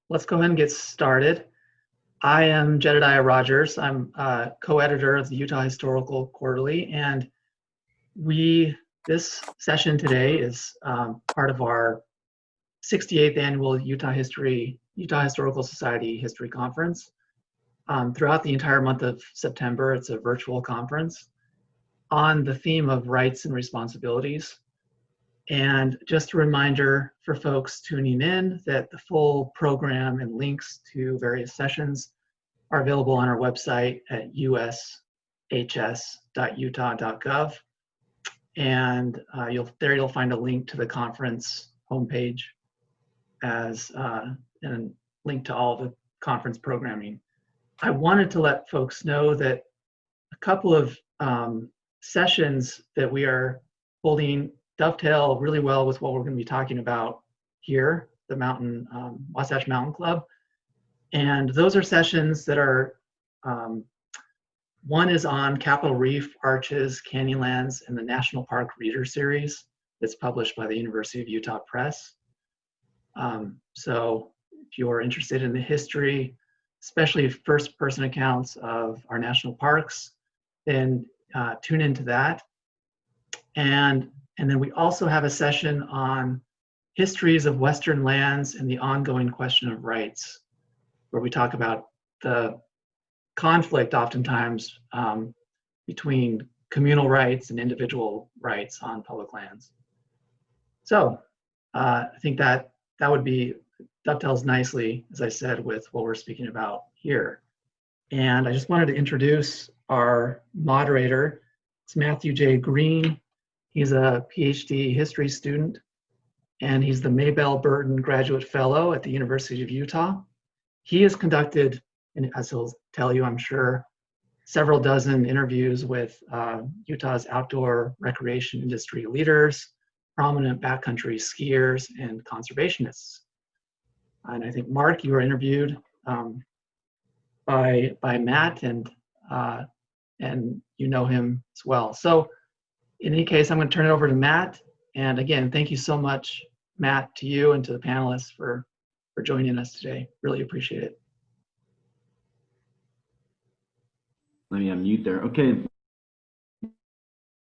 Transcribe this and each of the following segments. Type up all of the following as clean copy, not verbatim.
let's go ahead and get started. I am Jed Rogers. I'm co-editor of the Utah Historical Quarterly, and this session today is part of our 68th annual Utah Historical Society History Conference. Throughout the entire month of September, it's a virtual conference on the theme of rights and responsibilities. And just a reminder for folks tuning in that the full program and links to various sessions are available on our website at ushs.utah.gov. And you'll find a link to the conference homepage and a link to all the conference programming. I wanted to let folks know that a couple of sessions that we are holding dovetail really well with what we're going to be talking about here, the Wasatch Mountain Club. And those are sessions that are, one is on Capitol Reef, Arches, Canyonlands, and the National Park Reader Series that's published by the University of Utah Press. So if you're interested in the history, especially first-person accounts of our national parks, then tune into that. And then we also have a session on histories of Western lands and the ongoing question of rights, where we talk about the conflict oftentimes between communal rights and individual rights on public lands. So I think that dovetails nicely, as I said, with what we're speaking about here. And I just wanted to introduce our moderator. It's Matthew J. Green. He's a PhD history student, and he's the Maybelle Burton Graduate Fellow at the University of Utah. He has conducted, and as he'll tell you, I'm sure, several dozen interviews with Utah's outdoor recreation industry leaders, prominent backcountry skiers, and conservationists. And I think, Mark, you were interviewed by Matt, and you know him as well. So in any case, I'm going to turn it over to Matt. And again, thank you so much, Matt, to you and to the panelists for joining us today. Really appreciate it. Let me unmute there. Okay.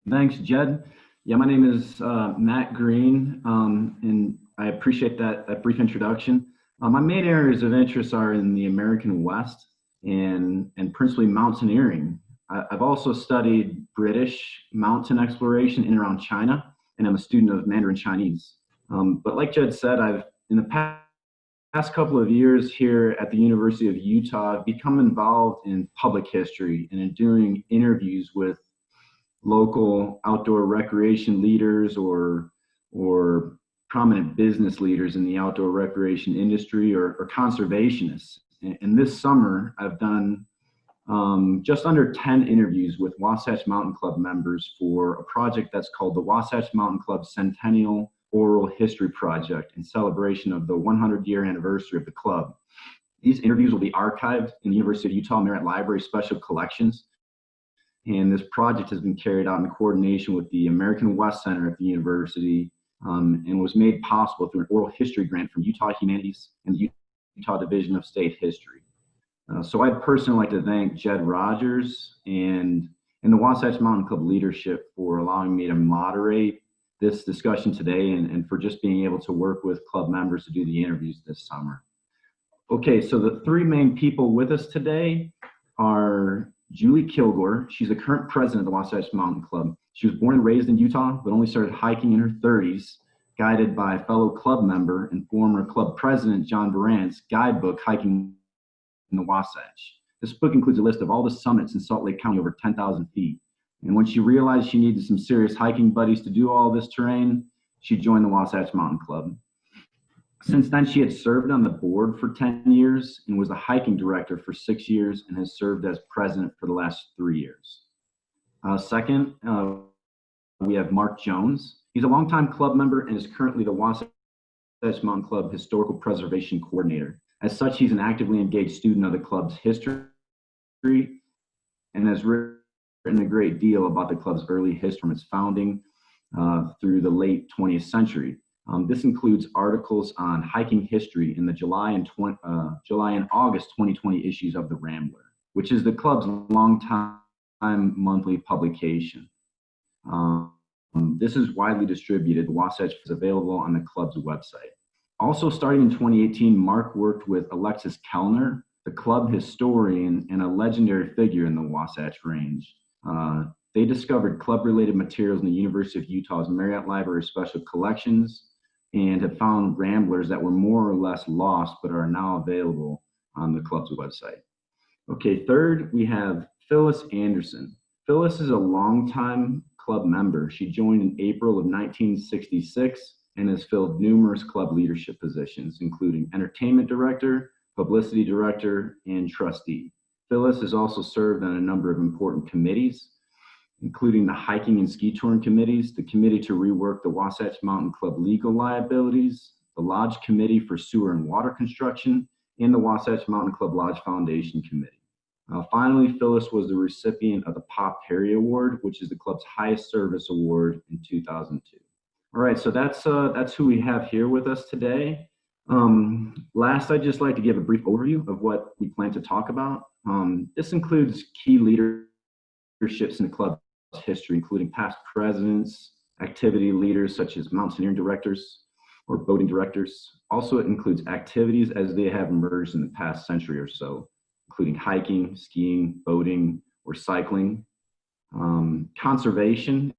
Thanks, Jed. Yeah, my name is Matt Green, and I appreciate that brief introduction. My main areas of interest are in the American West and principally mountaineering. I've also studied British mountain exploration in and around China, and I'm a student of Mandarin Chinese. But like Jed said, in the past couple of years here at the University of Utah, I've become involved in public history and in doing interviews with local outdoor recreation leaders or prominent business leaders in the outdoor recreation industry or conservationists. And this summer, I've done just under 10 interviews with Wasatch Mountain Club members for a project that's called the Wasatch Mountain Club Centennial Oral History Project in celebration of the 100-year anniversary of the club. These interviews will be archived in the University of Utah Marriott Library Special Collections. And this project has been carried out in coordination with the American West Center at the university and was made possible through an oral history grant from Utah Humanities and the Utah Division of State History. So I'd personally like to thank Jed Rogers and the Wasatch Mountain Club leadership for allowing me to moderate this discussion today and for just being able to work with club members to do the interviews this summer. Okay, so the three main people with us today are Julie Kilgore. She's the current president of the Wasatch Mountain Club. She was born and raised in Utah, but only started hiking in her 30s, guided by a fellow club member and former club president John Durant's guidebook, Hiking in the Wasatch. This book includes a list of all the summits in Salt Lake County over 10,000 feet. And when she realized she needed some serious hiking buddies to do all this terrain, she joined the Wasatch Mountain Club. Since then, she had served on the board for 10 years and was the hiking director for 6 years and has served as president for the last 3 years. Second, we have Mark Jones. He's a longtime club member and is currently the Wasatch Mountain Club Historical Preservation Coordinator. As such, he's an actively engaged student of the club's history and has written a great deal about the club's early history from its founding through the late 20th century. This includes articles on hiking history in the July and August 2020 issues of the Rambler, which is the club's longtime monthly publication. This is widely distributed. The Wasatch is available on the club's website. Also, starting in 2018, Mark worked with Alexis Kellner, the club historian and a legendary figure in the Wasatch Range. They discovered club-related materials in the University of Utah's Marriott Library Special Collections and have found ramblers that were more or less lost but are now available on the club's website. Okay, third, we have Phyllis Anderson. Phyllis is a longtime club member. She joined in April of 1966 and has filled numerous club leadership positions, including entertainment director, publicity director, and trustee. Phyllis has also served on a number of important committees, including the hiking and ski touring committees, the committee to rework the Wasatch Mountain Club legal liabilities, the Lodge Committee for Sewer and Water Construction, and the Wasatch Mountain Club Lodge Foundation Committee. Finally, Phyllis was the recipient of the Parry Award, which is the club's highest service award in 2002. All right, so that's who we have here with us today. Last, I'd just like to give a brief overview of what we plan to talk about. This includes key leaderships in the club's history, including past presidents, activity leaders such as mountaineering directors or boating directors. Also, it includes activities as they have emerged in the past century or so, including hiking, skiing, boating, or cycling. Conservation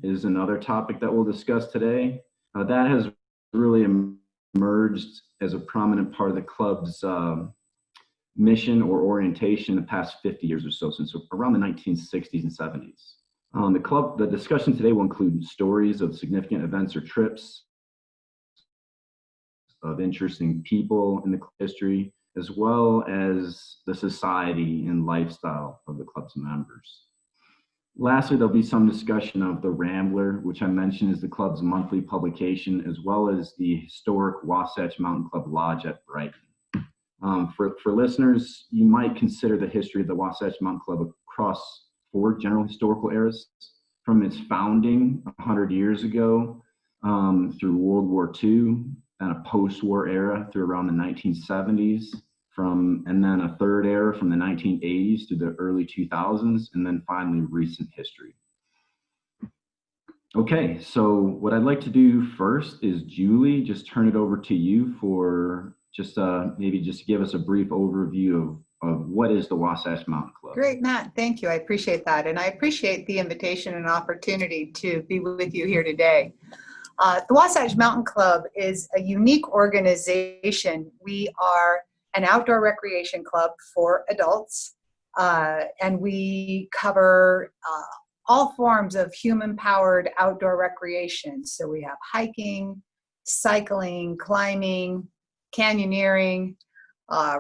is another topic that we'll discuss today. That has really emerged as a prominent part of the club's mission or orientation in the past 50 years or so, since around the 1960s and 70s. The discussion today will include stories of significant events or trips, of interesting people in the history, as well as the society and lifestyle of the club's members. Lastly, there'll be some discussion of the Rambler, which I mentioned is the club's monthly publication, as well as the historic Wasatch Mountain Club Lodge at Brighton. For listeners, you might consider the history of the Wasatch Mountain Club across 4 general historical eras, from its founding 100 years ago through World War II, and a post-war era through around the 1970s, and then a third era from the 1980s to the early 2000s, and then finally recent history. Okay, so what I'd like to do first is, Julie, just turn it over to you for just maybe just give us a brief overview of what is the Wasatch Mountain Club. Great, Matt, thank you. I appreciate that. And I appreciate the invitation and opportunity to be with you here today. The Wasatch Mountain Club is a unique organization. We are an outdoor recreation club for adults, and we cover all forms of human-powered outdoor recreation. So we have hiking, cycling, climbing, canyoneering,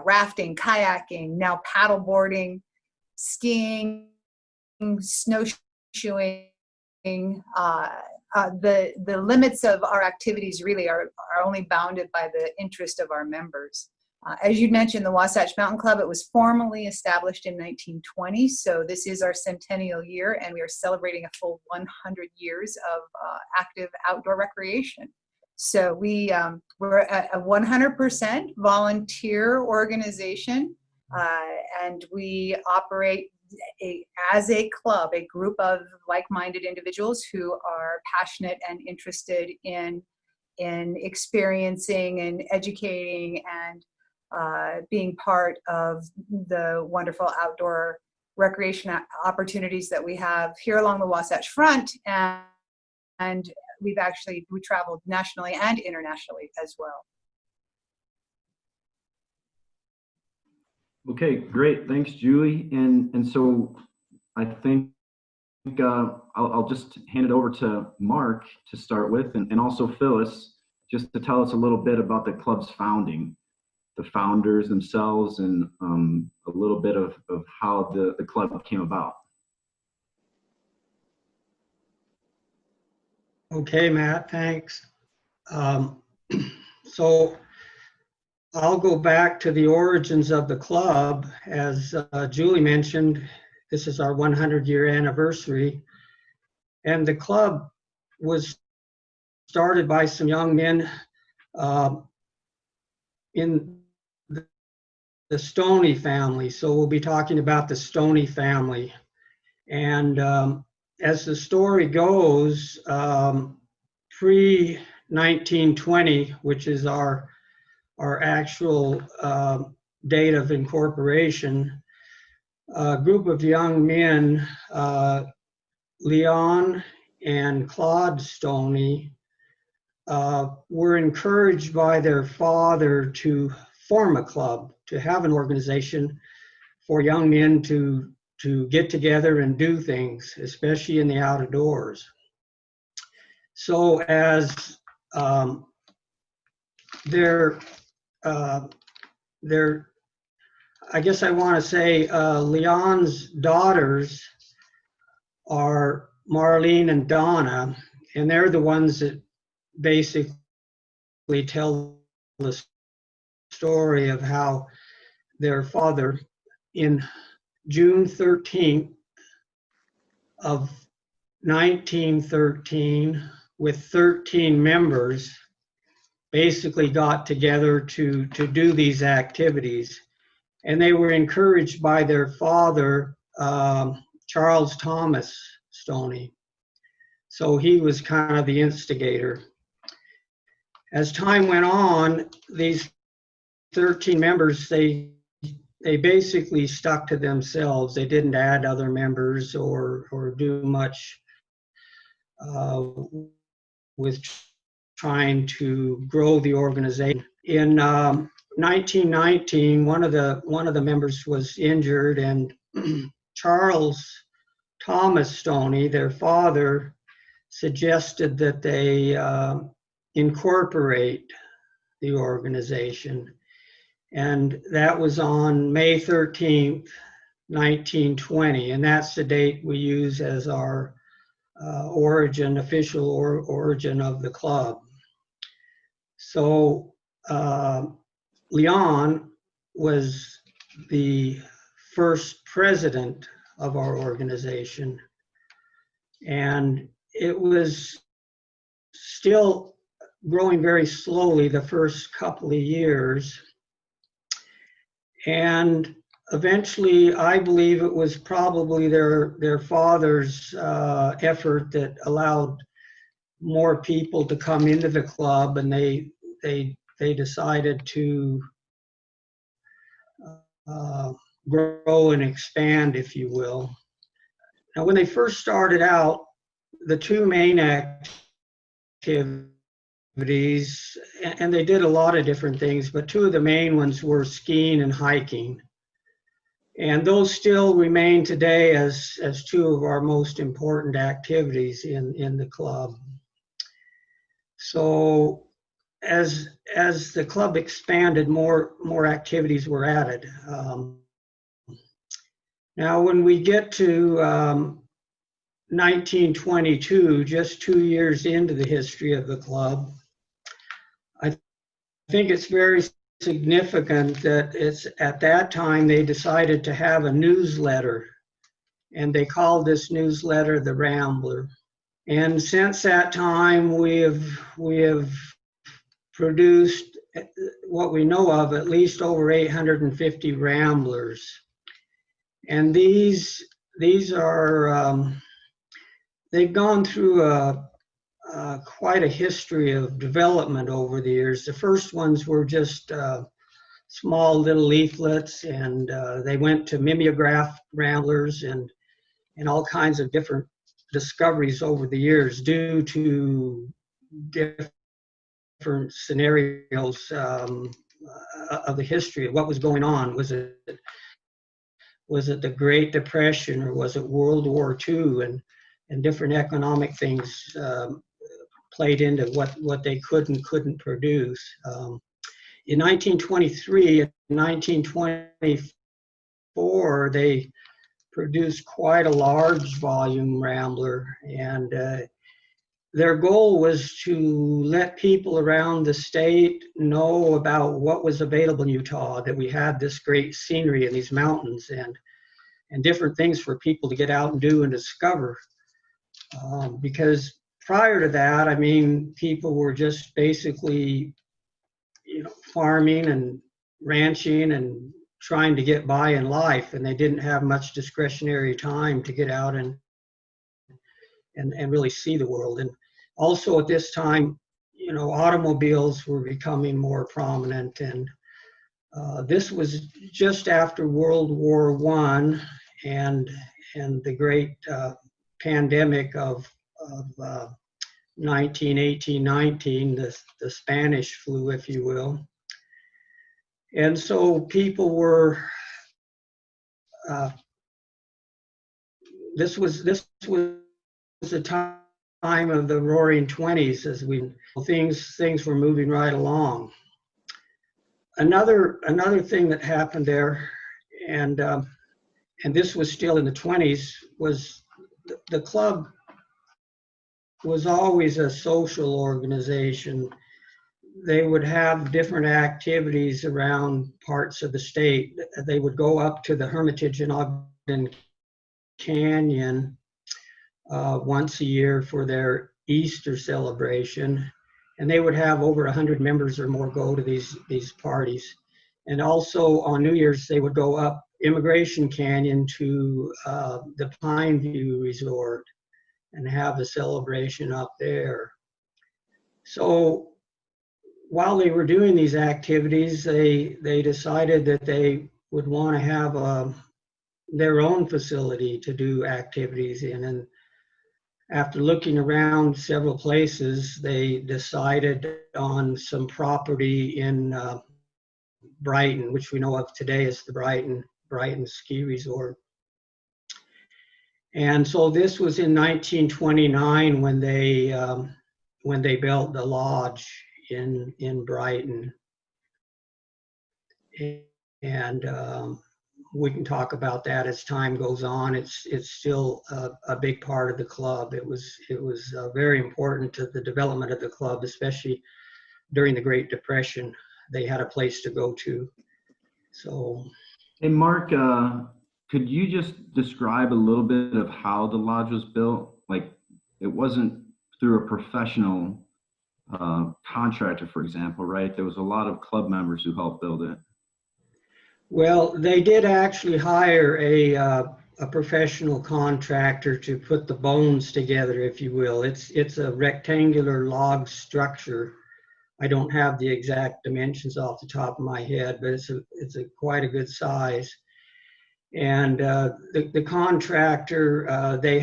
rafting, kayaking, now paddleboarding, skiing, snowshoeing. The limits of our activities really are only bounded by the interest of our members. As you mentioned, the Wasatch Mountain Club, it was formally established in 1920, so this is our centennial year, and we are celebrating a full 100 years of active outdoor recreation. So we're a 100% volunteer organization, and we operate as a club, a group of like-minded individuals who are passionate and interested in experiencing and educating and being part of the wonderful outdoor recreation opportunities that we have here along the Wasatch Front, and we traveled nationally and internationally as well. Okay, great. Thanks, Julie. And so I think I'll just hand it over to Mark to start with, and also Phyllis, just to tell us a little bit about the club's founding, the founders themselves, and a little bit of how the club came about. Okay, Matt, thanks. So I'll go back to the origins of the club. As Julie mentioned, this is our 100-year anniversary. And the club was started by some young men in the Stoney family. So we'll be talking about the Stoney family. And as the story goes, pre-1920, which is our actual date of incorporation, a group of young men, Leon and Claude Stoney, were encouraged by their father to form a club, to have an organization for young men to get together and do things, especially in the outdoors. So as their I guess I want to say Leon's daughters are Marlene and Donna, and they're the ones that basically tell the story of how their father, in June 13th of 1913, with 13 members, basically got together to do these activities. And they were encouraged by their father, Charles Thomas Stoney. So he was kind of the instigator. As time went on, these 13 members, they basically stuck to themselves. They didn't add other members or do much with trying to grow the organization. In 1919, one of the members was injured, and Charles Thomas Stoney, their father, suggested that they incorporate the organization. And that was on May 13th, 1920, and that's the date we use as our official origin of the club. So Leon was the first president of our organization, and it was still growing very slowly the first couple of years. And eventually, I believe it was probably their father's effort that allowed more people to come into the club, and they decided to grow and expand, if you will. Now, when they first started out, the two main activities, and they did a lot of different things, but two of the main ones were skiing and hiking. And those still remain today as two of our most important activities in the club. So as the club expanded, more activities were added. Now, when we get to 1922, just 2 years into the history of the club, I think it's very significant that it's at that time they decided to have a newsletter, and they called this newsletter the Rambler. And since that time, we have produced, what we know of, at least over 850 Ramblers. And these are they've gone through quite a history of development over the years. The first ones were just small little leaflets, and they went to mimeograph Ramblers and all kinds of different discoveries over the years due to different scenarios of the history of what was going on. Was it the Great Depression, or was it World War II, and different economic things played into what they could and couldn't produce. In 1923 and 1924, they produced quite a large volume Rambler, and their goal was to let people around the state know about what was available in Utah, that we had this great scenery and these mountains and different things for people to get out and do and discover. Because prior to that, I mean, people were just basically, farming and ranching and trying to get by in life, and they didn't have much discretionary time to get out and really see the world. And also at this time, automobiles were becoming more prominent, and this was just after World War I and the great pandemic of 1918-19, the Spanish flu, if you will. And so people were, this was a time of the Roaring '20s, as things were moving right along. Another thing that happened there, and this was still in the '20s, was the club was always a social organization. They would have different activities around parts of the state. They would go up to the Hermitage in Ogden Canyon once a year for their Easter celebration, and they would have over 100 members or more go to these parties. And also on New Year's, they would go up Immigration Canyon to the Pine View Resort and have a celebration up there. So while they were doing these activities, they decided that they would want to have their own facility to do activities in. And after looking around several places, they decided on some property in Brighton, which we know of today as the Brighton Ski Resort. And so this was in 1929 when they built the lodge in Brighton. And we can talk about that as time goes on. It's still a big part of the club. It was very important to the development of the club, especially during the Great Depression. They had a place to go to. So, hey Mark, could you just describe a little bit of how the lodge was built? Like, it wasn't through a professional contractor, for example, right? There was a lot of club members who helped build it. Well, they did actually hire a professional contractor to put the bones together, if you will. It's a rectangular log structure. I don't have the exact dimensions off the top of my head, but it's quite a good size. And the contractor, they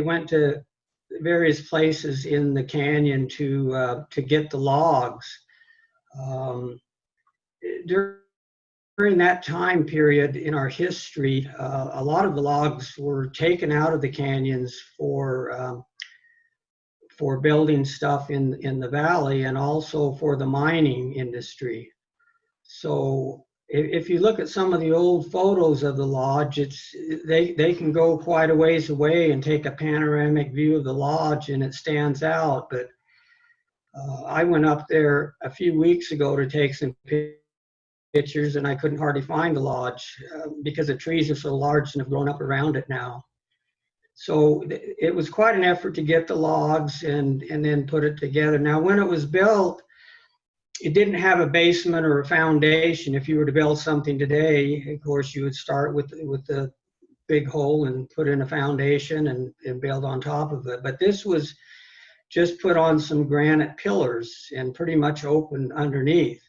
went to various places in the canyon to get the logs. During that time period in our history, a lot of the logs were taken out of the canyons for building stuff in the valley, and also for the mining industry. So if you look at some of the old photos of the lodge, they can go quite a ways away and take a panoramic view of the lodge, and it stands out. But I went up there a few weeks ago to take some pictures, and I couldn't hardly find the lodge because the trees are so large and have grown up around it now. So it was quite an effort to get the logs and then put it together. Now, when it was built, it didn't have a basement or a foundation. If you were to build something today, of course, you would start with the big hole and put in a foundation and build on top of it. But this was just put on some granite pillars and pretty much open underneath.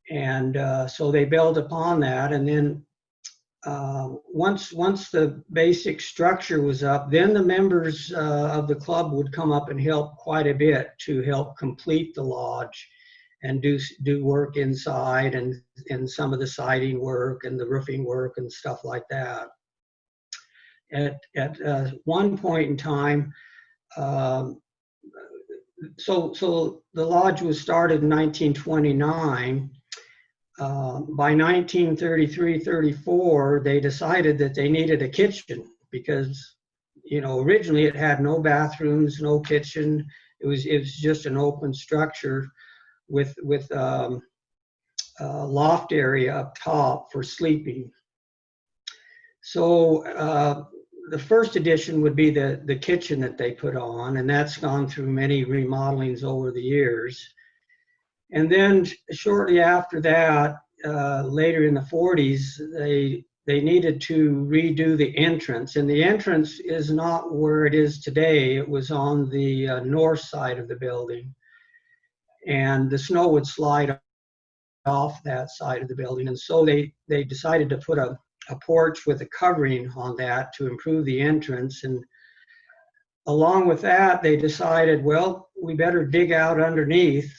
And so they built upon that, and then once the basic structure was up, then the members of the club would come up and help quite a bit to help complete the lodge and do work inside and some of the siding work and the roofing work and stuff like that. At one point in time, so the lodge was started in 1929. By 1933-34, they decided that they needed a kitchen because, originally it had no bathrooms, no kitchen. It was just an open structure with a loft area up top for sleeping. So the first addition would be the kitchen that they put on, and that's gone through many remodelings over the years. And then shortly after that, later in the 40s, they needed to redo the entrance, and the entrance is not where it is today. It was on the north side of the building, and the snow would slide off that side of the building, and so they decided to put a porch with a covering on that to improve the entrance. And along with that, they decided, well, we better dig out underneath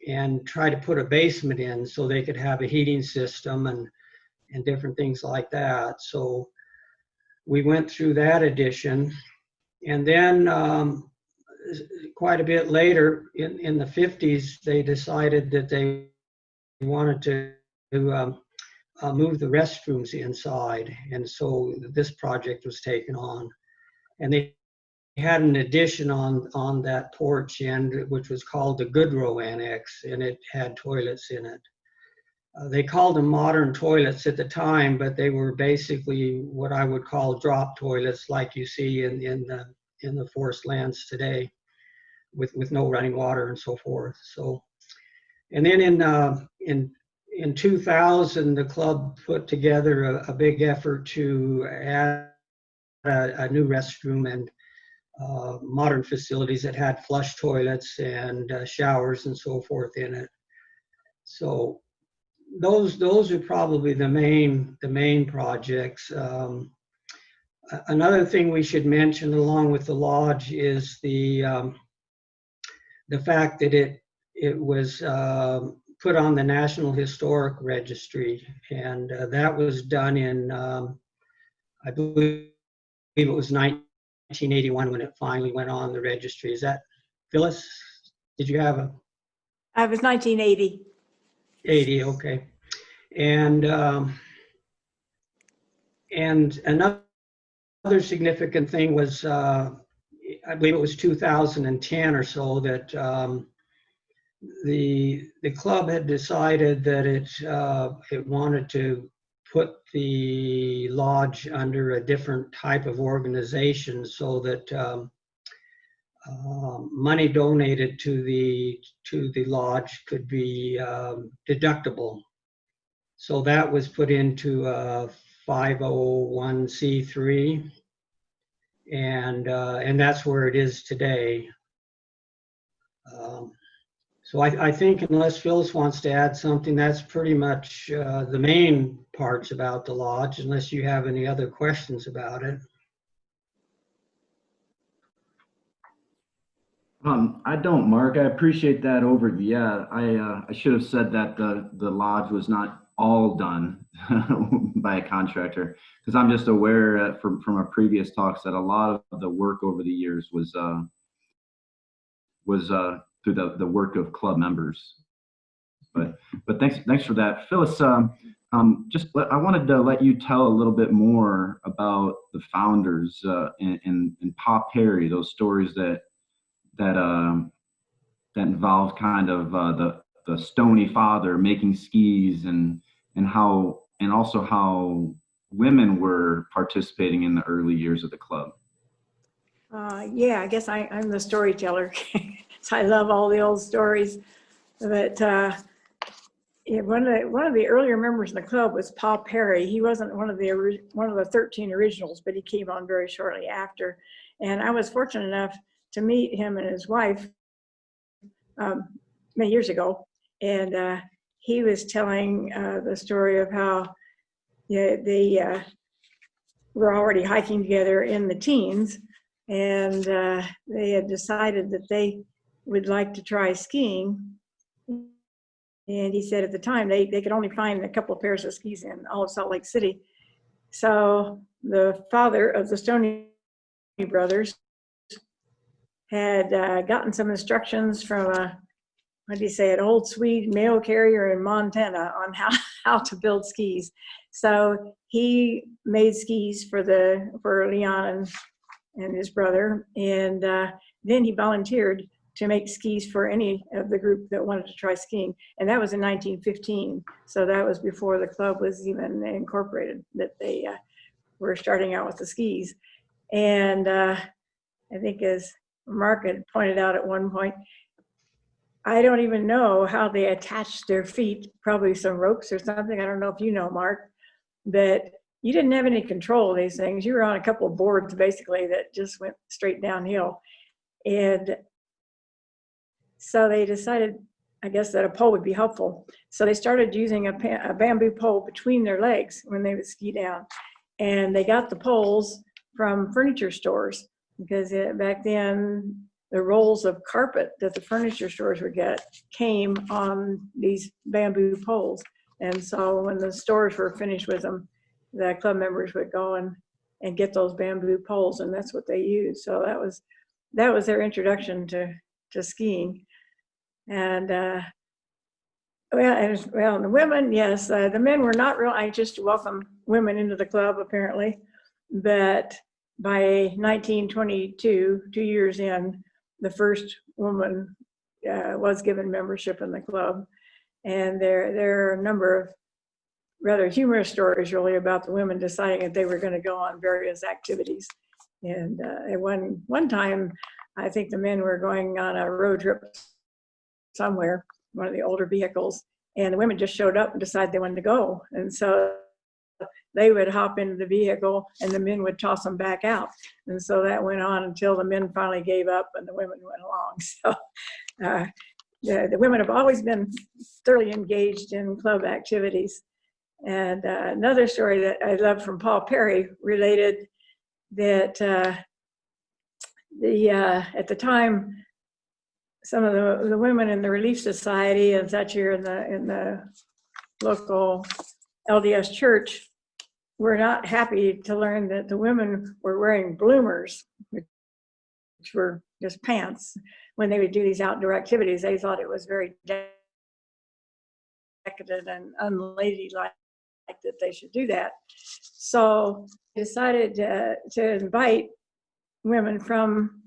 and try to put a basement in so they could have a heating system and different things like that. So we went through that addition. And then quite a bit later, in the 50s, they decided that they wanted to move the restrooms inside. And so this project was taken on. And they had an addition on that porch end, which was called the Goodrow Annex, and it had toilets in it. They called them modern toilets at the time, but they were basically what I would call drop toilets, like you see in the forest lands today, with no running water and so forth. So, and then in 2000, the club put together a big effort to add a new restroom and modern facilities that had flush toilets and showers and so forth in it. So those are probably the main projects. Another thing we should mention along with the lodge is the fact that it was put on the National Historic Registry, and that was done in I believe it was 1981 when it finally went on the registry. Is that, Phyllis? Did you have a? It was 1980. 80, okay. And another significant thing was, I believe it was 2010 or so, that the club had decided that it wanted to put the lodge under a different type of organization so that money donated to the lodge could be deductible. So that was put into a 501c3, and that's where it is today. So I think, unless Phyllis wants to add something, that's pretty much the main parts about the lodge, unless you have any other questions about it. I don't, Mark. I appreciate that overview. Yeah, I should have said that the lodge was not all done by a contractor, because I'm just aware from our previous talks that a lot of the work over the years was through the work of club members. But thanks for that, Phyllis. I wanted to let you tell a little bit more about the founders and Pop Parry, those stories that involved kind of the Stoney father making skis and also how women were participating in the early years of the club. Yeah, I guess I'm the storyteller. So I love all the old stories. But yeah, one of the earlier members of the club was Paul Parry. He wasn't one of the 13 originals, but he came on very shortly after. And I was fortunate enough to meet him and his wife many years ago, and he was telling the story of how they were already hiking together in the teens, and they had decided that they would like to try skiing. And he said at the time they could only find a couple of pairs of skis in all of Salt Lake City. So the father of the Stoney brothers had gotten some instructions from an old Swede mail carrier in Montana on how to build skis. So he made skis for Leon and his brother, and then he volunteered to make skis for any of the group that wanted to try skiing. And that was in 1915. So that was before the club was even incorporated, that they were starting out with the skis. And I think, as Mark had pointed out at one point, I don't even know how they attached their feet, probably some ropes or something. I don't know if you know, Mark, but you didn't have any control of these things. You were on a couple of boards basically that just went straight downhill. And so they decided, I guess, that a pole would be helpful. So they started using a bamboo pole between their legs when they would ski down. And they got the poles from furniture stores, because back then the rolls of carpet that the furniture stores would get came on these bamboo poles. And so when the stores were finished with them, the club members would go and get those bamboo poles, and that's what they used. So that was their introduction to skiing. And well, the women, yes, the men were not real anxious to welcome women into the club, apparently. But by 1922, 2 years in, the first woman was given membership in the club. And there are a number of rather humorous stories, really, about the women deciding that they were going to go on various activities. And at one time, I think the men were going on a road trip somewhere, one of the older vehicles, and the women just showed up and decided they wanted to go. And so they would hop into the vehicle and the men would toss them back out. And so that went on until the men finally gave up and the women went along. So the women have always been thoroughly engaged in club activities. And another story that I love from Paul Parry related that at the time, some of the women in the Relief Society and such here in the local LDS church were not happy to learn that the women were wearing bloomers, which were just pants, when they would do these outdoor activities. They thought it was very decadent and unladylike that they should do that. So they decided to invite women from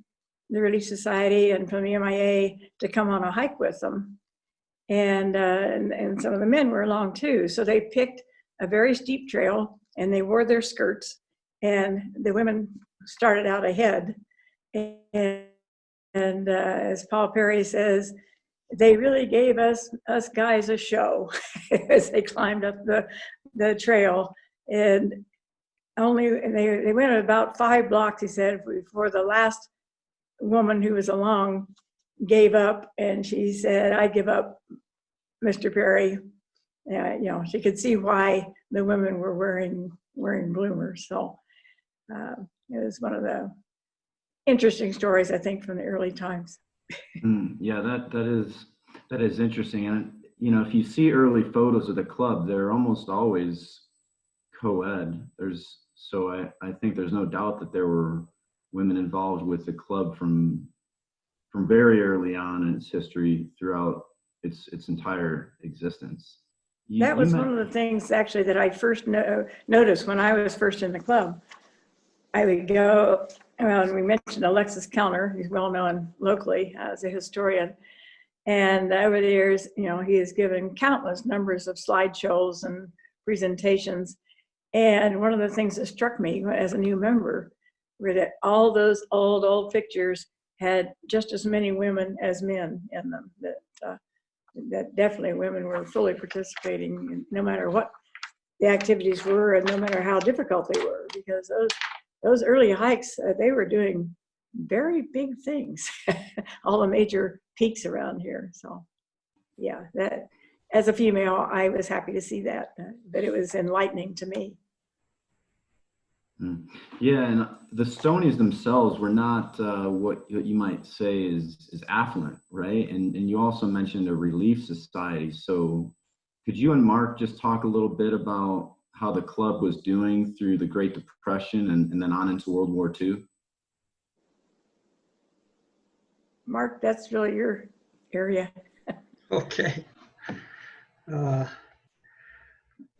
the Relief Society and from the MIA to come on a hike with them. And some of the men were along too. So they picked a very steep trail and they wore their skirts, and the women started out ahead. And as Paul Parry says, they really gave us guys a show as they climbed up the trail. And they went about 5 blocks, he said, before the last woman who was along gave up, and she said, "I give up, Mr. Parry." She could see why the women were wearing bloomers. So it was one of the interesting stories, I think, from the early times. Yeah, that is interesting. And if you see early photos of the club, they're almost always co-ed. So I think there's no doubt that there were women involved with the club from very early on in its history throughout its entire existence. That was one of the things, actually, that I first noticed when I was first in the club. I would go, and we mentioned Alexis de Tocqueville, who's well known locally as a historian. And over the years, he has given countless numbers of slideshows and presentations. And one of the things that struck me as a new member were that all those old pictures had just as many women as men in them. That definitely women were fully participating, no matter what the activities were and no matter how difficult they were, because those early hikes, they were doing very big things, all the major peaks around here. So yeah, that as a female, I was happy to see that, but it was enlightening to me. Yeah, and the Stonies themselves were not what you might say is affluent, right? And you also mentioned a relief society. So could you and Mark just talk a little bit about how the club was doing through the Great Depression and then on into World War II? Mark, that's really your area. Okay.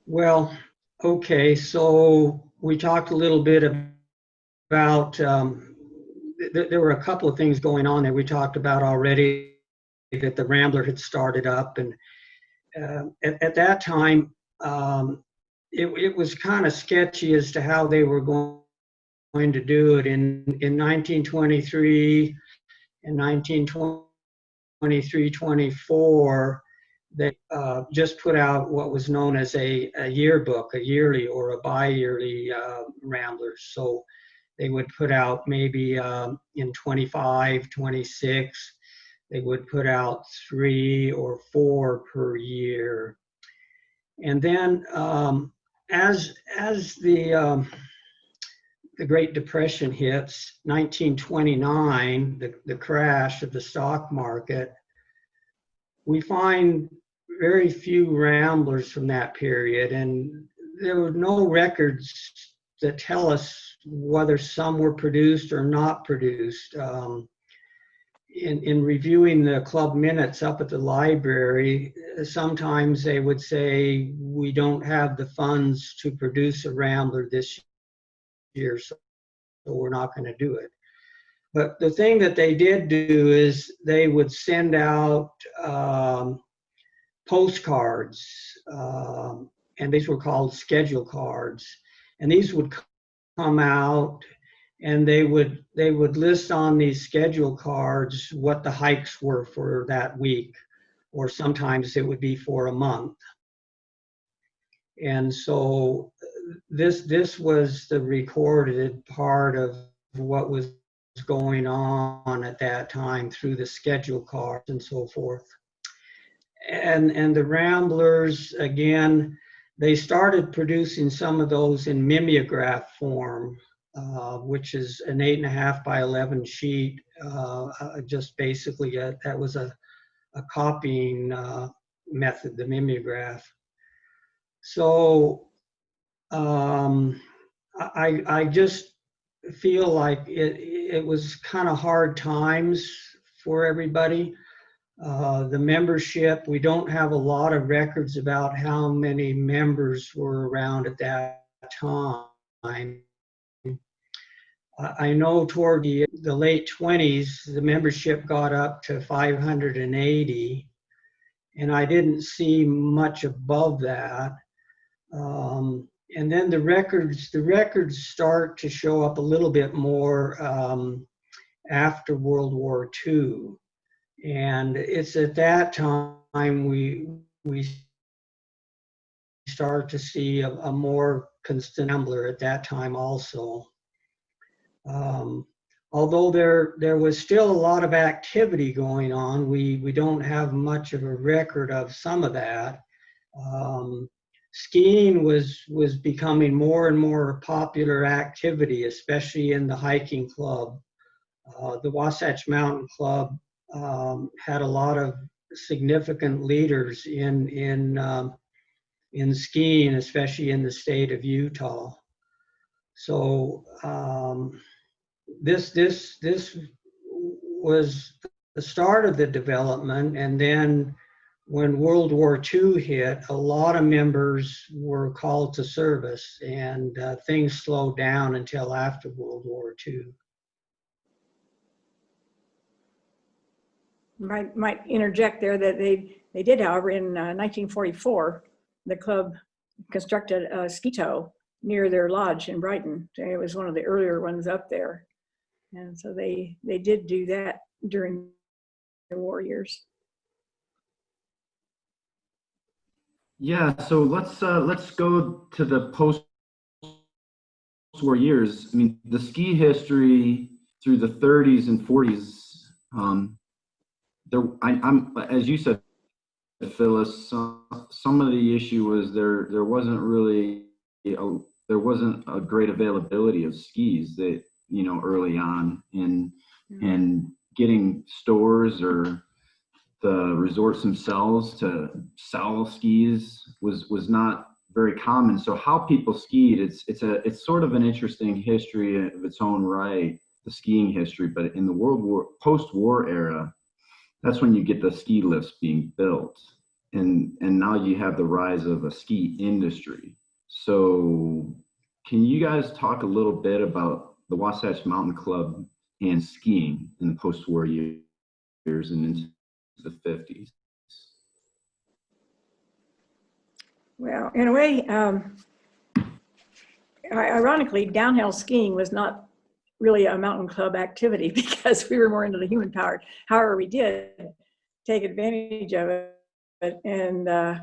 Well, okay, so we talked a little bit about, there were a couple of things going on that we talked about already, that the Rambler had started up. And at that time, it was kind of sketchy as to how they were going going to do it in 1923 and 1923-24. They just put out what was known as a yearbook, a yearly or a bi-yearly Ramblers. So they would put out maybe in 25, 26, they would put out 3 or 4 per year. And then as the Great Depression hits, 1929, the crash of the stock market, we find very few Ramblers from that period, and there were no records that tell us whether some were produced or not produced. In reviewing the club minutes up at the library, sometimes they would say, we don't have the funds to produce a Rambler this year, so we're not going to do it. But the thing that they did do is they would send out postcards, and these were called schedule cards. And these would come out, and they would list on these schedule cards what the hikes were for that week, or sometimes it would be for a month. And so this was the recorded part of what was going on at that time through the schedule cards and so forth. And the Ramblers, again, they started producing some of those in mimeograph form, which is an 8.5 by 11 sheet. Just basically, that was a copying method, the mimeograph. So I just feel like it was kind of hard times for everybody. The membership, we don't have a lot of records about how many members were around at that time. I know toward the late 20s, the membership got up to 580, and I didn't see much above that. And then the records start to show up a little bit more after World War II. And it's at that time we start to see a more constant Rambler at that time also. Although there was still a lot of activity going on, we don't have much of a record of some of that. Skiing was becoming more and more popular activity, especially in the hiking club. The Wasatch Mountain Club had a lot of significant leaders in skiing, especially in the state of Utah. So this was the start of the development, and then when World War II hit, a lot of members were called to service, and things slowed down until after World War II. Might interject there that they did, however, in 1944, the club constructed a ski tow near their lodge in Brighton. It was one of the earlier ones up there, and so they did do that during the war years. Yeah, so let's go to the post-war years. I mean, the ski history through the 30s and 40s. I'm as you said, Phyllis. Some of the issue was there wasn't really there wasn't a great availability of skis that early on, and getting stores or the resorts themselves to sell skis was not very common. So how people skied, it's sort of an interesting history of its own right, the skiing history. But in the post-war era, that's when you get the ski lifts being built, and now you have the rise of a ski industry. So can you guys talk a little bit about the Wasatch Mountain Club and skiing in the post-war years and into the 50s? Well, in a way, ironically, downhill skiing was not really a mountain club activity because we were more into the human powered. However, we did take advantage of it and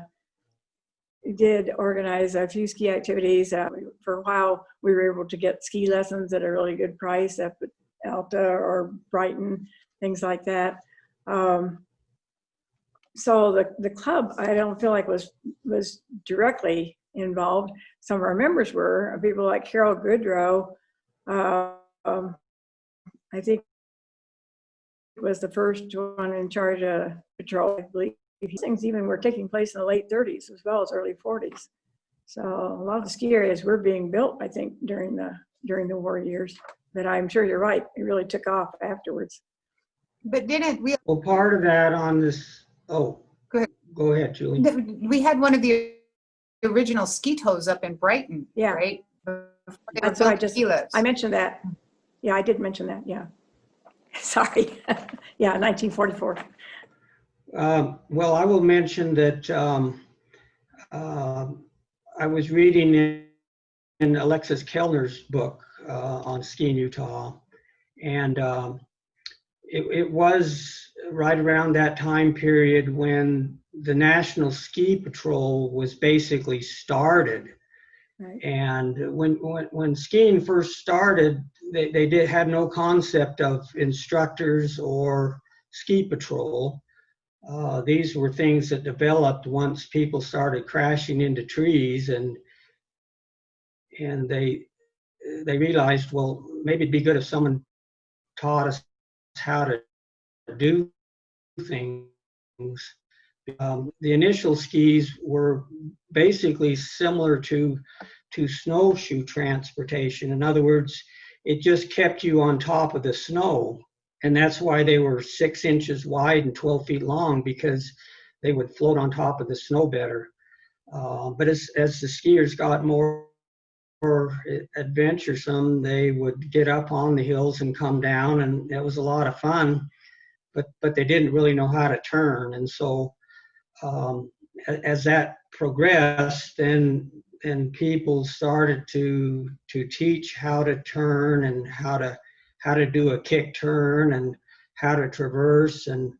did organize a few ski activities. For a while, we were able to get ski lessons at a really good price up at Alta or Brighton, things like that. So the club, I don't feel like was directly involved. Some of our members were, people like Carol Goodrow, I think was the first one in charge of patrol. I believe these things even were taking place in the late 30s as well as early 40s. So a lot of the ski areas were being built, I think, during the war years. But I'm sure you're right, it really took off afterwards. But didn't we? Well, part of that on this, oh, go ahead, Julie. We had one of the original ski tows up in Brighton, Yeah. right? That's what I mentioned that. Yeah, I did mention that, yeah. Sorry. Yeah, 1944. Well, I will mention that I was reading in Alexis Kellner's book on skiing Utah, and it was right around that time period when the National Ski Patrol was basically started. Right. And when skiing first started, they had no concept of instructors or ski patrol. These were things that developed once people started crashing into trees, and they realized, well, maybe it'd be good if someone taught us how to do things. The initial skis were basically similar to snowshoe transportation. In other words, it just kept you on top of the snow. And that's why they were 6 inches wide and 12 feet long, because they would float on top of the snow better. But as the skiers got more adventuresome, they would get up on the hills and come down, and it was a lot of fun. But they didn't really know how to turn. And so as that progressed, then people started to teach how to turn and how to do a kick turn and how to traverse and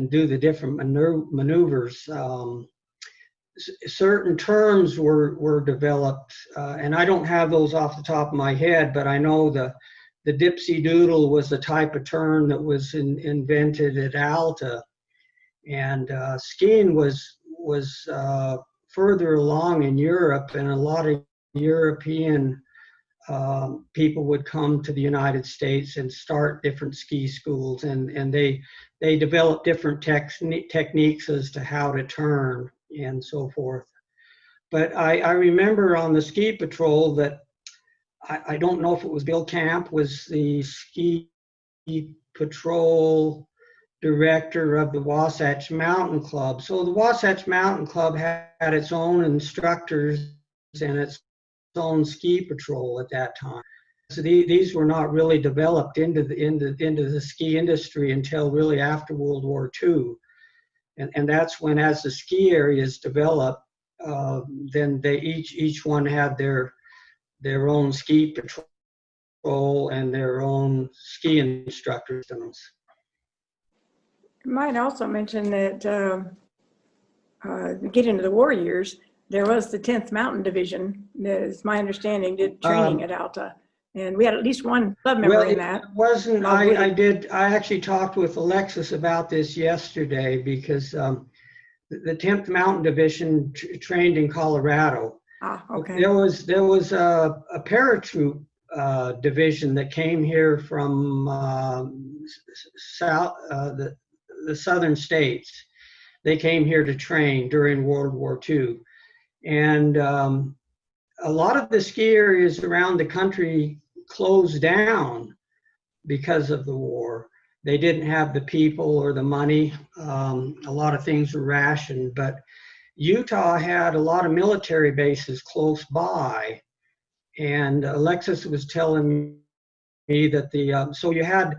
do the different maneuvers. Certain terms were developed, and I don't have those off the top of my head, but I know the dipsy doodle was the type of turn that was invented at Alta, and skiing was further along in Europe, and a lot of European people would come to the United States and start different ski schools, and they developed different techniques as to how to turn and so forth. But I remember on the ski patrol that I don't know if it was Bill Camp was the ski patrol director of the Wasatch Mountain Club. So the Wasatch Mountain Club had its own instructors and its own ski patrol at that time. So these were not really developed into the ski industry until really after World War II. And that's when, as the ski areas developed, then they each one had their own ski patrol and their own ski instructors. I might also mention that get into the war years, there was the 10th Mountain Division, as my understanding, did training at Alta. And we had at least one club member in that. It wasn't, I actually talked with Alexis about this yesterday, because the 10th Mountain Division trained in Colorado. Ah, okay. There was a paratroop division that came here from the southern states. They came here to train during World War II. And a lot of the ski areas around the country closed down because of the war. They didn't have the people or the money. A lot of things were rationed, but Utah had a lot of military bases close by. And Alexis was telling me that so you had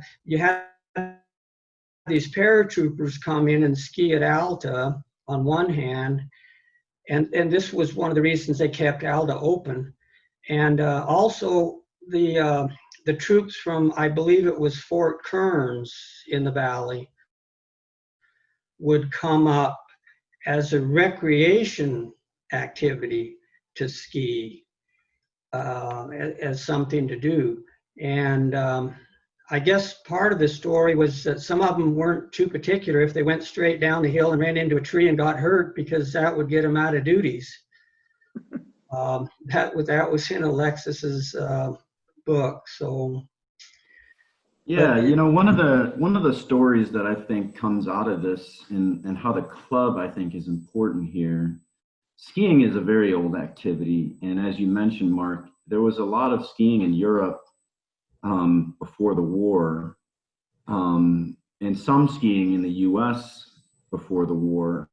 these paratroopers come in and ski at Alta on one hand, and this was one of the reasons they kept Alta open. And also the troops from, I believe it was Fort Kearns in the valley, would come up as a recreation activity to ski, as something to do. And I guess part of the story was that some of them weren't too particular if they went straight down the hill and ran into a tree and got hurt, because that would get them out of duties. That was in Alexis's book. So Yeah, you know, one of the stories that I think comes out of this, and how the club I think is important here. Skiing is a very old activity, and as you mentioned, Mark, there was a lot of skiing in Europe before the war, and some skiing in the U.S. before the war.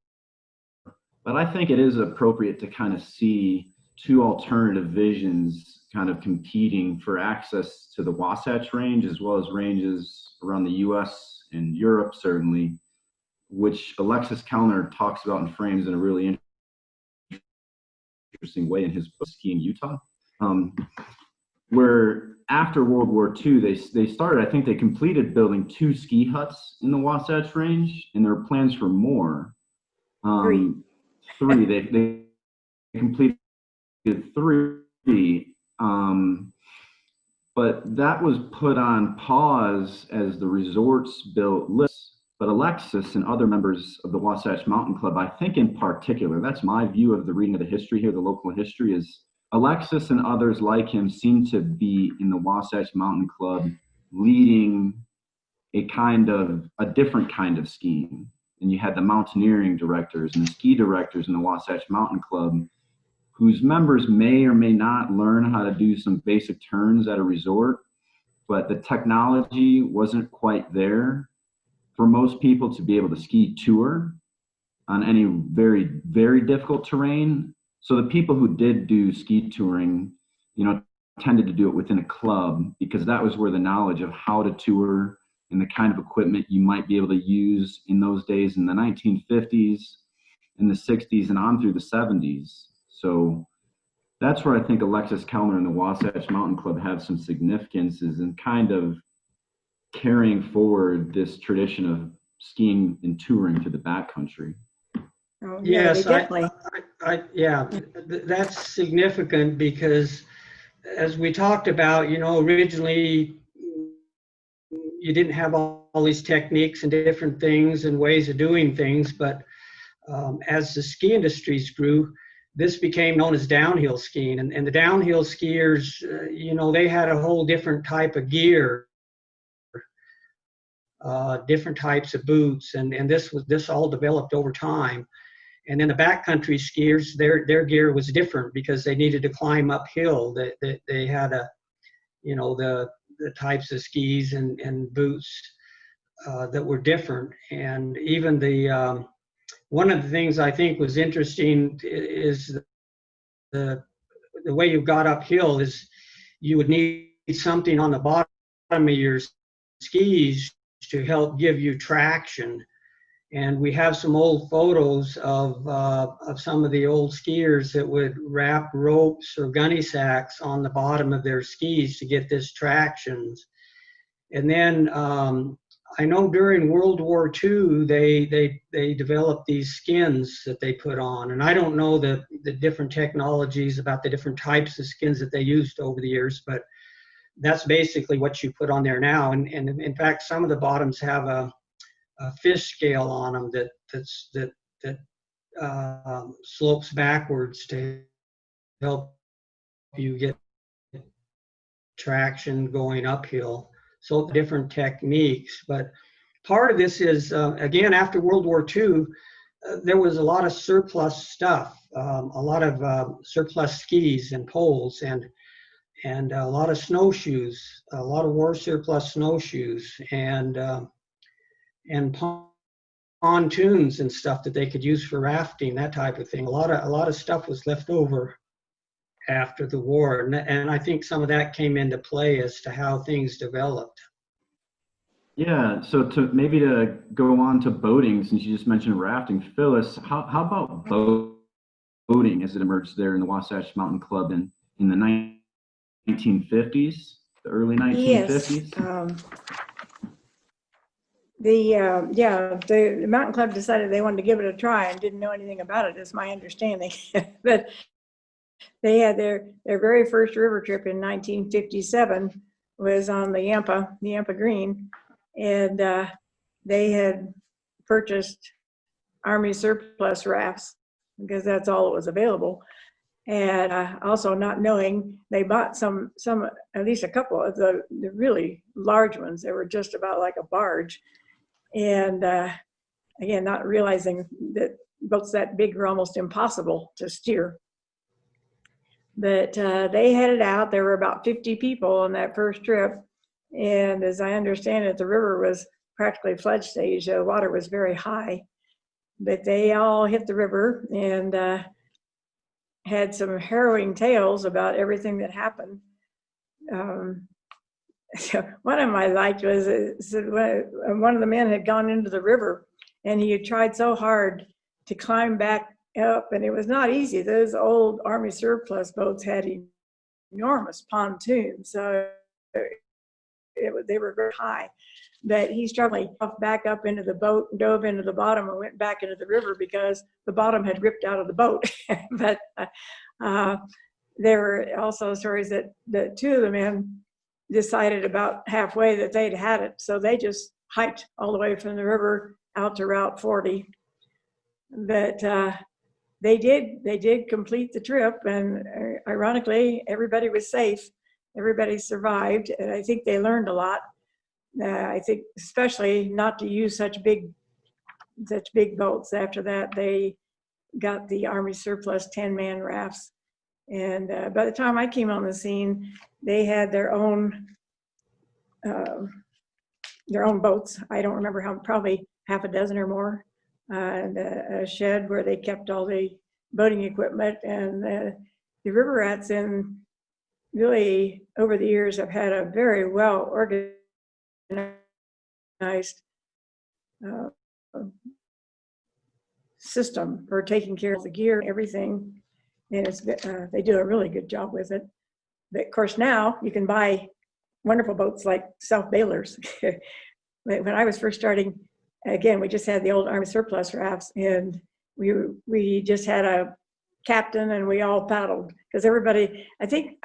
But I think it is appropriate to kind of see two alternative visions kind of competing for access to the Wasatch Range, as well as ranges around the U.S. and Europe, certainly, which Alexis Kellner talks about and frames in a really interesting way in his book, Skiing Utah, where after World War II, they started, I think they completed building 2 ski huts in the Wasatch Range, and there are plans for more. 3. 3. They completed 3. But that was put on pause as the resorts built lists. But Alexis and other members of the Wasatch Mountain Club, I think in particular, that's my view of the reading of the history here, the local history, is Alexis and others like him seem to be in the Wasatch Mountain Club leading a different kind of skiing. And you had the mountaineering directors and the ski directors in the Wasatch Mountain Club, whose members may or may not learn how to do some basic turns at a resort, but the technology wasn't quite there for most people to be able to ski tour on any very, very difficult terrain. So the people who did do ski touring, you know, tended to do it within a club, because that was where the knowledge of how to tour and the kind of equipment you might be able to use in those days in the 1950s, in the 60s, and on through the 70s. So that's where I think Alexis Kellner and the Wasatch Mountain Club have some significances in kind of carrying forward this tradition of skiing and touring to the backcountry. Oh, yeah, yes, they definitely. That's significant, because as we talked about, you know, originally you didn't have all these techniques and different things and ways of doing things, but as the ski industries grew, this became known as downhill skiing. And the downhill skiers, you know, they had a whole different type of gear, different types of boots, and this all developed over time. And then the backcountry skiers, their gear was different, because they needed to climb uphill. They had you know, the types of skis and boots that were different. And even one of the things I think was interesting is the way you got uphill is you would need something on the bottom of your skis to help give you traction. And we have some old photos of some of the old skiers that would wrap ropes or gunny sacks on the bottom of their skis to get this traction. And then I know during World War II, they developed these skins that they put on. And I don't know the different technologies about the different types of skins that they used over the years, but that's basically what you put on there now. And in fact, some of the bottoms have a fish scale on them that slopes backwards to help you get traction going uphill. So different techniques, but part of this is, again, after World War II, there was a lot of surplus stuff, a lot of surplus skis and poles, and a lot of snowshoes, a lot of war surplus snowshoes, and pontoons and stuff that they could use for rafting, that type of thing. A lot of stuff was left over after the war, and I think some of that came into play as to how things developed. Yeah, so maybe to go on to boating, since you just mentioned rafting, Phyllis, how about boating as it emerged there in the Wasatch Mountain Club in the 1950s, the early 1950s. Yes. The mountain club decided they wanted to give it a try and didn't know anything about it, is my understanding. But they had their very first river trip in 1957 was on the Yampa Green, and they had purchased Army surplus rafts because that's all that was available. And also not knowing, they bought some, at least a couple of the really large ones. They were just about like a barge. And again, not realizing that boats that big were almost impossible to steer. But they headed out. There were about 50 people on that first trip. And as I understand it, the river was practically flood stage. The water was very high. But they all hit the river and had some harrowing tales about everything that happened. So one of them I liked was one of the men had gone into the river and he had tried so hard to climb back up, and it was not easy. Those old Army surplus boats had enormous pontoons, so they were very high. But he struggled back up into the boat, dove into the bottom, and went back into the river because the bottom had ripped out of the boat. But there were also stories that two of the men decided about halfway that they'd had it, so they just hiked all the way from the river out to Route 40. But they did complete the trip, and ironically, everybody was safe. Everybody survived, and I think they learned a lot. I think especially not to use such big boats. After that, they got the Army surplus 10-man rafts. And by the time I came on the scene, they had their own boats. I don't remember how, probably half a dozen or more, and a shed where they kept all the boating equipment. And the river rats, in really over the years, have had a very well organized system for taking care of the gear and everything. And they do a really good job with it. But of course, now you can buy wonderful boats like self-bailers. When I was first starting, again, we just had the old Army surplus rafts, and we just had a captain and we all paddled, because everybody, I think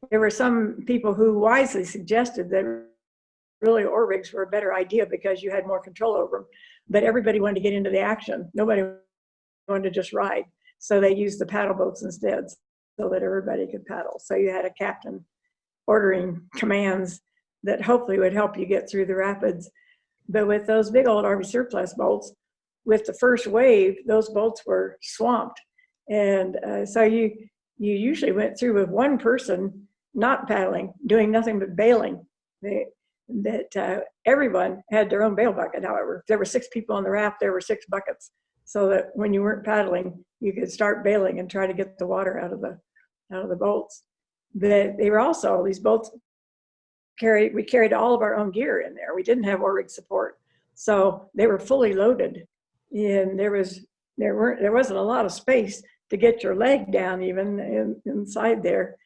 there were some people who wisely suggested that really oar rigs were a better idea because you had more control over them. But everybody wanted to get into the action. Nobody wanted to just ride. So they used the paddle boats instead so that everybody could paddle. So you had a captain ordering commands that hopefully would help you get through the rapids. But with those big old Army surplus boats, with the first wave, those boats were swamped. And so you usually went through with one person not paddling, doing nothing but bailing. Everyone had their own bail bucket. However, if there were 6 people on the raft, there were 6 buckets, so that when you weren't paddling, you could start bailing and try to get the water out of the boats. But they were also, these boats we carried all of our own gear in there. We didn't have oar rig support, so they were fully loaded, and there wasn't a lot of space to get your leg down even inside there,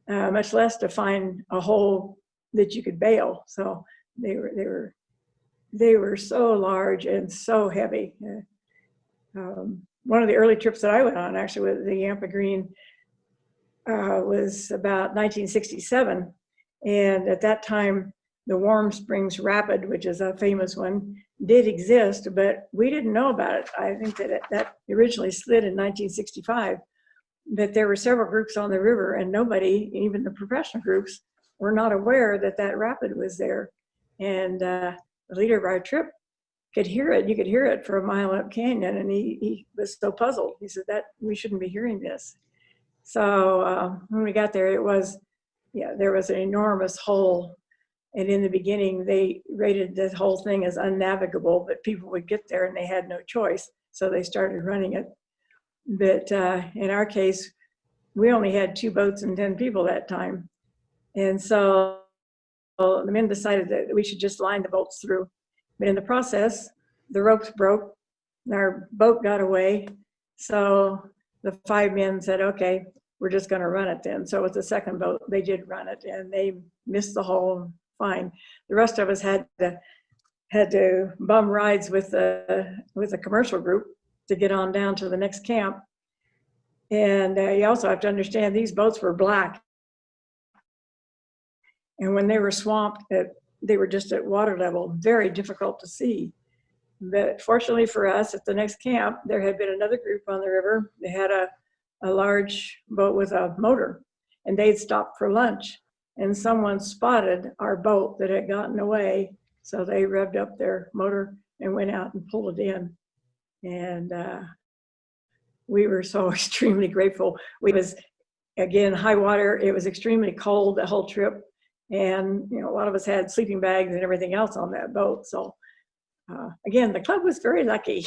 much less to find a hole that you could bail. So they were so large and so heavy. One of the early trips that I went on, actually, with the Yampa Green, was about 1967. And at that time, the Warm Springs Rapid, which is a famous one, did exist, but we didn't know about it. I think that originally slid in 1965. But there were several groups on the river, and nobody, even the professional groups, were not aware that rapid was there. And the leader of our trip could hear it. You could hear it for a mile up canyon, and he was so puzzled. He said that we shouldn't be hearing this. So when we got there, there was an enormous hole. And in the beginning, they rated the whole thing as unnavigable, but people would get there and they had no choice. So they started running it. But in our case, we only had 2 boats and 10 people that time. And so the men decided that we should just line the boats through. But in the process, the ropes broke and our boat got away. So the 5 men said, okay, we're just going to run it then. So with the second boat, they did run it, and they missed the hole fine. The rest of us had to bum rides with a commercial group to get on down to the next camp. And you also have to understand these boats were black. And when they were swamped, they were just at water level, very difficult to see. But fortunately for us, at the next camp, there had been another group on the river. They had a large boat with a motor, and they'd stopped for lunch. And someone spotted our boat that had gotten away. So they revved up their motor and went out and pulled it in. And we were so extremely grateful. It was, again, high water. It was extremely cold the whole trip. And, you know, a lot of us had sleeping bags and everything else on that boat. So again, the club was very lucky.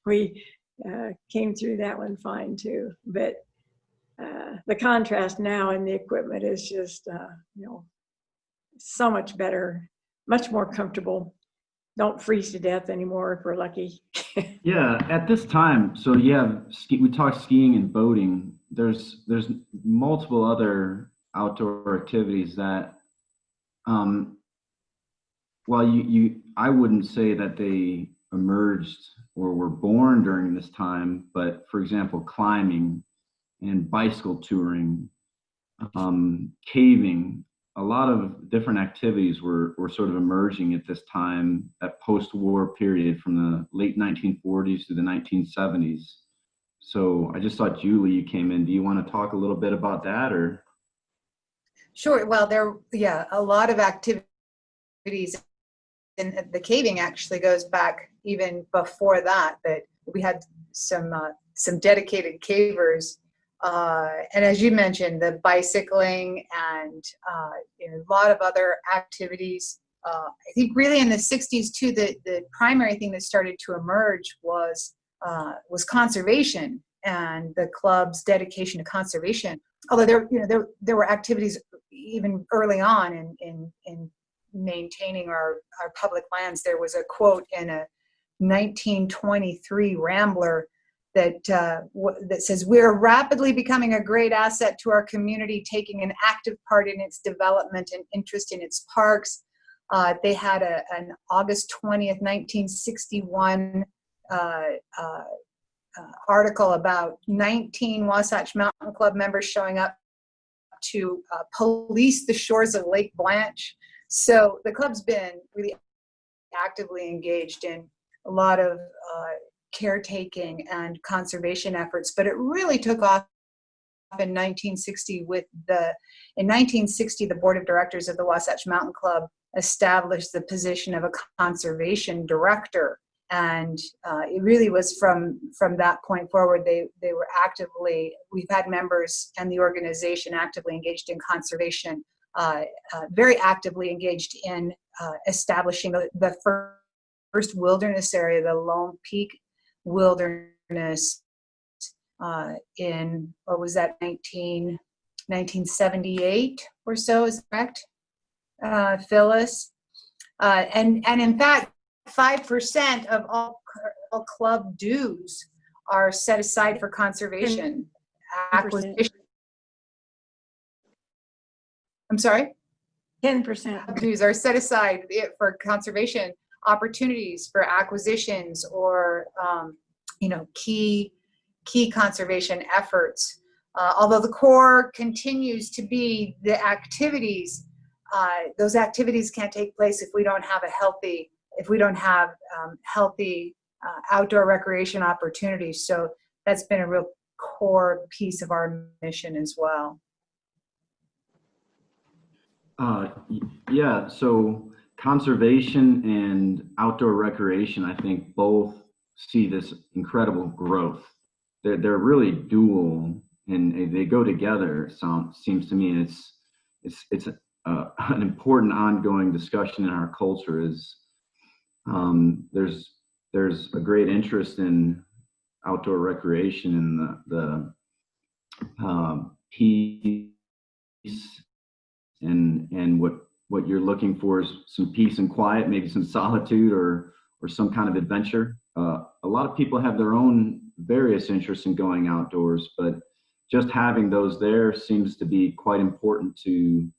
We came through that one fine too. But the contrast now in the equipment is just, you know, so much better, much more comfortable. Don't freeze to death anymore if we're lucky. Yeah, at this time, so yeah, we talked skiing and boating. There's multiple other outdoor activities that, while I wouldn't say that they emerged or were born during this time, but for example, climbing and bicycle touring, caving, a lot of different activities were sort of emerging at this time, that post-war period from the late 1940s to the 1970s. So I just thought, Julie, you came in. Do you want to talk a little bit about that, or? Sure. Well, a lot of activities, and the caving actually goes back even before that. But we had some dedicated cavers, and as you mentioned, the bicycling and a lot of other activities. I think really in the 60s too, the primary thing that started to emerge was conservation and the club's dedication to conservation. Although there were activities even early on in maintaining our public lands. There was a quote in a 1923 Rambler that says, "We're rapidly becoming a great asset to our community, taking an active part in its development and interest in its parks." They had an August 20th, 1961 article about 19 Wasatch Mountain Club members showing up to police the shores of Lake Blanche. So the club's been really actively engaged in a lot of caretaking and conservation efforts, but it really took off in 1960 in 1960, the board of directors of the Wasatch Mountain Club established the position of a conservation director. And it really was from that point forward, they were we've had members and the organization actively engaged in conservation, very actively engaged in establishing the first wilderness area, the Lone Peak Wilderness, in, what was that, 1978 or so, is correct, Phyllis? And in fact, 5% of all club dues are set aside for conservation. Acquisition. I'm sorry? 10%. Dues are set aside for conservation opportunities, for acquisitions, or key conservation efforts. Although the core continues to be the activities, those activities can't take place if we don't have healthy outdoor recreation opportunities. So that's been a real core piece of our mission as well. Yeah, so conservation and outdoor recreation, I think both see this incredible growth. They're really dual, and they go together. Seems to me, and it's an important ongoing discussion in our culture. Is there's a great interest in outdoor recreation and the peace and what you're looking for is some peace and quiet, maybe some solitude or some kind of adventure. A lot of people have their own various interests in going outdoors, but just having those there seems to be quite important to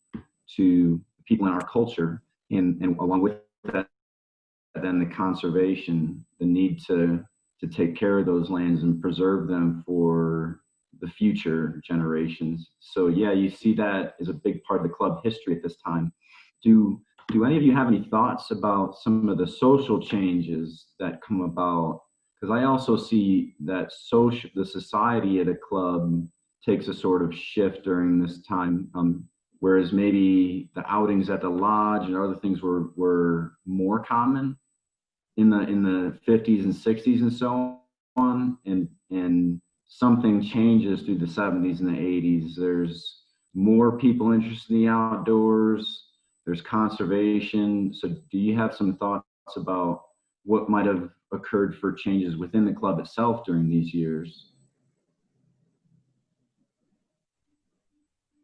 people in our culture, and along with that, then the conservation, the need to take care of those lands and preserve them for the future generations. So yeah, you see that as a big part of the club history at this time. Do any of you have any thoughts about some of the social changes that come about? Because I also see that the society at a club takes a sort of shift during this time, whereas maybe the outings at the lodge and other things were more common in the 50s and 60s and so on, and something changes through the 70s and the 80s. There's more people interested in the outdoors. There's conservation. So do you have some thoughts about what might have occurred for changes within the club itself during these years?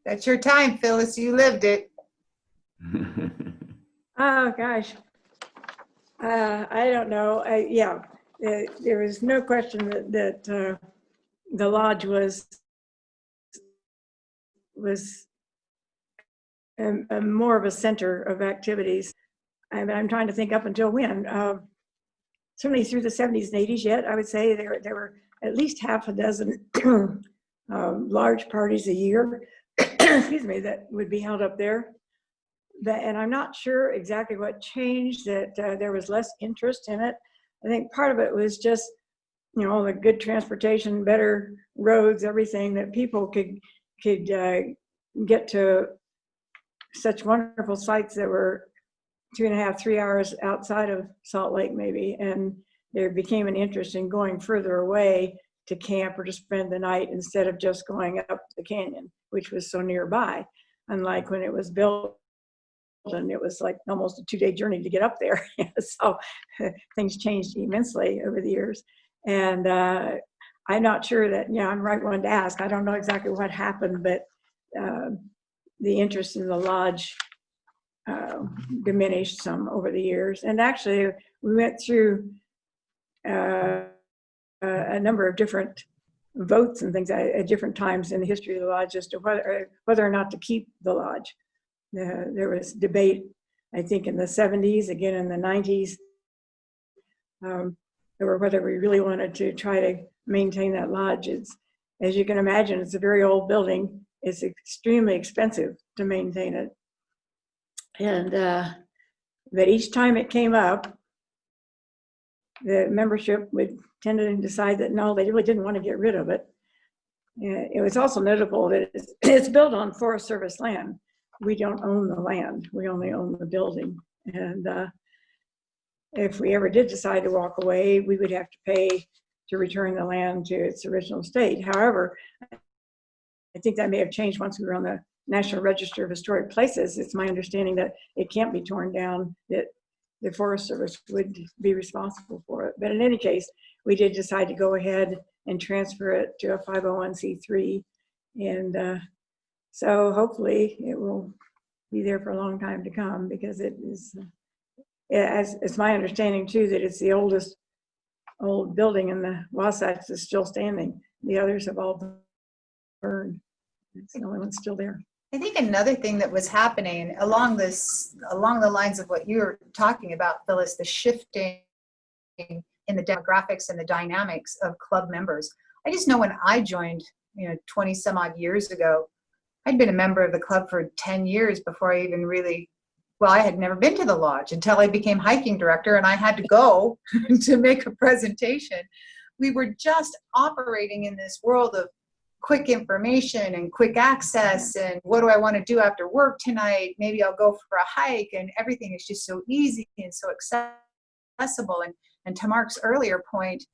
That's your time, Phyllis. You lived it. Oh, gosh. I don't know. Yeah, there was no question that the lodge was more of a center of activities. I'm trying to think up until when. Certainly through the 70s and 80s yet, I would say there were at least half a dozen large parties a year, excuse me, that would be held up there. And I'm not sure exactly what changed, that there was less interest in it. I think part of it was just, the good transportation, better roads, everything, that people could get to such wonderful sites that were 2.5, 3 hours outside of Salt Lake maybe. And there became an interest in going further away to camp or to spend the night instead of just going up the canyon, which was so nearby. Unlike when it was built, and it was like almost a 2-day journey to get up there. So things changed immensely over the years. And I'm not sure that, I'm the right one to ask. I don't know exactly what happened, but the interest in the lodge diminished some over the years. And actually, we went through a number of different votes and things at different times in the history of the lodge as to whether or not to keep the lodge. There was debate, I think, in the 70s, again in the 90s, or whether we really wanted to try to maintain that lodge. As you can imagine, it's a very old building. It's extremely expensive to maintain it. And but each time it came up, the membership would tend to decide that no, they really didn't want to get rid of it. It was also notable that it's built on Forest Service land. We don't own the land, we only own the building. And if we ever did decide to walk away, we would have to pay to return the land to its original state. However, I think that may have changed once we were on the National Register of Historic Places. It's my understanding that it can't be torn down, that the Forest Service would be responsible for it. But in any case, we did decide to go ahead and transfer it to a 501c3. And so hopefully it will be there for a long time to come, because it is, as it's my understanding too, that it's the old building in the Wasatch that's still standing. The others have all burned. It's the only one still there. I think another thing that was happening along the lines of what you were talking about, Phyllis, the shifting in the demographics and the dynamics of club members. I just know when I joined, 20 some odd years ago, I'd been a member of the club for 10 years before I even I had never been to the lodge until I became hiking director and I had to go to make a presentation. We were just operating in this world of quick information and quick access, and what do I want to do after work tonight? Maybe I'll go for a hike, and everything is just so easy and so accessible. And to Mark's earlier point,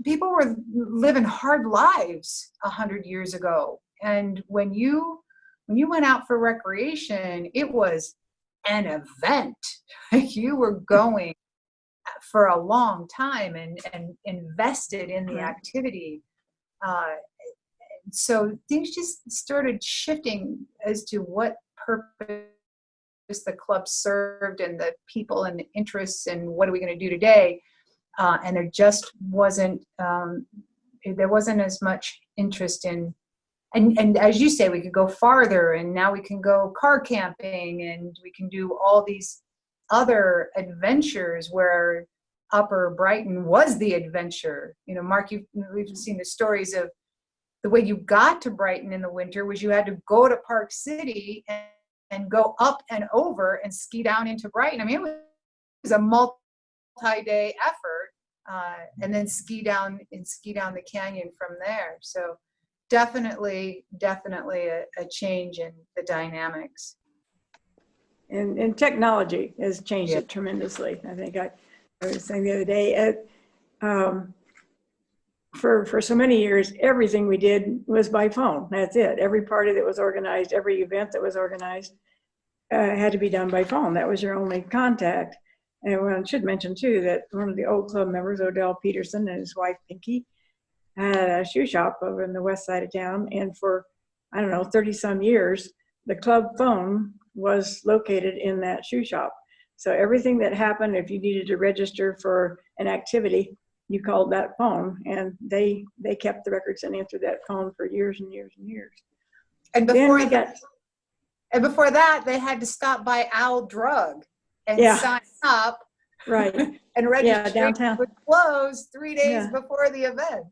people were living hard lives 100 years ago. And when you went out for recreation, it was an event. You were going for a long time and invested in the activity. So things just started shifting as to what purpose the club served and the people and the interests and what are we going to do today. And there just wasn't, there wasn't as much interest in, and as you say, we could go farther, and now we can go car camping, and we can do all these other adventures where Upper Brighton was the adventure. You know, Mark, we've seen the stories of the way you got to Brighton in the winter was you had to go to Park City and go up and over and ski down into Brighton. I mean, it was a multi-day effort, and then ski down the canyon from there. So definitely a change in the dynamics. And technology has changed it tremendously. I think I was saying the other day, for so many years, everything we did was by phone. That's it. Every party that was organized, every event that was organized had to be done by phone. That was your only contact. And I should mention too that one of the old club members, Odell Peterson, and his wife Pinky, had a shoe shop over in the west side of town. And for, I don't know, 30 some years, the club phone was located in that shoe shop. So everything that happened, if you needed to register for an activity, you called that phone, and they kept the records and answered that phone for years and years and years. And before that, they had to stop by Owl Drug and sign up, right? And registration downtown would close 3 days before the event.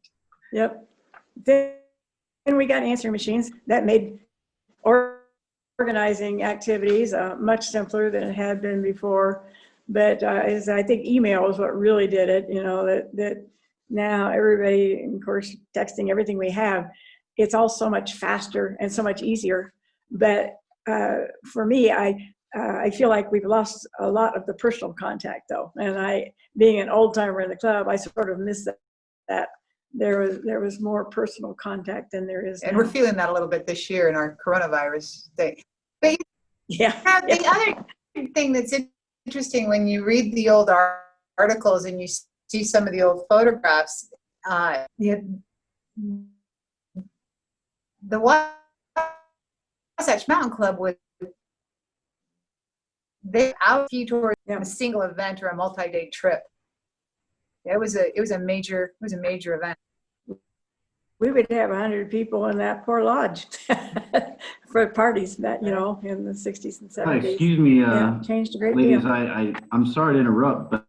Yep. Then we got answering machines that made organizing activities much simpler than it had been before. But I think email is what really did it. You know, that now everybody, of course, texting everything we have, it's all so much faster and so much easier. But for me, I feel like we've lost a lot of the personal contact, though. And being an old timer in the club, I sort of miss that. There was more personal contact than there is now. And we're feeling that a little bit this year in our coronavirus thing. But the other thing that's interesting when you read the old articles and you see some of the old photographs, the Wasatch Mountain Club was out towards a single event or a multi-day trip. It was a major event. We would have 100 people in that poor lodge for parties that, you know, in the 60s and 70s. Excuse me, changed a great ladies, deal. I'm sorry to interrupt, but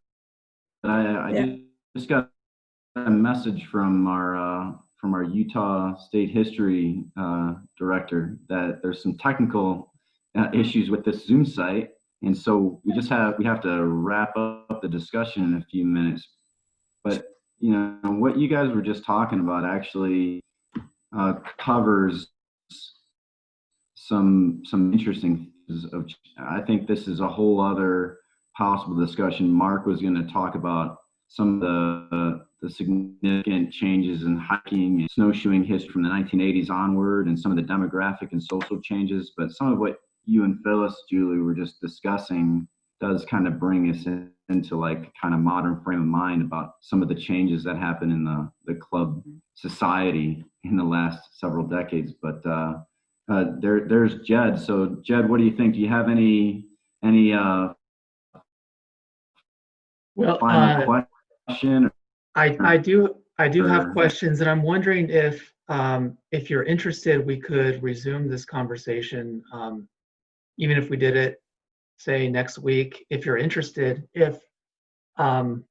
I just got a message from our Utah State History director that there's some technical issues with this Zoom site, and so we have to wrap up the discussion in a few minutes. But you know, what you guys were just talking about actually covers some interesting things. I think this is a whole other possible discussion. Mark was going to talk about some of the significant changes in hiking and snowshoeing history from the 1980s onward, and some of the demographic and social changes. But some of what you and Phyllis, Julie, were just discussing does kind of bring us into like kind of modern frame of mind about some of the changes that happened in the club society in the last several decades. But there's Jed. So Jed, what do you think? Do you have any final question? I do have questions, and I'm wondering if you're interested, we could resume this conversation, even if we did it, say, next week. If you're interested, if we're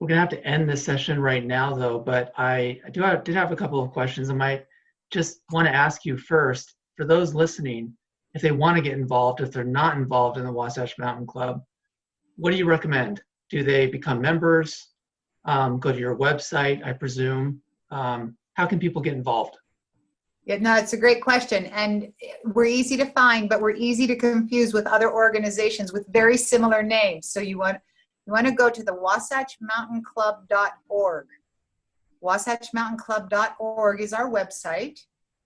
gonna have to end this session right now, though. But I did have a couple of questions. I might just want to ask you first, for those listening, if they want to get involved, if they're not involved in the Wasatch Mountain Club, what do you recommend? Do they become members? Go to your website, I presume. How can people get involved? Yeah, no, it's a great question. And we're easy to find, but we're easy to confuse with other organizations with very similar names. So you want to go to the wasatchmountainclub.org. wasatchmountainclub.org is our website.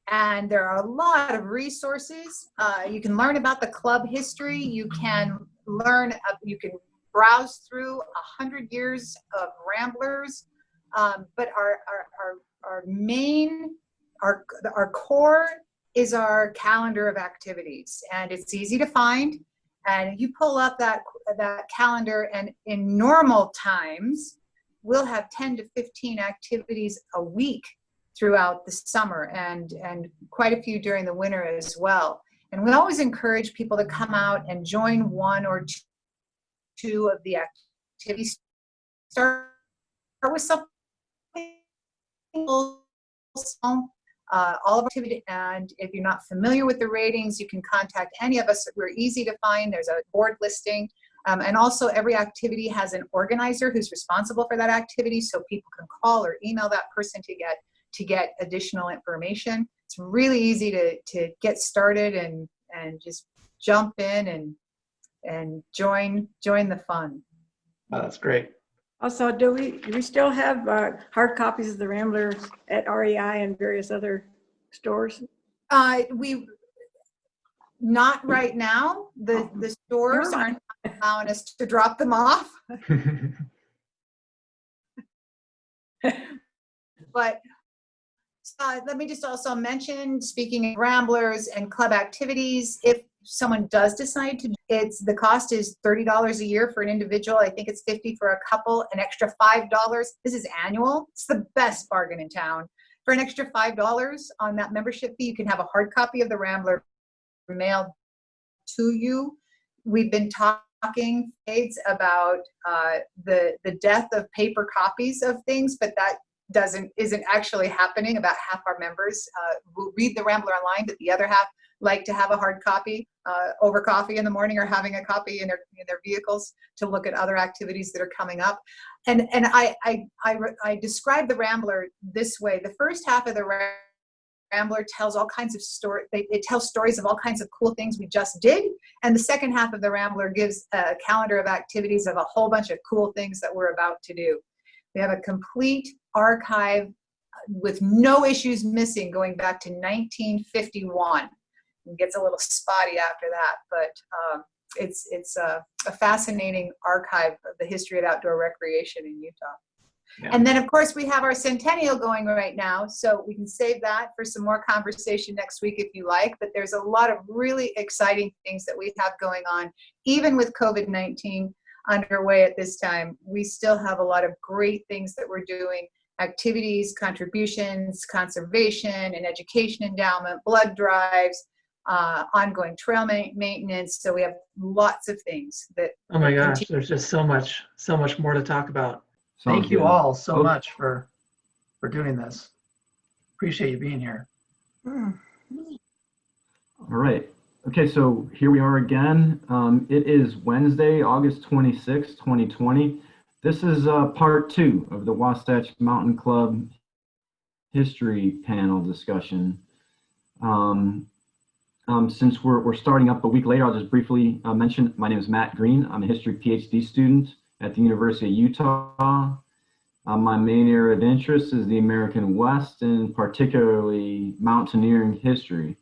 And there are a lot of resources. You can learn about the club history. You can browse through 100 years of Ramblers. But our core is our calendar of activities, and it's easy to find. And you pull up that calendar, and in normal times, we'll have 10 to 15 activities a week throughout the summer, and quite a few during the winter as well. And we always encourage people to come out and join one or two of the activities. Start with something small, all of our activity, and if you're not familiar with the ratings, you can contact any of us. We're easy to find. There's a board listing, and also every activity has an organizer who's responsible for that activity, so people can call or email that person to get additional information. It's really easy to get started and just jump in and join the fun. Oh, that's great. Also, do we still have hard copies of the Rambler at REI and various other stores? We not right now. The stores aren't allowing us to drop them off. But let me just also mention, speaking of Ramblers and club activities, if someone does decide to, the cost is $30 a year for an individual. I think it's $50 for a couple, an extra $5. This is annual. It's the best bargain in town. For an extra $5 on that membership fee, you can have a hard copy of the Rambler mailed to you. We've been talking about the death of paper copies of things, but that isn't actually happening. About half our members will read the Rambler online, but the other half like to have a hard copy over coffee in the morning, or having a copy in their vehicles to look at other activities that are coming up. And I describe the Rambler this way: the first half of the Rambler tells all kinds of stories. It tells stories of all kinds of cool things we just did, and the second half of the Rambler gives a calendar of activities of a whole bunch of cool things that we're about to do. We have a complete archive with no issues missing going back to 1951. It gets a little spotty after that, but it's a fascinating archive of the history of outdoor recreation in Utah. Yeah. And then, of course, we have our Centennial going right now, so we can save that for some more conversation next week if you like. But there's a lot of really exciting things that we have going on, even with COVID-19 underway at this time. We still have a lot of great things that we're doing: activities, contributions, conservation and education endowment, blood drives, ongoing trail maintenance. So we have lots of things that. Oh my gosh, there's just so much more to talk about. Sounds Thank you good. all so much for doing this. Appreciate you being here. All right. Okay, so here we are again. It is Wednesday, August 26, 2020. This is part 2 of the Wasatch Mountain Club history panel discussion. Since we're starting up a week later, I'll just briefly mention my name is Matt Green. I'm a history PhD student at the University of Utah. My main area of interest is the American West, and particularly mountaineering history.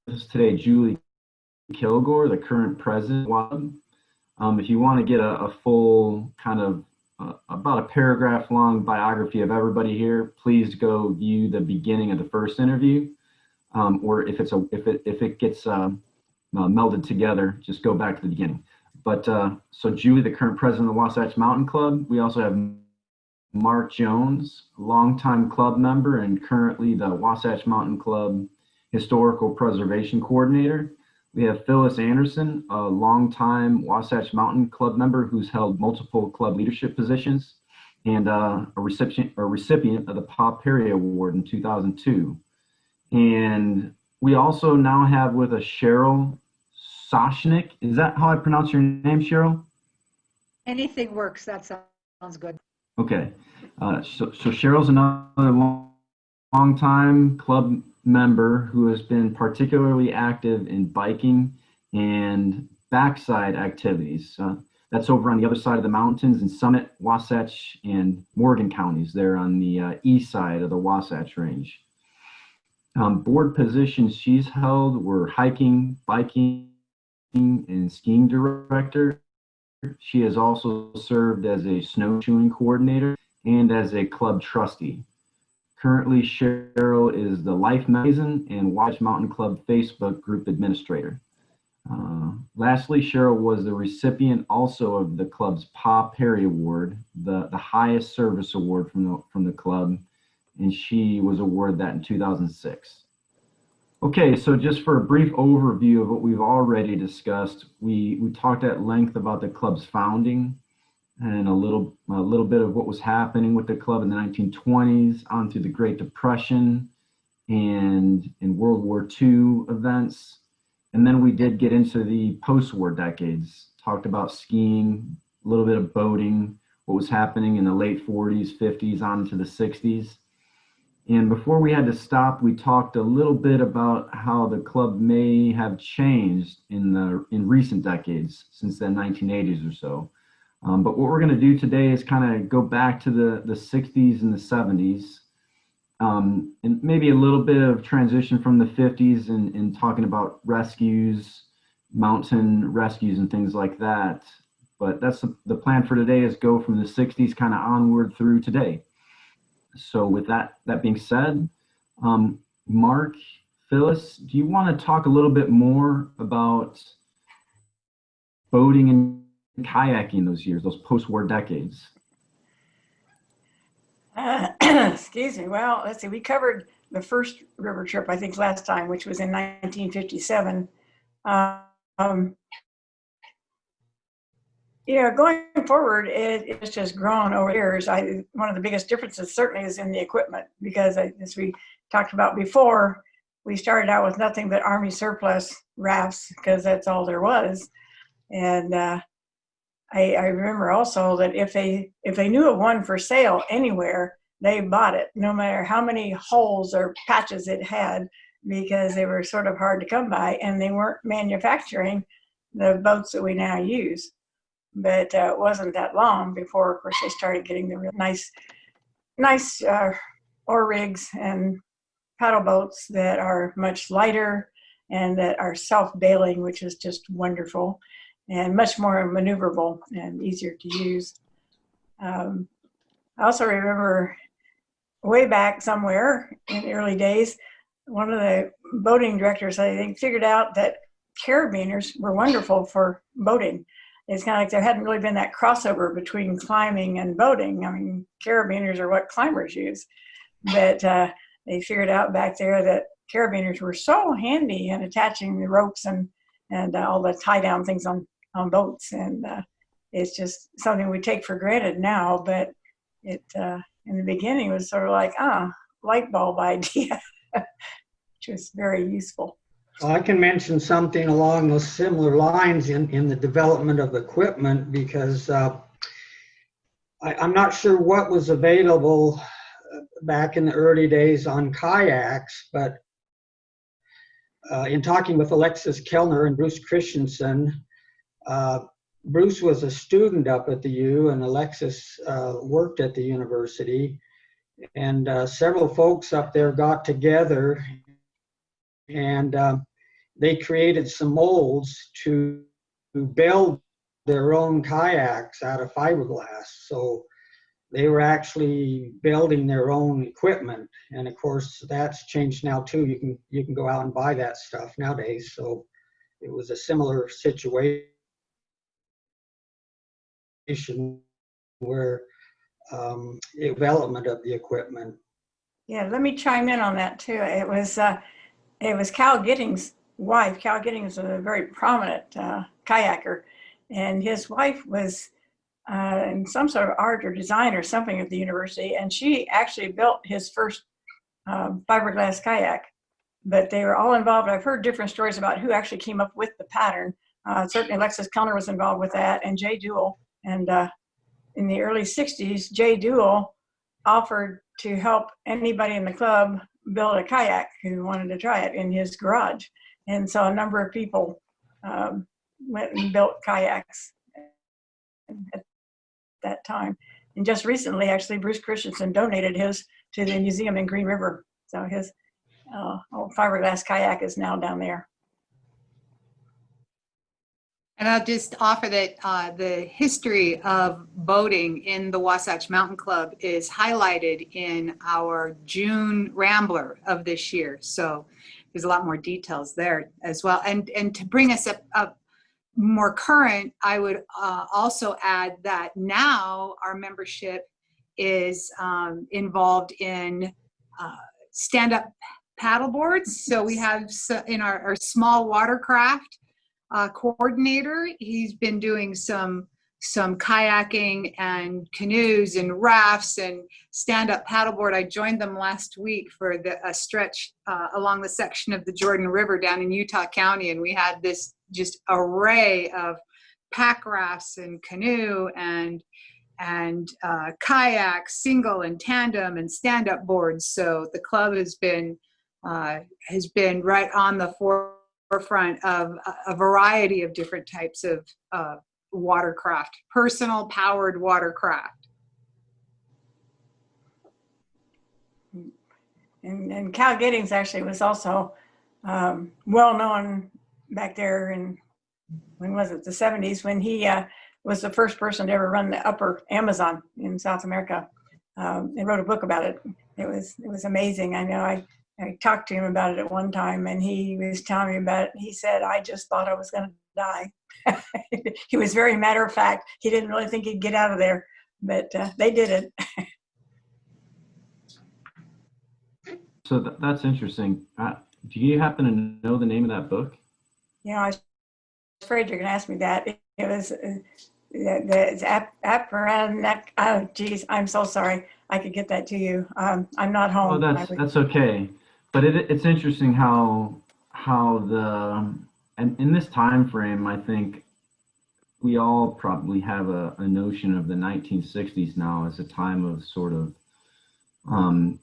This is today Julie Kilgore, the current president. If you want to get a full kind of about a paragraph long biography of everybody here, please go view the beginning of the first interview, or if it gets melded together, just go back to the beginning. But so Julie, the current president of the Wasatch Mountain Club. We also have Mark Jones, longtime club member and currently the Wasatch Mountain Club Historical Preservation Coordinator. We have Phyllis Anderson, a longtime Wasatch Mountain Club member who's held multiple club leadership positions, and a recipient of the Parry Award in 2002. And we also now have with us Cheryl Soshnik. Is that how I pronounce your name, Cheryl? Anything works. That sounds good. Okay. So Cheryl's another long-time club member who has been particularly active in biking and backside activities. That's over on the other side of the mountains in Summit, Wasatch, and Morgan counties. There on the east side of the Wasatch Range. Board positions she's held were hiking, biking, and skiing director. She has also served as a snowshoeing coordinator and as a club trustee. Currently, Cheryl is the Life Magazine and Wasatch Mountain Club Facebook group administrator. Lastly, Cheryl was the recipient also of the club's Parry Award, the highest service award from the club, and she was awarded that in 2006. Okay, so just for a brief overview of what we've already discussed, we talked at length about the club's founding and a little bit of what was happening with the club in the 1920s on through the Great Depression and in World War II events. And then we did get into the post-war decades, talked about skiing, a little bit of boating, what was happening in the late 40s, 50s, on to the 60s. And before we had to stop, we talked a little bit about how the club may have changed in recent decades, since the 1980s or so. But what we're going to do today is kind of go back to the 60s and the 70s. And maybe a little bit of transition from the 50s and talking about rescues, mountain rescues and things like that. But that's the plan for today, is go from the 60s kind of onward through today. So with that being said, Mark, Phyllis, do you want to talk a little bit more about boating and kayaking those years, those post-war decades? Excuse me. Well, let's see. We covered the first river trip, I think, last time, which was in 1957. Going forward, it's just grown over years. One of the biggest differences certainly is in the equipment, because as we talked about before, we started out with nothing but Army surplus rafts, because that's all there was. And I remember also that if they knew of one for sale anywhere, they bought it, no matter how many holes or patches it had, because they were sort of hard to come by, and they weren't manufacturing the boats that we now use. But it wasn't that long before, of course, they started getting the real nice oar rigs and paddle boats that are much lighter and that are self-bailing, which is just wonderful, and much more maneuverable and easier to use. I also remember way back somewhere in the early days, one of the boating directors, I think, figured out that carabiners were wonderful for boating. It's kind of like there hadn't really been that crossover between climbing and boating. I mean, carabiners are what climbers use. But they figured out back there that carabiners were so handy in attaching the ropes and all the tie-down things on boats. And it's just something we take for granted now, but it in the beginning was sort of like, light bulb idea, which was very useful. Well, I can mention something along those similar lines in the development of equipment, because I'm not sure what was available back in the early days on kayaks, but in talking with Alexis Kellner and Bruce Christensen, Bruce was a student up at the U, and Alexis worked at the university, and several folks up there got together and they created some molds to build their own kayaks out of fiberglass. So they were actually building their own equipment, and of course that's changed now too. You can go out and buy that stuff nowadays. So it was a similar situation where development of the equipment. Yeah, let me chime in on that too. It was Cal Giddings' wife. Cal Giddings was a very prominent kayaker, and his wife was in some sort of art or design or something at the university, and she actually built his first fiberglass kayak. But they were all involved. I've heard different stories about who actually came up with the pattern. Certainly Alexis Keller was involved with that, and Jay Duell. And in the early 60s, Jay Duell offered to help anybody in the club build a kayak who wanted to try it in his garage. And so a number of people went and built kayaks at that time. And just recently, actually, Bruce Christensen donated his to the museum in Green River. So his old fiberglass kayak is now down there. And I'll just offer that the history of boating in the Wasatch Mountain Club is highlighted in our June Rambler of this year. So there's a lot more details there as well. And to bring us up more current, I would also add that now our membership is involved in stand-up paddle boards. So we have in our small watercraft coordinator, he's been doing some kayaking and canoes and rafts and stand-up paddleboard. I joined them last week for a stretch along the section of the Jordan River down in Utah County, and we had this just array of pack rafts and canoe and kayak, single and tandem and stand-up boards. So the club has been right on the forefront of a variety of different types of watercraft, personal powered watercraft. And Cal Giddings actually was also well known back there in, when was it, the 70s, when he was the first person to ever run the upper Amazon in South America, and wrote a book about it. It was amazing. I know I talked to him about it at one time, and he was telling me about it. He said, I just thought I was going to die. He was very matter of fact. He didn't really think he'd get out of there, but they did it. So that's interesting. Do you happen to know the name of that book? You know, I was afraid you're going to ask me that. It was the oh, geez, I'm so sorry. I could get that to you. I'm not home. Oh, that's okay. But it's interesting how and in this time frame, I think we all probably have a notion of the 1960s now as a time of sort of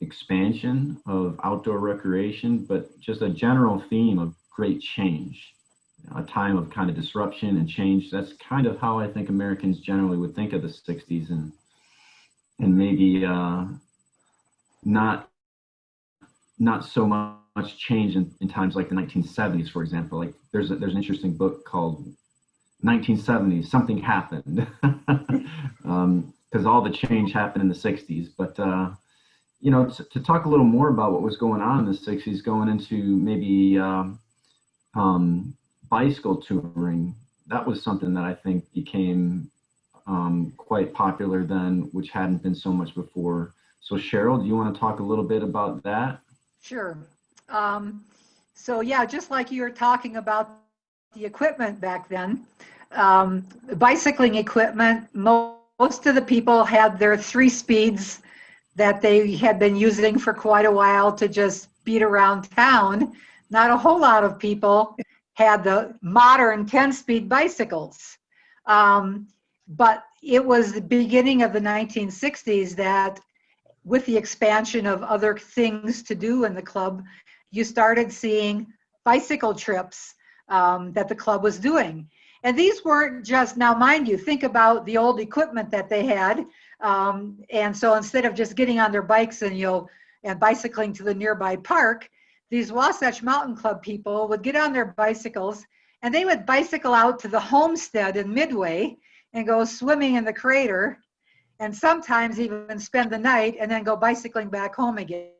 expansion of outdoor recreation, but just a general theme of great change, a time of kind of disruption and change. That's kind of how I think Americans generally would think of the 60s, and maybe not so much change in times like the 1970s, for example. Like there's an interesting book called 1970s, Something Happened, because all the change happened in the 60s. But you know, to talk a little more about what was going on in the 60s, going into maybe bicycle touring, that was something that I think became quite popular then, which hadn't been so much before. So Cheryl, do you want to talk a little bit about that? Sure. So yeah, just like you were talking about the equipment back then, bicycling equipment, most of the people had their 3 speeds that they had been using for quite a while to just beat around town. Not a whole lot of people had the modern 10-speed bicycles. But it was the beginning of the 1960s that, with the expansion of other things to do in the club, you started seeing bicycle trips that the club was doing. And these weren't just, now mind you, think about the old equipment that they had. And so instead of just getting on their bikes and bicycling to the nearby park, these Wasatch Mountain Club people would get on their bicycles and they would bicycle out to the homestead in Midway and go swimming in the crater, and sometimes even spend the night and then go bicycling back home again.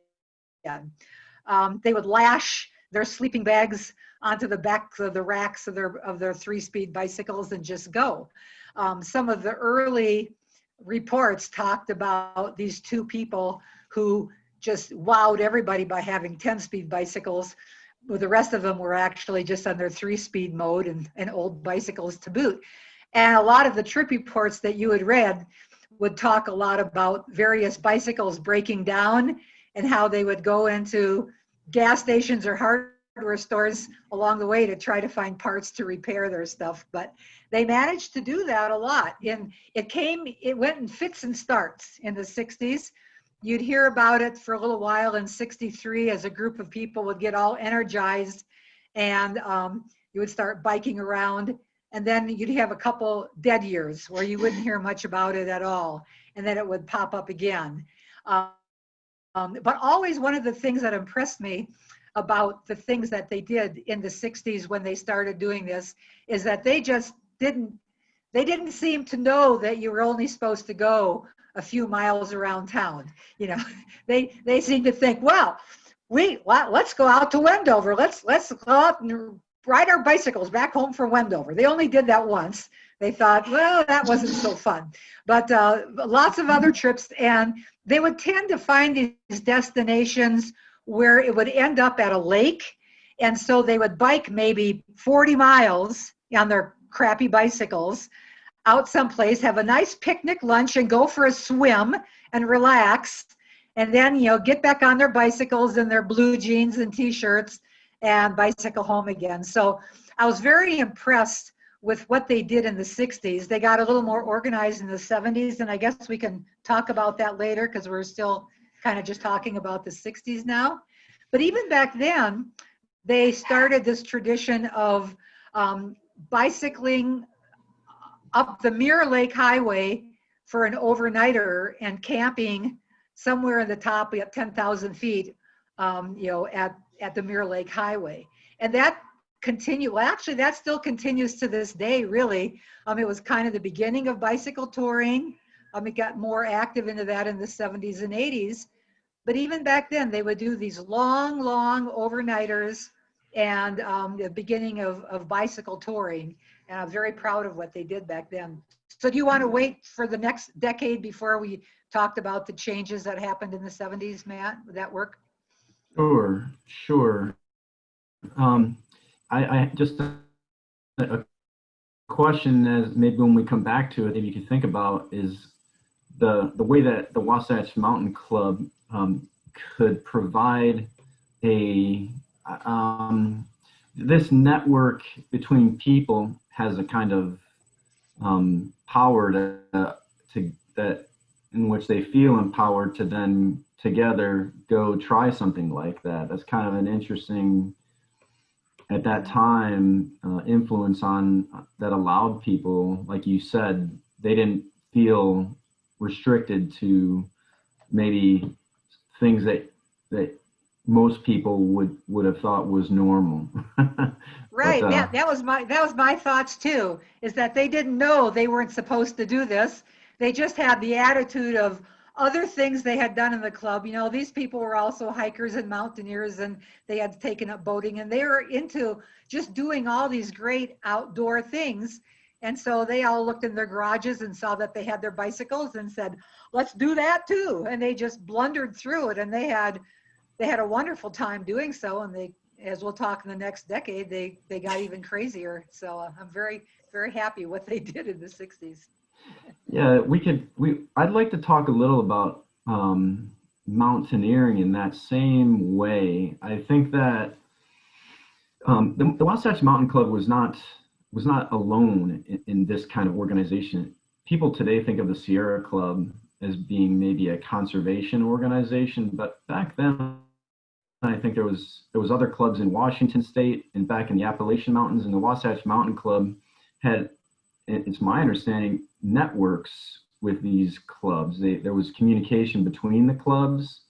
They would lash their sleeping bags onto the back of the racks of their 3-speed bicycles and just go. Some of the early reports talked about these 2 people who just wowed everybody by having 10-speed bicycles. Well, the rest of them were actually just on their 3-speed mode and old bicycles to boot. And a lot of the trip reports that you had read would talk a lot about various bicycles breaking down and how they would go into gas stations or hardware stores along the way to try to find parts to repair their stuff. But they managed to do that a lot. And it went in fits and starts in the 60s. You'd hear about it for a little while in 63 as a group of people would get all energized and you would start biking around. And then you'd have a couple dead years where you wouldn't hear much about it at all. And then it would pop up again. But always one of the things that impressed me about the things that they did in the 60s when they started doing this is that they just didn't seem to know that you were only supposed to go a few miles around town. You know, they seemed to think, well, let's go out to Wendover. Let's go out and ride our bicycles back home from Wendover. They only did that once. They thought, well, that wasn't so fun. But lots of other trips, and they would tend to find these destinations where it would end up at a lake. And so they would bike maybe 40 miles on their crappy bicycles out someplace, have a nice picnic lunch, and go for a swim and relax. And then, get back on their bicycles in their blue jeans and t-shirts and bicycle home again. So I was very impressed with what they did in the 60s. They got a little more organized in the 70s, and I guess we can talk about that later because we're still kind of just talking about the 60s now. But even back then, they started this tradition of bicycling up the Mirror Lake Highway for an overnighter and camping somewhere in the top at 10,000 feet, at the Mirror Lake Highway. And that that still continues to this day, really. It was kind of the beginning of bicycle touring. It got more active into that in the 70s and 80s. But even back then, they would do these long, long overnighters and the beginning of bicycle touring. And I'm very proud of what they did back then. So do you want to wait for the next decade before we talked about the changes that happened in the 70s, Matt? Would that work? Sure. I just a question, as maybe when we come back to it, maybe you can think about, is the way that the Wasatch Mountain Club could provide this network between people has a kind of power to that, in which they feel empowered to then together go try something like that. That's kind of an interesting, at that time, influence on that allowed people, like you said, they didn't feel restricted to maybe things that most people would have thought was normal. Right. But, that was my thoughts too, is that they didn't know they weren't supposed to do this. They just had the attitude of other things they had done in the club. These people were also hikers and mountaineers, and they had taken up boating, and they were into just doing all these great outdoor things. And so they all looked in their garages and saw that they had their bicycles and said, let's do that too. And they just blundered through it, and they had a wonderful time doing so. And they, as we'll talk in the next decade, they got even crazier. So I'm very, very happy what they did in the 60s. Yeah, I'd like to talk a little about mountaineering in that same way. I think that the Wasatch Mountain Club was not alone in this kind of organization. People today think of the Sierra Club as being maybe a conservation organization, but back then I think there was other clubs in Washington State and back in the Appalachian Mountains, and the Wasatch Mountain Club had, it's my understanding, networks with these clubs. There was communication between the clubs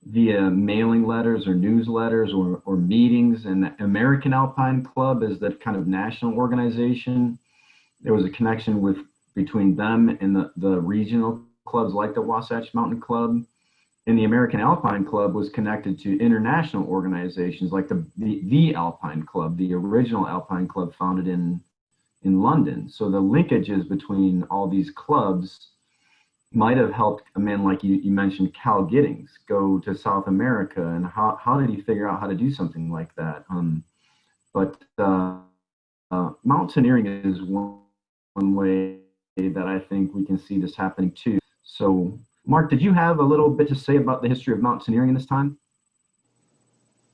via mailing letters or newsletters or meetings, and the American Alpine Club is that kind of national organization. There was a connection between them and the regional clubs like the Wasatch Mountain Club. And the American Alpine Club was connected to international organizations like the Alpine Club, the original Alpine Club founded in London. So the linkages between all these clubs might have helped a man like you mentioned, Cal Giddings, go to South America. And how did he figure out how to do something like that? But mountaineering is one way that I think we can see this happening too. So Mark, did you have a little bit to say about the history of mountaineering in this time?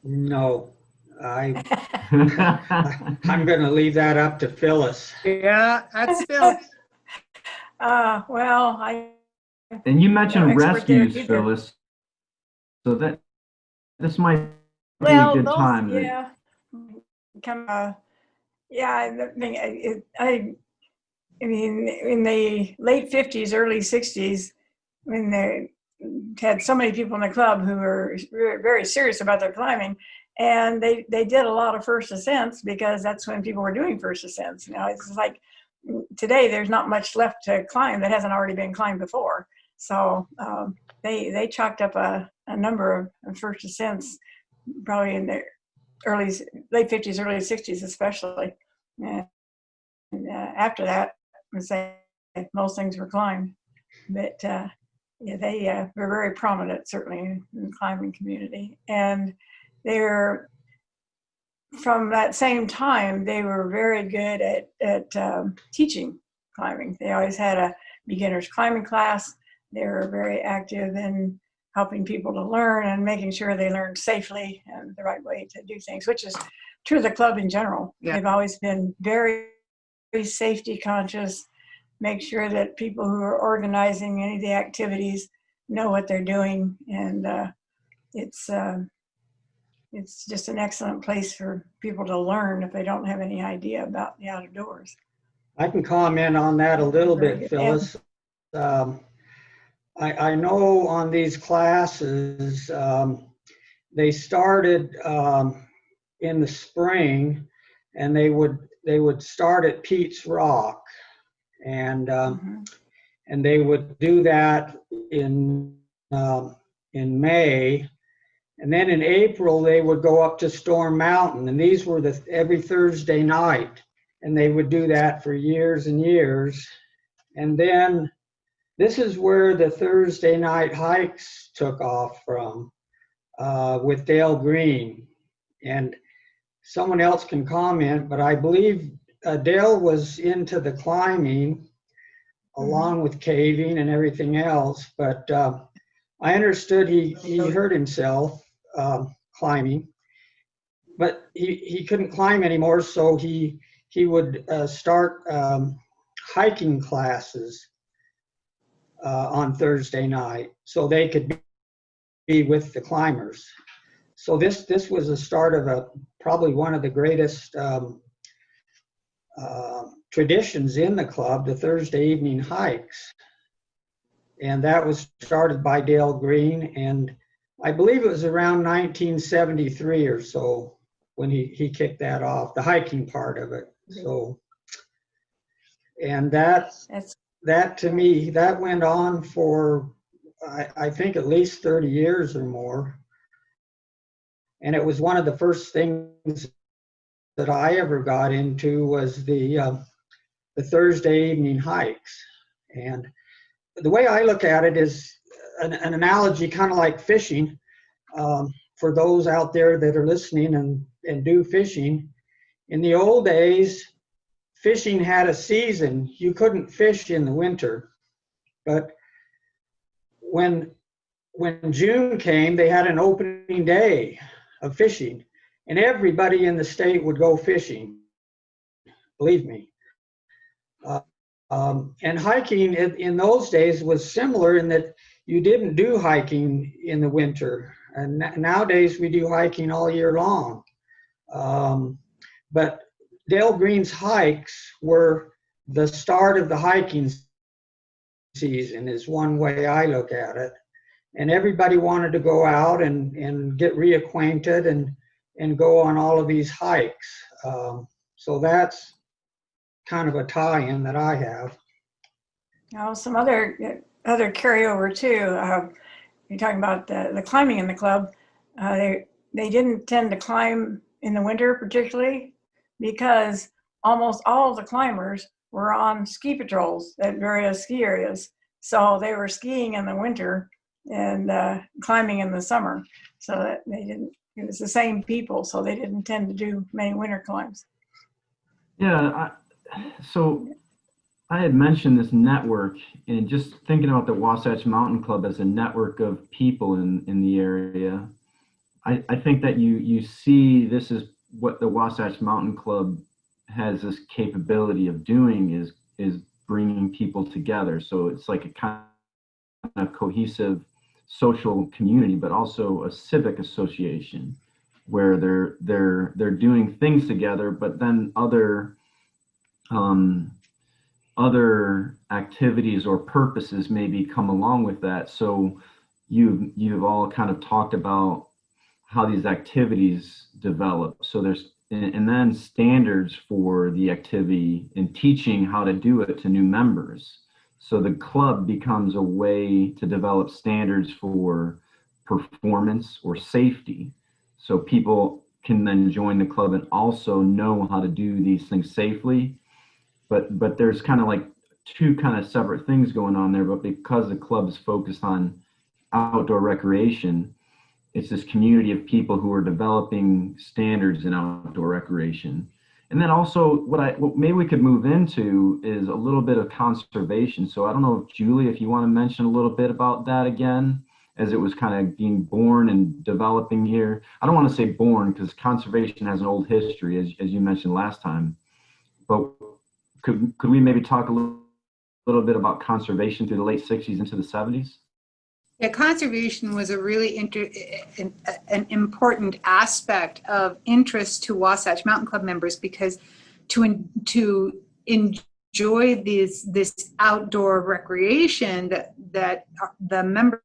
No, I'm going to leave that up to Phyllis. Yeah, that's Phyllis. Well, and you mentioned rescues, either. Phyllis. So this might be a good time. Yeah. I mean, in the late 50s, early 60s, when they had so many people in the club who were very, very serious about their climbing, and they did a lot of first ascents because that's when people were doing first ascents. Now it's like today there's not much left to climb that hasn't already been climbed before. So they chalked up a number of first ascents probably in the late 50s, early 60s especially. And after that, I would say most things were climbed. But yeah, they were very prominent, certainly, in the climbing community. And they're, from that same time, they were very good at teaching climbing. They always had a beginner's climbing class. They were very active in helping people to learn and making sure they learned safely and the right way to do things, which is true of the club in general. Yeah. They've always been very, very safety conscious, make sure that people who are organizing any of the activities know what they're doing. And it's just an excellent place for people to learn if they don't have any idea about the outdoors. I can comment on that a little bit, Phyllis. I know on these classes, they started in the spring, and they would start at Pete's Rock, and and they would do that in May, and then in April they would go up to Storm Mountain, and these were every Thursday night, and they would do that for years and years, and then this is where the Thursday night hikes took off from, with Dale Green. And someone else can comment, but I believe Dale was into the climbing along with caving and everything else. But I understood he hurt himself climbing, but he couldn't climb anymore, so he would start hiking classes on Thursday night, so they could be with the climbers. So this was the start of probably one of the greatest traditions in the club, the Thursday evening hikes. And that was started by Dale Green, and I believe it was around 1973 or so when he kicked that off, the hiking part of it. So, and that to me, that went on for, I think, at least 30 years or more. And it was one of the first things that I ever got into was the Thursday evening hikes. And the way I look at it is an analogy kind of like fishing. For those out there that are listening and do fishing, in the old days, fishing had a season. You couldn't fish in the winter. But when June came, they had an opening day of fishing, and everybody in the state would go fishing, believe me. And hiking in those days was similar in that you didn't do hiking in the winter. And nowadays we do hiking all year long. But Dale Green's hikes were the start of the hiking season, is one way I look at it. And everybody wanted to go out and get reacquainted and go on all of these hikes. So that's kind of a tie-in that I have. Now, some other carryover too. You're talking about the climbing in the club. They didn't tend to climb in the winter particularly, because almost all of the climbers were on ski patrols at various ski areas. So they were skiing in the winter and climbing in the summer. So that it was the same people, so they didn't tend to do many winter climbs. Yeah, so I had mentioned this network, and just thinking about the Wasatch Mountain Club as a network of people in the area, I think that you see this is what the Wasatch Mountain Club has this capability of doing is bringing people together. So it's like a kind of cohesive social community, but also a civic association where they're doing things together, but then other activities or purposes maybe come along with that. So you've all kind of talked about how these activities develop. So there's, and then standards for the activity and teaching how to do it to new members. So the club becomes a way to develop standards for performance or safety. so people can then join the club and also know how to do these things safely. But there's kind of like two kind of separate things going on there. But because the club is focused on outdoor recreation, it's this community of people who are developing standards in outdoor recreation. And then also what maybe we could move into is a little bit of conservation. So I don't know if Julie, if you want to mention a little bit about that again, as it was kind of being born and developing here. I don't want to say born because conservation has an old history, as you mentioned last time. But could we maybe talk a little bit about conservation through the late 60s into the 70s? Yeah, conservation was a really an important aspect of interest to Wasatch Mountain Club members, because to enjoy this outdoor recreation that the members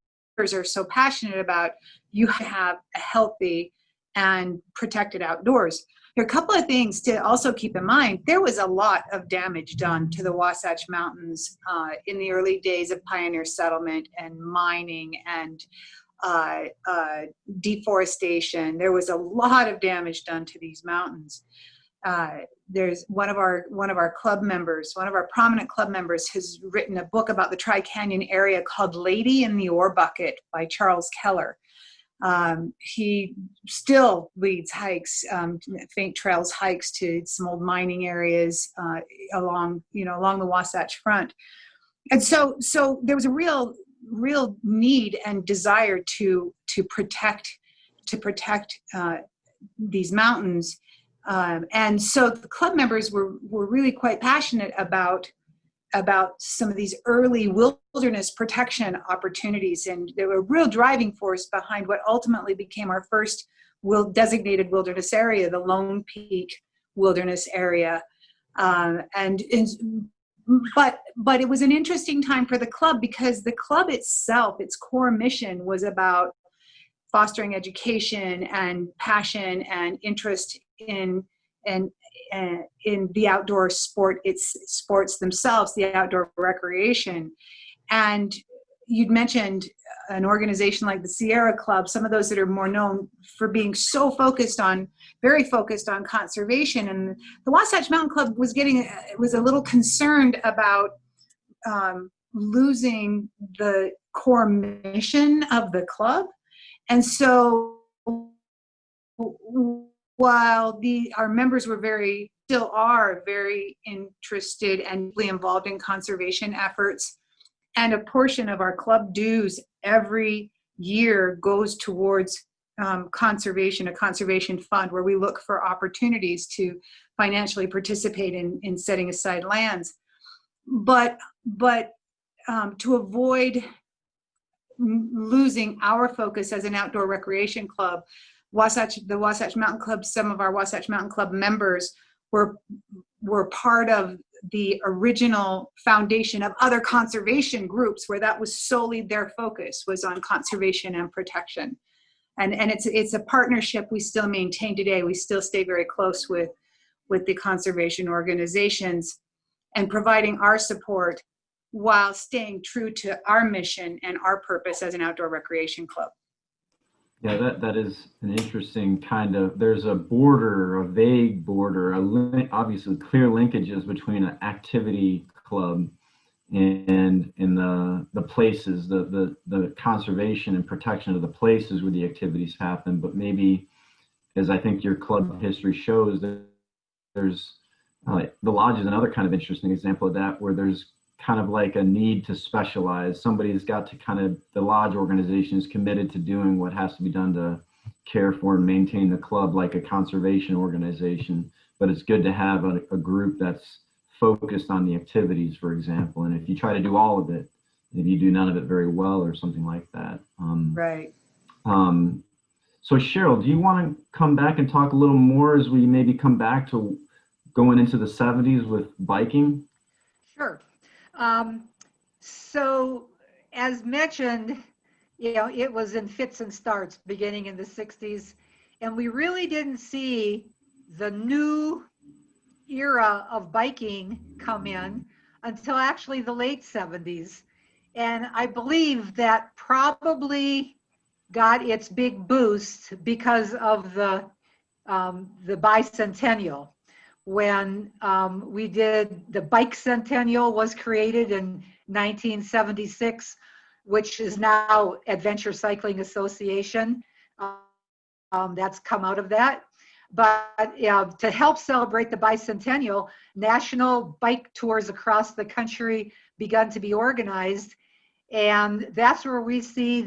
are so passionate about, you have a healthy and protected outdoors. There are a couple of things to also keep in mind. There was a lot of damage done to the Wasatch Mountains in the early days of pioneer settlement and mining and deforestation. There was a lot of damage done to these mountains. There's one of our club members, one of our prominent club members, has written a book about the Tri-Canyon area called Lady in the Ore Bucket by Charles Keller. He still leads hikes, faint trails hikes to some old mining areas along the Wasatch Front. And so there was a real need and desire to protect these mountains. And so the club members were really quite passionate about some of these early wilderness protection opportunities. And they were a real driving force behind what ultimately became our first designated wilderness area, the Lone Peak Wilderness Area. But it was an interesting time for the club, because the club itself, its core mission was about fostering education and passion and interest in the outdoor sports themselves, the outdoor recreation. And you'd mentioned an organization like the Sierra Club, some of those that are more known for being very focused on conservation. And the Wasatch Mountain Club was a little concerned about losing the core mission of the club. And so while our members still are very interested and deeply involved in conservation efforts, and a portion of our club dues every year goes towards a conservation fund, where we look for opportunities to financially participate in setting aside lands. But to avoid losing our focus as an outdoor recreation club, the Wasatch Mountain Club, some of our Wasatch Mountain Club members were part of the original foundation of other conservation groups, where that was solely their focus, was on conservation and protection. And it's a partnership we still maintain today. We still stay very close with the conservation organizations and providing our support while staying true to our mission and our purpose as an outdoor recreation club. Yeah, that is an interesting kind of, there's a vague border, obviously clear linkages between an activity club and the places, the conservation and protection of the places where the activities happen. But maybe, as I think your club history shows, there's the lodge is another kind of interesting example of that, where there's kind of like a need to specialize. Somebody's got to the lodge organization is committed to doing what has to be done to care for and maintain the club, like a conservation organization. But it's good to have a group that's focused on the activities, for example. And if you try to do all of it, maybe you do none of it very well or something like that. Right. So Cheryl, do you want to come back and talk a little more as we maybe come back to going into the 70s with biking? Sure. So as mentioned, it was in fits and starts beginning in the 60s, and we really didn't see the new era of biking come in until actually the late 70s. And I believe that probably got its big boost because of the bicentennial. When we did the Bike Centennial was created in 1976, which is now Adventure Cycling Association. That's come out of that. But to help celebrate the bicentennial, national bike tours across the country begun to be organized. And that's where we see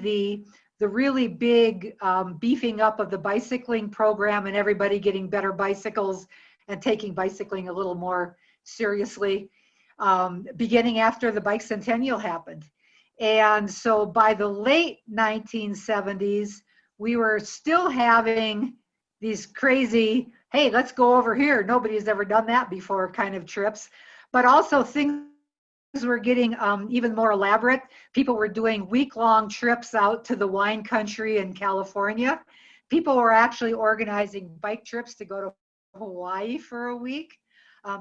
the really big beefing up of the bicycling program and everybody getting better bicycles and taking bicycling a little more seriously, beginning after the bicentennial happened. And so by the late 1970s, we were still having these crazy, hey, let's go over here, nobody's ever done that before kind of trips. But also things were getting even more elaborate. People were doing week-long trips out to the wine country in California. People were actually organizing bike trips to go to Hawaii for a week.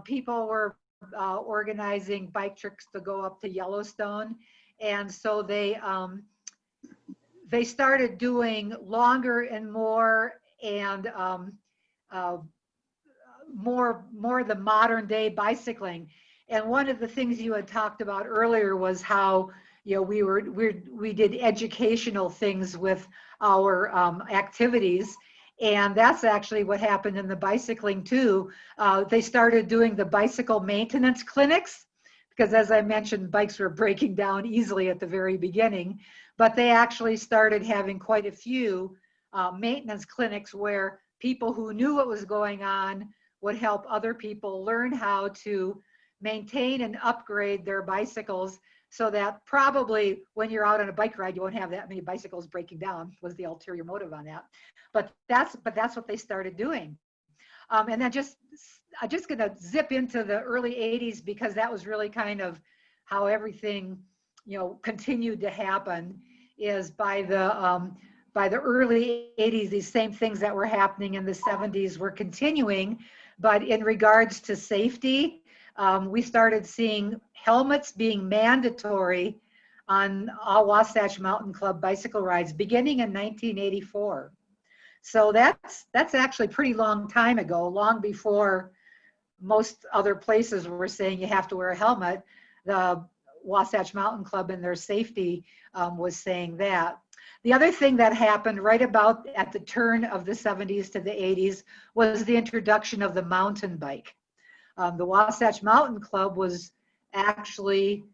People were organizing bike trips to go up to Yellowstone. And so they started doing longer and more and more the modern day bicycling. And one of the things you had talked about earlier was how, you know, we did educational things with our activities. And that's actually what happened in the bicycling too. They started doing the bicycle maintenance clinics because, as I mentioned, bikes were breaking down easily at the very beginning, but they actually started having quite a few maintenance clinics where people who knew what was going on would help other people learn how to maintain and upgrade their bicycles so that probably when you're out on a bike ride, you won't have that many bicycles breaking down, was the ulterior motive on that. But that's what they started doing. And then I'm just gonna zip into the early 80s because that was really kind of how everything, you know, continued to happen. Is by the early 80s, these same things that were happening in the 70s were continuing. But in regards to safety, we started seeing helmets being mandatory on all Wasatch Mountain Club bicycle rides beginning in 1984. So that's actually a pretty long time ago, long before most other places were saying you have to wear a helmet. The Wasatch Mountain Club and their safety was saying that. The other thing that happened right about at the turn of the 70s to the 80s was the introduction of the mountain bike. The Wasatch Mountain Club was actually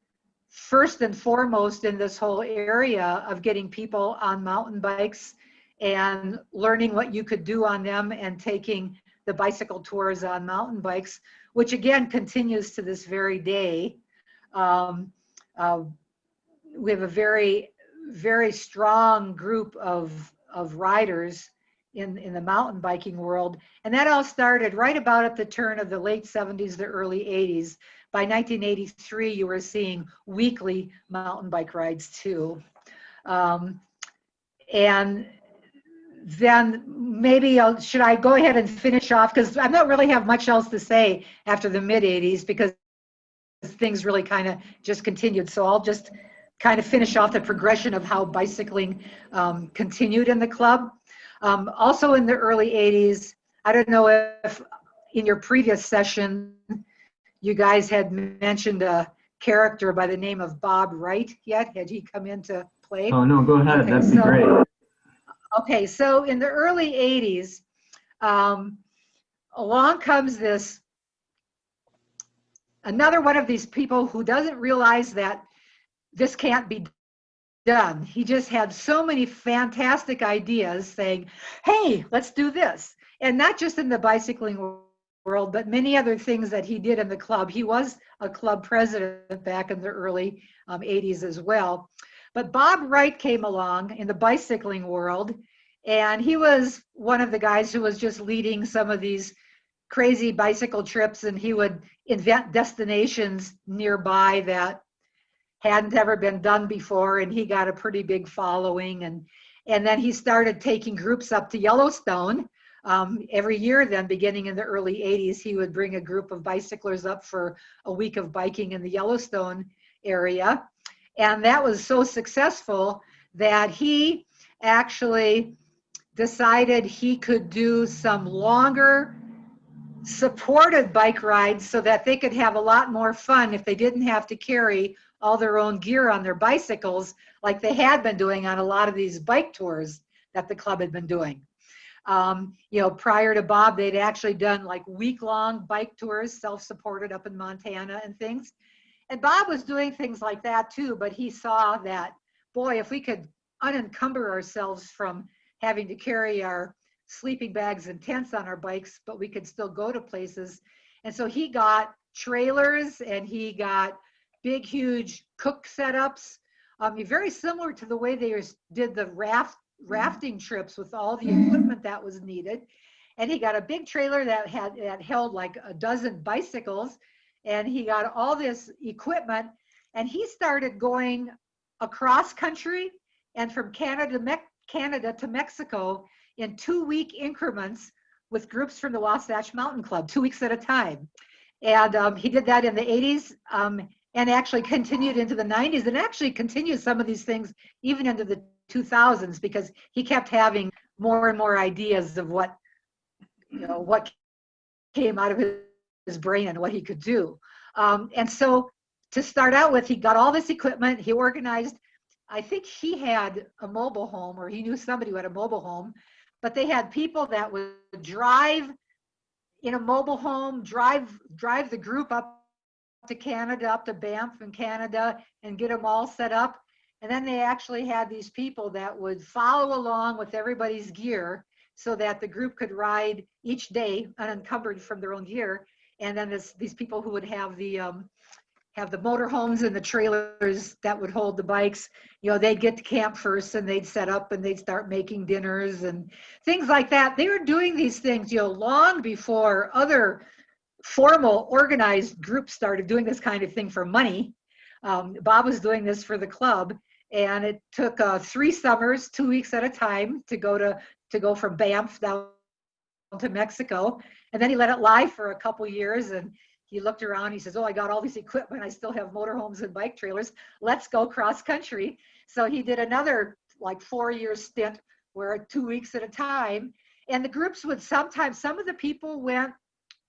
first and foremost in this whole area of getting people on mountain bikes and learning what you could do on them and taking the bicycle tours on mountain bikes, which again continues to this very day. We have a very, very strong group of riders in the mountain biking world. And that all started right about at the turn of the late 70s, the early 80s. By 1983, you were seeing weekly mountain bike rides too. And then maybe should I go ahead and finish off? Because I don't really have much else to say after the mid 80s because things really kind of just continued. So I'll just kind of finish off the progression of how bicycling continued in the club. Also in the early 80s, I don't know if in your previous session, you guys had mentioned a character by the name of Bob Wright yet. Had he come into play? Oh, no, go ahead. Okay, That'd be great. Okay, so in the early 80s, along comes another one of these people who doesn't realize that this can't be done. He just had so many fantastic ideas saying, hey, let's do this. And not just in the bicycling world, but many other things that he did in the club. He was a club president back in the early 80s as well. But Bob Wright came along in the bicycling world, and he was one of the guys who was just leading some of these crazy bicycle trips, and he would invent destinations nearby that hadn't ever been done before, and he got a pretty big following. And then he started taking groups up to Yellowstone. Every year then, beginning in the early 80s, he would bring a group of bicyclers up for a week of biking in the Yellowstone area. And that was so successful that he actually decided he could do some longer supported bike rides so that they could have a lot more fun if they didn't have to carry all their own gear on their bicycles like they had been doing on a lot of these bike tours that the club had been doing. Prior to Bob, they'd actually done like week-long bike tours, self-supported up in Montana and things. And Bob was doing things like that too, but he saw that, boy, if we could unencumber ourselves from having to carry our sleeping bags and tents on our bikes, but we could still go to places. And so he got trailers and he got big, huge cook setups, very similar to the way they did the rafting trips with all the equipment that was needed. And he got a big trailer that held like a dozen bicycles, and he got all this equipment, and he started going across country and from Canada to Mexico in 2-week increments with groups from the Wasatch Mountain Club, 2 weeks at a time. And he did that in the 80s and actually continued into the 90s, and actually continued some of these things even into the 2000s, because he kept having more and more ideas of what came out of his brain and what he could do. And so to start out with, he got all this equipment, he organized, I think he had a mobile home, or he knew somebody who had a mobile home, but they had people that would drive in a mobile home, drive the group up to Canada, up to Banff in Canada, and get them all set up. And then they actually had these people that would follow along with everybody's gear so that the group could ride each day unencumbered from their own gear. And then these people who would have the motorhomes and the trailers that would hold the bikes, they'd get to camp first and they'd set up and they'd start making dinners and things like that. They were doing these things, long before other formal organized groups started doing this kind of thing for money. Bob was doing this for the club, and it took 3 summers, 2 weeks at a time to go from Banff down to Mexico. And then he let it lie for a couple years, and he looked around, he says, oh, I got all this equipment, I still have motorhomes and bike trailers, let's go cross country. So he did another like 4-year stint where 2 weeks at a time, and the groups would sometimes, some of the people went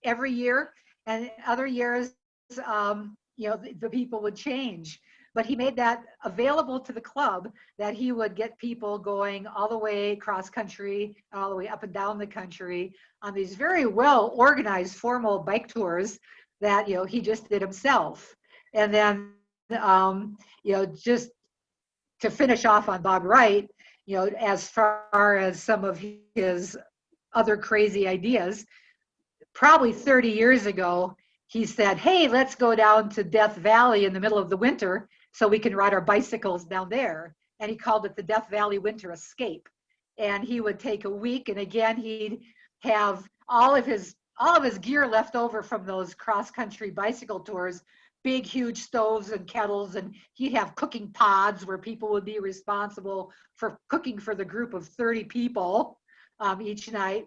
every year, and other years, the people would change. But he made that available to the club, that he would get people going all the way cross country, all the way up and down the country on these very well organized formal bike tours that, he just did himself. And then, just to finish off on Bob Wright, as far as some of his other crazy ideas, probably 30 years ago, he said, hey, let's go down to Death Valley in the middle of the winter so we can ride our bicycles down there. And he called it the Death Valley Winter Escape. And he would take a week, and again, he'd have all of his gear left over from those cross-country bicycle tours, big, huge stoves and kettles, and he'd have cooking pods where people would be responsible for cooking for the group of 30 people each night.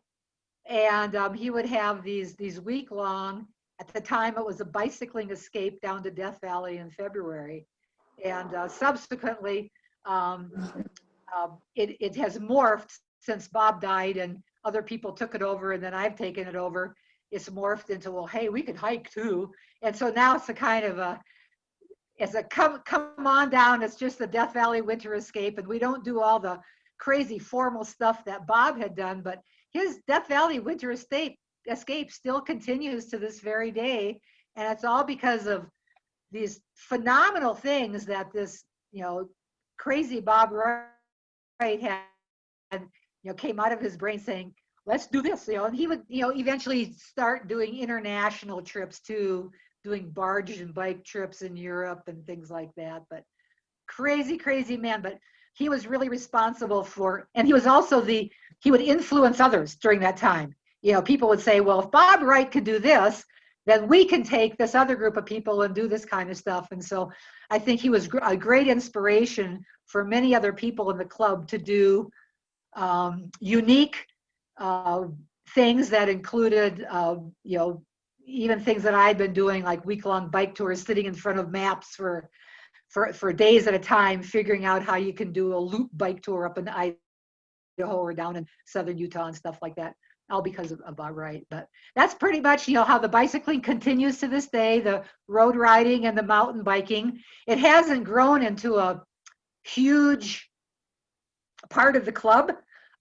And he would have these week-long, at the time it was a bicycling escape down to Death Valley in February. And subsequently, it has morphed since Bob died and other people took it over, and then I've taken it over. It's morphed into, well, hey, we could hike too. And so now it's a kind of come on down. It's just the Death Valley Winter Escape, and we don't do all the crazy formal stuff that Bob had done, but his Death Valley Winter Escape still continues to this very day. And it's all because of these phenomenal things that this, crazy Bob Wright had, came out of his brain saying, let's do this, and he would, eventually start doing international trips too, doing barge and bike trips in Europe and things like that. But crazy, crazy man. But he was really responsible for, and he was also he would influence others during that time. People would say, well, if Bob Wright could do this, then we can take this other group of people and do this kind of stuff. And so I think he was a great inspiration for many other people in the club to do unique things that included, even things that I'd been doing, like week-long bike tours, sitting in front of maps for days at a time, figuring out how you can do a loop bike tour up in Idaho or down in southern Utah and stuff like that, all because of Bob Wright. But that's pretty much, you know, how the bicycling continues to this day, the road riding and the mountain biking. It hasn't grown into a huge part of the club.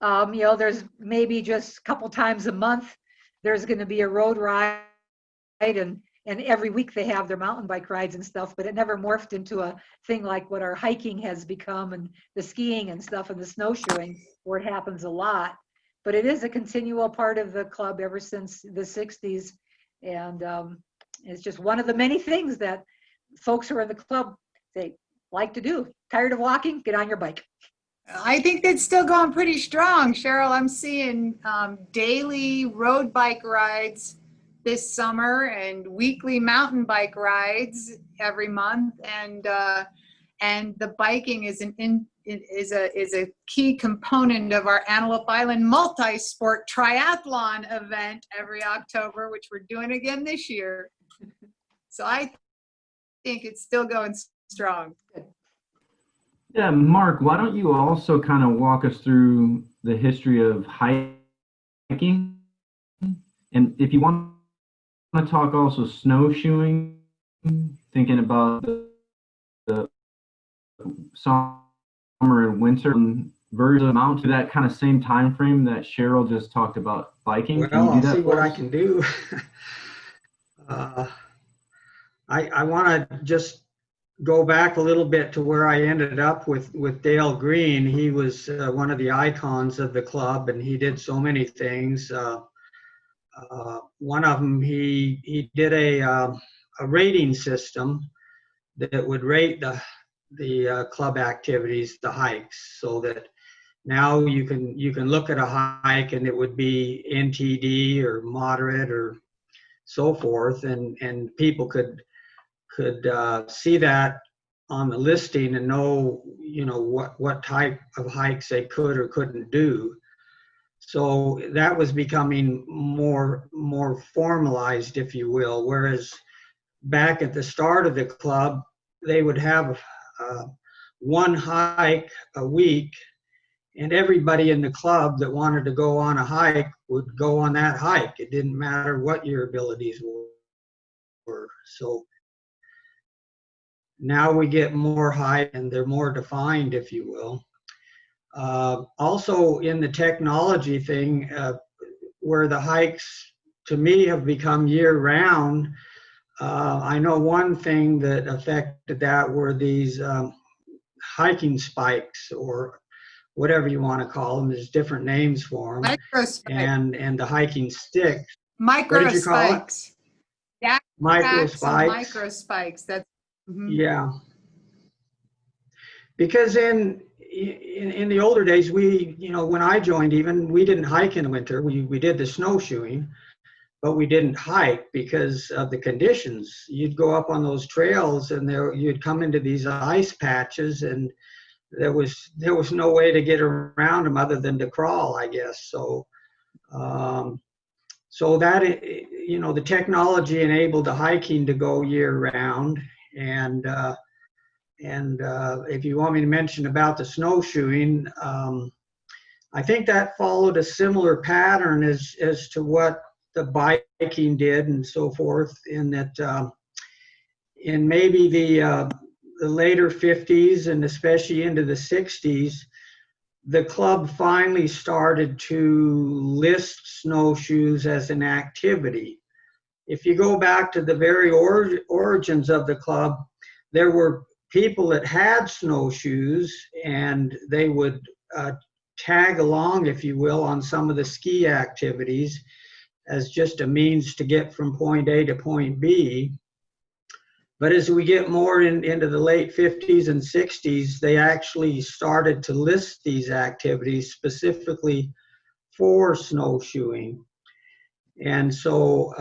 You know, there's maybe just a couple times a month, there's going to be a road ride, and every week they have their mountain bike rides and stuff, but it never morphed into a thing like what our hiking has become, and the skiing and stuff, and the snowshoeing, where it happens a lot. But it is a continual part of the club ever since the 60s. And it's just one of the many things that folks who are in the club, they like to do. Tired of walking? Get on your bike. I think that's still going pretty strong, Cheryl. I'm seeing daily road bike rides this summer and weekly mountain bike rides every month, and the biking is a key component of our Antelope Island multi-sport triathlon event every October, which we're doing again this year. So I think it's still going strong. Yeah, Mark, why don't you also kind of walk us through the history of hiking? And if you want to talk also snowshoeing, thinking about the summer and winter version of mountain, to that kind of same time frame that Cheryl just talked about biking. Well, Can you do that I'll see what I us? can do. I want to just go back a little bit to where I ended up with Dale Green. He was one of the icons of the club, and he did so many things. One of them, he did a rating system that would rate the club activities, the hikes, so that now you can look at a hike and it would be NTD or moderate or so forth, and people could see that on the listing and know, you know, what type of hikes they could or couldn't do. So that was becoming more formalized, if you will. Whereas back at the start of the club, they would have one hike a week, and everybody in the club that wanted to go on a hike would go on that hike. It didn't matter what your abilities were. So now we get more high, and they're more defined, if you will. Also in the technology thing, where the hikes to me have become year-round, I know one thing that affected that were these hiking spikes, or whatever you want to call them. There's different names for them. Micro spikes. And the hiking sticks. Micro What did you call it? spikes. Yeah, Micro some spikes. micro spikes. That's Yeah. Because in the older days, we, you know, when I joined even, we didn't hike in the winter. We did the snowshoeing, but we didn't hike because of the conditions. You'd go up on those trails and you'd come into these ice patches, and there was no way to get around them other than to crawl, I guess. So so that, you know, the technology enabled the hiking to go year round. And if you want me to mention about the snowshoeing, I think that followed a similar pattern as to what the biking did and so forth, in that in maybe the later 50s and especially into the 60s, the club finally started to list snowshoes as an activity. If you go back to the very origins of the club, there were people that had snowshoes, and they would tag along, if you will, on some of the ski activities as just a means to get from point A to point B. But as we get more into the late 50s and 60s, they actually started to list these activities specifically for snowshoeing. And so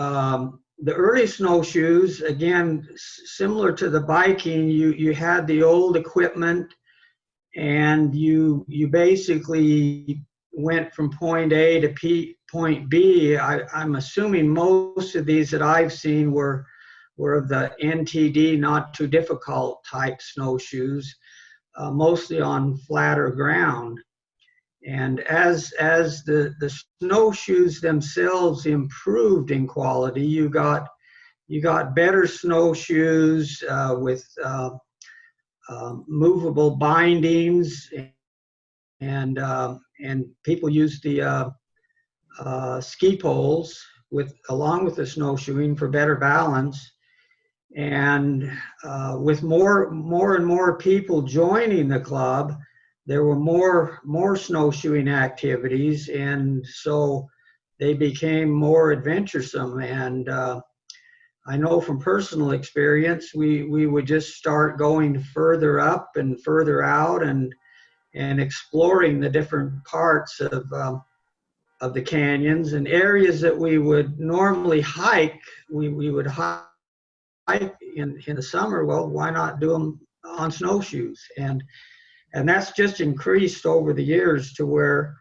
the early snowshoes, again, similar to the biking, you had the old equipment, and you basically went from point A to point B. I'm assuming most of these that I've seen were of the NTD, not too difficult type snowshoes, mostly on flatter ground. And as the snowshoes themselves improved in quality, you got better snowshoes with movable bindings, and people used the ski poles along with the snowshoeing for better balance. And with more and more people joining the club, there were more snowshoeing activities, and so they became more adventuresome. And I know from personal experience, we would just start going further up and further out, and exploring the different parts of the canyons and areas that we would normally hike. We would hike in the summer. Well, why not do them on snowshoes? And that's just increased over the years to where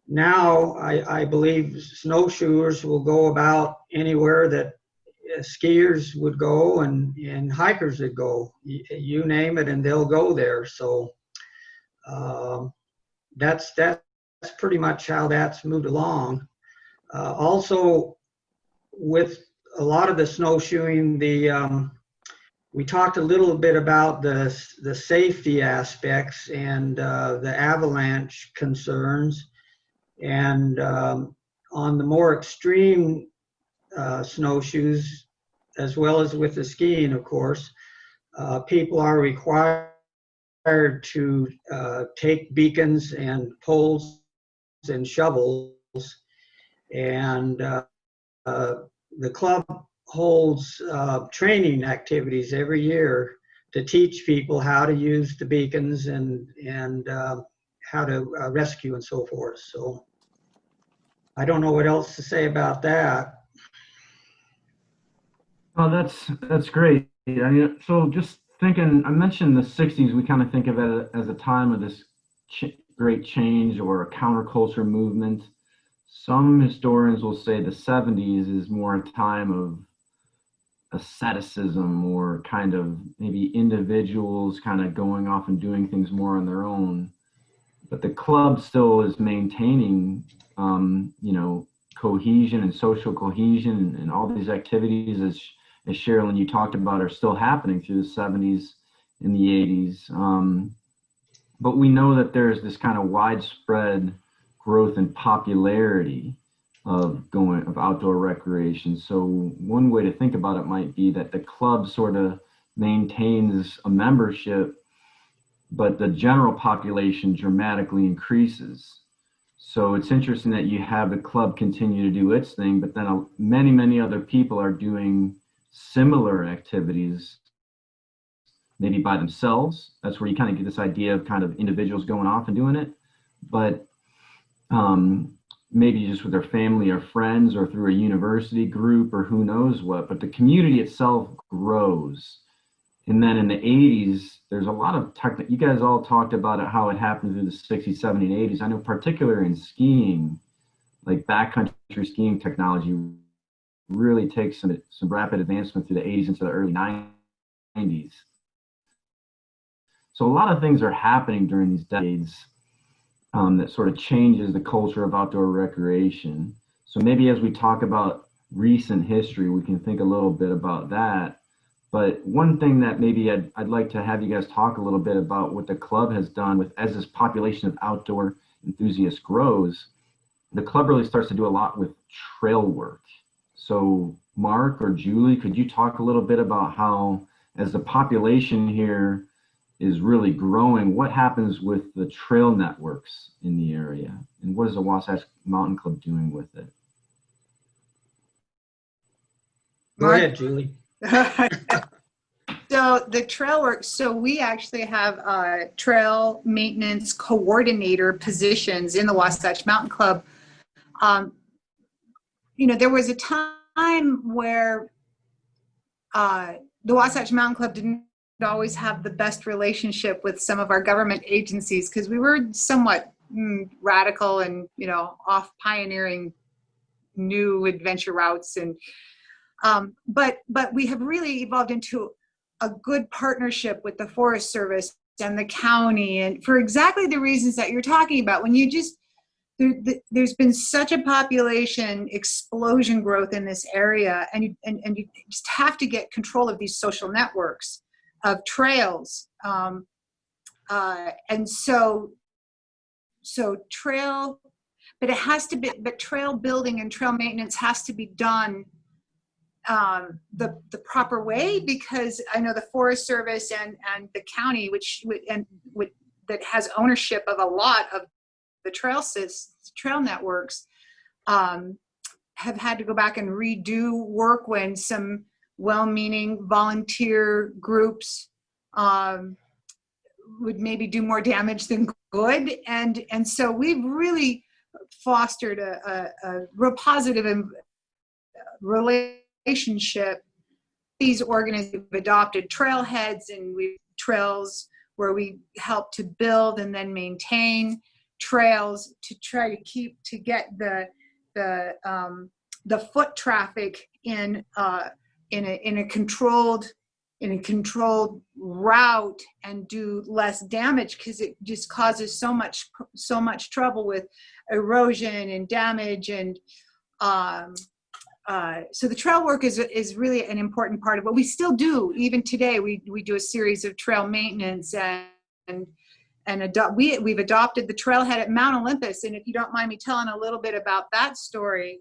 now I believe snowshoers will go about anywhere that skiers would go and hikers would go. You name it, and they'll go there. So that's pretty much how that's moved along. Also, with a lot of the snowshoeing, we talked a little bit about the safety aspects and the avalanche concerns. And on the more extreme snowshoes, as well as with the skiing, of course, people are required to take beacons and poles and shovels. And the club holds training activities every year to teach people how to use the beacons and how to rescue and so forth. So I don't know what else to say about that. Oh, that's great. So just thinking, I mentioned the 60s, we kind of think of it as a time of this great change or a counterculture movement. Some historians will say the 70s is more a time of asceticism, or kind of maybe individuals kind of going off and doing things more on their own. But the club still is maintaining, cohesion and social cohesion, and all these activities, as Cheryl and you talked about, are still happening through the 70s and the 80s. But we know that there's this kind of widespread growth in popularity of outdoor recreation. So one way to think about it might be that the club sort of maintains a membership, but the general population dramatically increases. So it's interesting that you have the club continue to do its thing, but then many other people are doing similar activities, maybe by themselves. That's where you kind of get this idea of kind of individuals going off and doing it, but maybe just with their family or friends, or through a university group, or who knows what, but the community itself grows. And then in the 80s, there's a lot of you guys all talked about it, how it happened through the 60s, 70s, and 80s. I know particularly in skiing, like backcountry skiing technology really takes some rapid advancement through the 80s into the early 90s. So a lot of things are happening during these decades that sort of changes the culture of outdoor recreation. So maybe as we talk about recent history, we can think a little bit about that. But one thing that maybe I'd like to have you guys talk a little bit about what the club has done as this population of outdoor enthusiasts grows, the club really starts to do a lot with trail work. So Mark or Julie, could you talk a little bit about how, as the population here is really growing, what happens with the trail networks in the area, and what is the Wasatch Mountain Club doing with it? Go ahead, Julie. So the trail work, so we actually have trail maintenance coordinator positions in the Wasatch Mountain Club. There was a time where the Wasatch Mountain Club didn't always have the best relationship with some of our government agencies, because we were somewhat radical and off pioneering new adventure routes, and but we have really evolved into a good partnership with the Forest Service and the county, and for exactly the reasons that you're talking about. When you just, there's been such a population explosion growth in this area, and you just have to get control of these social networks of trails. And so trail, but it has to be, but trail building and trail maintenance has to be done the proper way, because I know the Forest Service and the county, that has ownership of a lot of the trail networks, have had to go back and redo work when some well-meaning volunteer groups would maybe do more damage than good, and so we've really fostered a real positive relationship. These organizations have adopted trailheads, and we trails where we help to build and then maintain trails to try to get the foot traffic in a controlled route and do less damage, because it just causes so much trouble with erosion and damage. And so the trail work is really an important part of what we still do. Even today, we do a series of trail maintenance, and we've adopted the trailhead at Mount Olympus. And if you don't mind me telling a little bit about that story,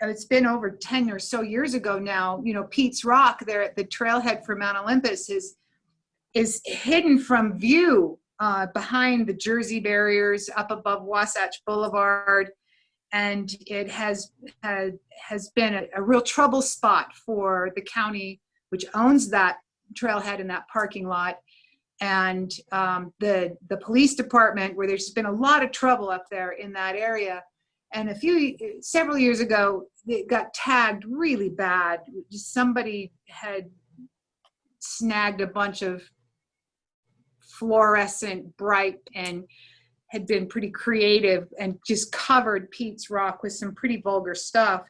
it's been over 10 or so years ago now. You know, Pete's Rock there at the trailhead for Mount Olympus is hidden from view behind the Jersey barriers up above Wasatch Boulevard. And it has been a real trouble spot for the county, which owns that trailhead in that parking lot, and the police department, where there's been a lot of trouble up there in that area. And several years ago, it got tagged really bad. Somebody had snagged a bunch of fluorescent bright and had been pretty creative and just covered Pete's Rock with some pretty vulgar stuff.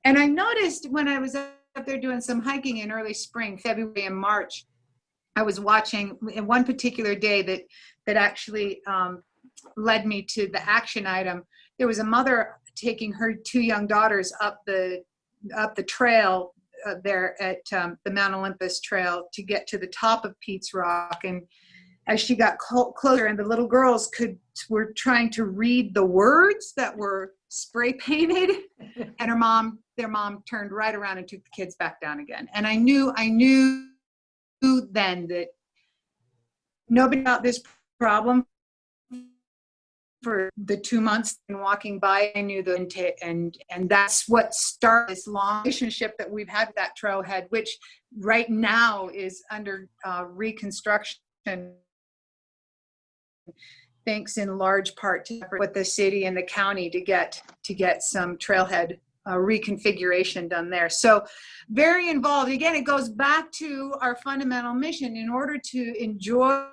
And I noticed when I was up there doing some hiking in early spring, February and March, I was watching in one particular day that actually led me to the action item. There was a mother taking her 2 young daughters up the trail there at the Mount Olympus Trail to get to the top of Pete's Rock. And as she got closer, and the little girls were trying to read the words that were spray painted, and their mom turned right around and took the kids back down again. And I knew then that nobody got this problem for the 2 months and walking by. I knew and that's what started this long relationship that we've had with that trailhead, which right now is under reconstruction, thanks in large part to with the city and the county to get some trailhead reconfiguration done there. So very involved. Again, it goes back to our fundamental mission. In order to enjoy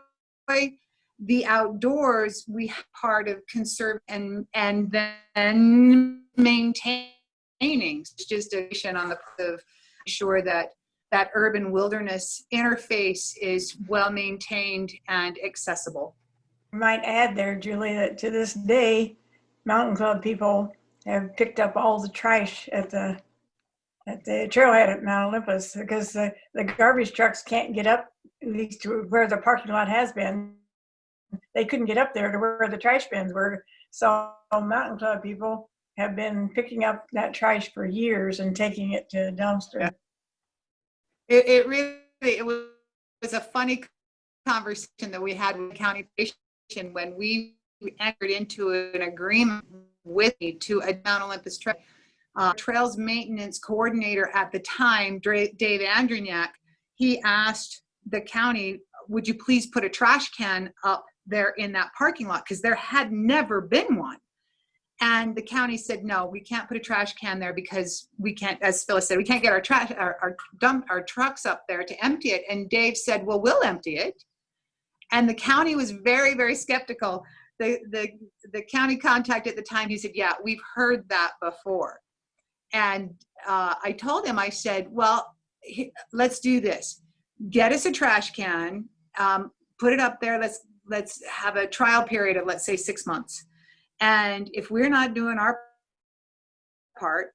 the outdoors, we have part of conserve and then maintaining. It's just a mission on the part of sure that urban wilderness interface is well maintained and accessible. I might add there, Julie, that to this day, Mountain Club people have picked up all the trash at the trailhead at Mount Olympus, because the garbage trucks can't get up, at least to where the parking lot has been. They couldn't get up there to where the trash bins were. So Mountain Club people have been picking up that trash for years and taking it to dumpster. Yeah. It was a funny conversation that we had with the county when we entered into an agreement with you to a Mount Olympus Trail. Trails maintenance coordinator at the time, Dave Androniak, he asked the county, would you please put a trash can up there in that parking lot? Because there had never been one. And the county said, no, we can't put a trash can there because we can't, as Phyllis said, we can't get our trucks up there to empty it. And Dave said, well, we'll empty it. And the county was very, very skeptical. The county contact at the time, he said, yeah, we've heard that before. And I told him, I said, well, let's do this. get us a trash can, put it up there. Let's have a trial period of, let's say, 6 months. And if we're not doing our part,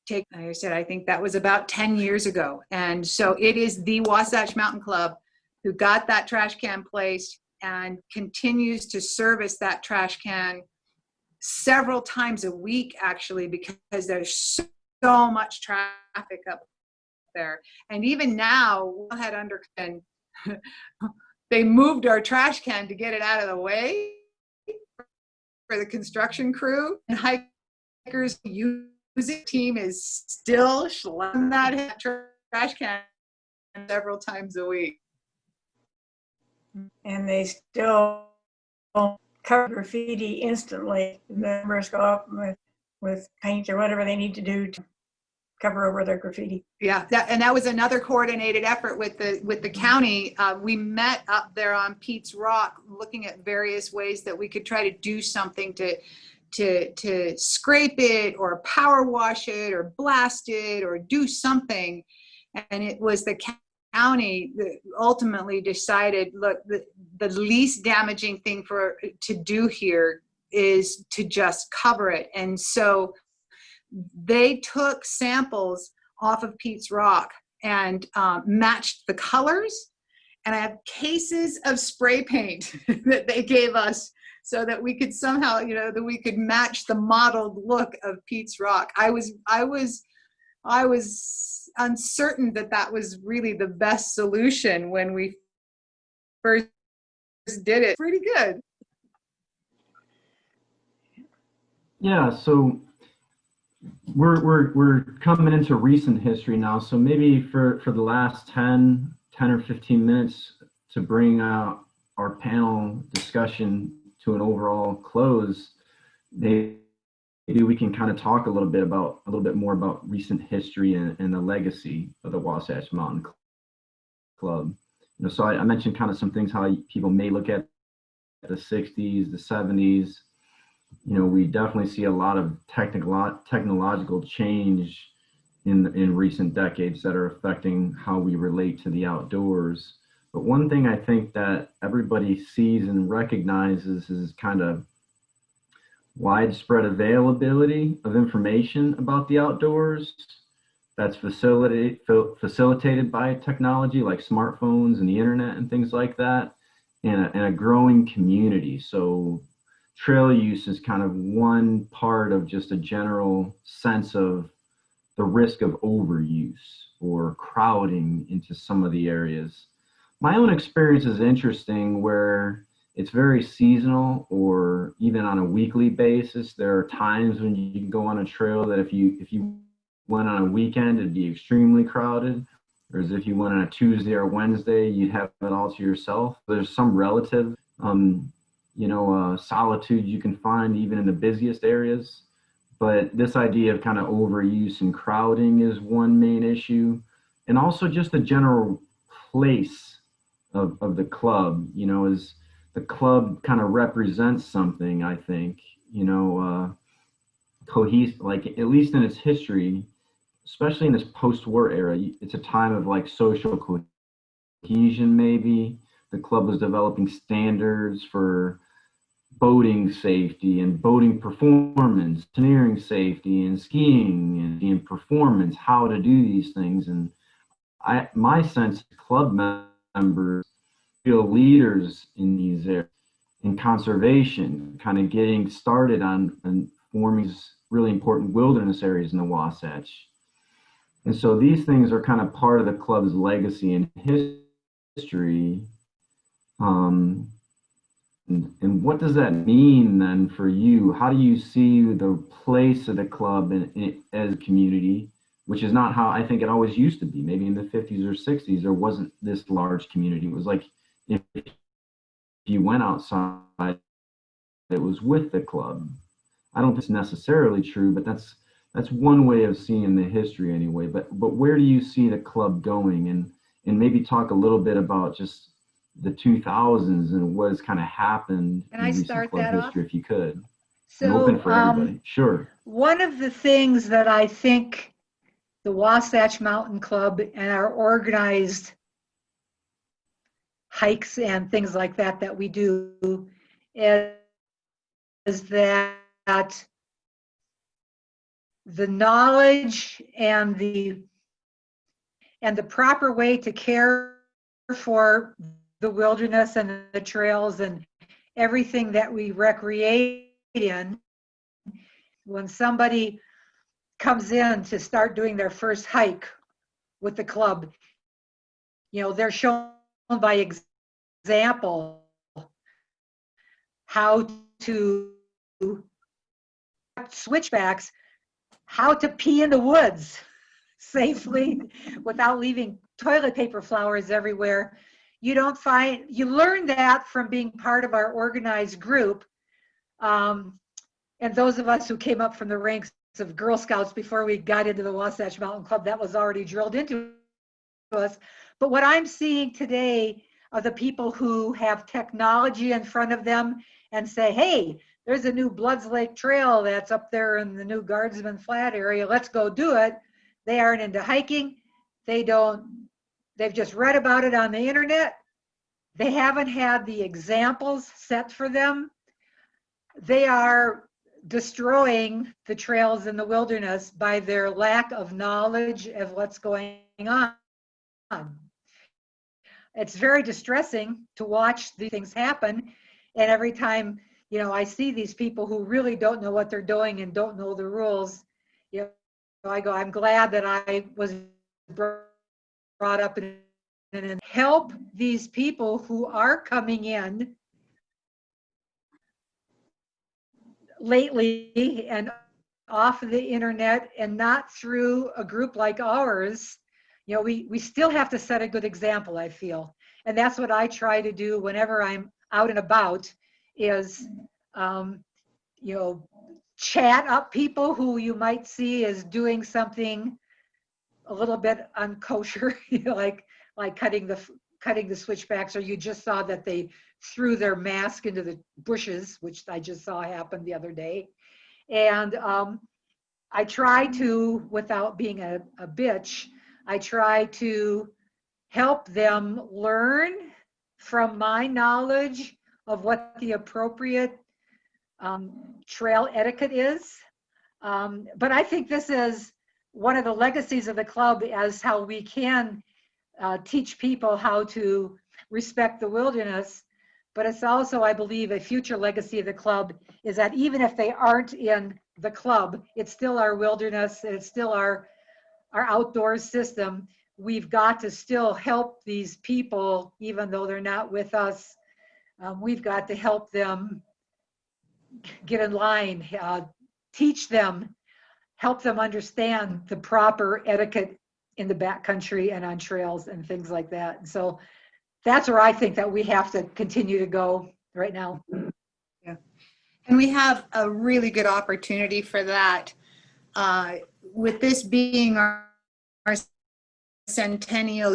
like I said, I think that was about 10 years ago. And so it is the Wasatch Mountain Club who got that trash can placed and continues to service that trash can several times a week, actually, because there's so much traffic up there. And even now, we had they moved our trash can to get it out of the way for the construction crew, and hikers using team is still schlepping that trash can several times a week. And they still cover graffiti instantly. The numbers go up with paint or whatever they need to do to cover over their graffiti. Yeah, that was another coordinated effort with the county. We met up there on Pete's Rock, looking at various ways that we could try to do something to scrape it or power wash it or blast it or do something. And it was the county that ultimately decided, look, the least damaging thing to do here is to just cover it. And so they took samples off of Pete's Rock and matched the colors. And I have cases of spray paint that they gave us so that we could somehow, that we could match the modeled look of Pete's Rock. I was uncertain that was really the best solution when we first did it. Pretty good. Yeah, so we're coming into recent history now. So maybe for the last 10 or 15 minutes to bring out our panel discussion to an overall close, maybe we can kind of talk a little bit more about recent history and the legacy of the Wasatch Mountain Club. So I mentioned kind of some things, how people may look at the 60s, the 70s. We definitely see a lot of technological change in recent decades that are affecting how we relate to the outdoors. But one thing I think that everybody sees and recognizes is kind of widespread availability of information about the outdoors that's facilitated by technology like smartphones and the internet and things like that, and a growing community. So trail use is kind of one part of just a general sense of the risk of overuse or crowding into some of the areas. My own experience is interesting, where it's very seasonal, or even on a weekly basis. There are times when you can go on a trail that if you went on a weekend, it'd be extremely crowded. Whereas if you went on a Tuesday or Wednesday, you'd have it all to yourself. There's some relative, solitude you can find even in the busiest areas. But this idea of kind of overuse and crowding is one main issue. And also just the general place of the club, is the club kind of represents something, I think, cohesive, like at least in its history, especially in this post-war era, it's a time of like social cohesion. Maybe the club was developing standards for boating safety and boating performance, mountaineering safety and skiing and performance, how to do these things. And my sense, club members feel leaders in these areas, in conservation, kind of getting started on forming really important wilderness areas in the Wasatch. And so these things are kind of part of the club's legacy and history. And what does that mean then for you? How do you see the place of the club as a community, which is not how I think it always used to be? Maybe in the 50s or 60s, there wasn't this large community. It was like if you went outside, it was with the club. I don't think it's necessarily true, but that's one way of seeing the history anyway. But where do you see the club going? And maybe talk a little bit about just the 2000s and what has kind of happened Can in I recent start club that history, off? if you could. So, I'm open for everybody. Sure. One of the things that I think the Wasatch Mountain Club and our organized hikes and things like that that we do is that the knowledge and the proper way to care for the wilderness and the trails and everything that we recreate in, when somebody comes in to start doing their first hike with the club, you know, they're shown by example how to switchbacks, how to pee in the woods safely without leaving toilet paper flowers everywhere. You learn that from being part of our organized group. And those of us who came up from the ranks of Girl Scouts before we got into the Wasatch Mountain Club, that was already drilled into us. But what I'm seeing today are the people who have technology in front of them and say, hey, there's a new Bloods Lake Trail that's up there in the new Guardsman Flat area. Let's go do it. They aren't into hiking. They've just read about it on the internet. They haven't had the examples set for them. They are destroying the trails in the wilderness by their lack of knowledge of what's going on. It's very distressing to watch these things happen. And every time, you know, I see these people who really don't know what they're doing and don't know the rules, you know, I go, I'm glad that I was brought up and help these people who are coming in lately and off of the internet and not through a group like ours. You know, we still have to set a good example, I feel. And that's what I try to do whenever I'm out and about is, you know, chat up people who you might see as doing something a little bit unkosher, you know, like cutting the switchbacks, or you just saw that they threw their mask into the bushes, which I just saw happen the other day. And I try to, without being a bitch, I try to help them learn from my knowledge of what the appropriate trail etiquette is. But I think this is one of the legacies of the club, as how we can teach people how to respect the wilderness. But it's also, I believe, a future legacy of the club is that even if they aren't in the club, it's still our wilderness, it's still our outdoor system. We've got to still help these people, even though they're not with us. We've got to help them get in line, teach them, help them understand the proper etiquette in the backcountry and on trails and things like that. And so that's where I think that we have to continue to go right now. Yeah. And we have a really good opportunity for that. With this being our Centennial,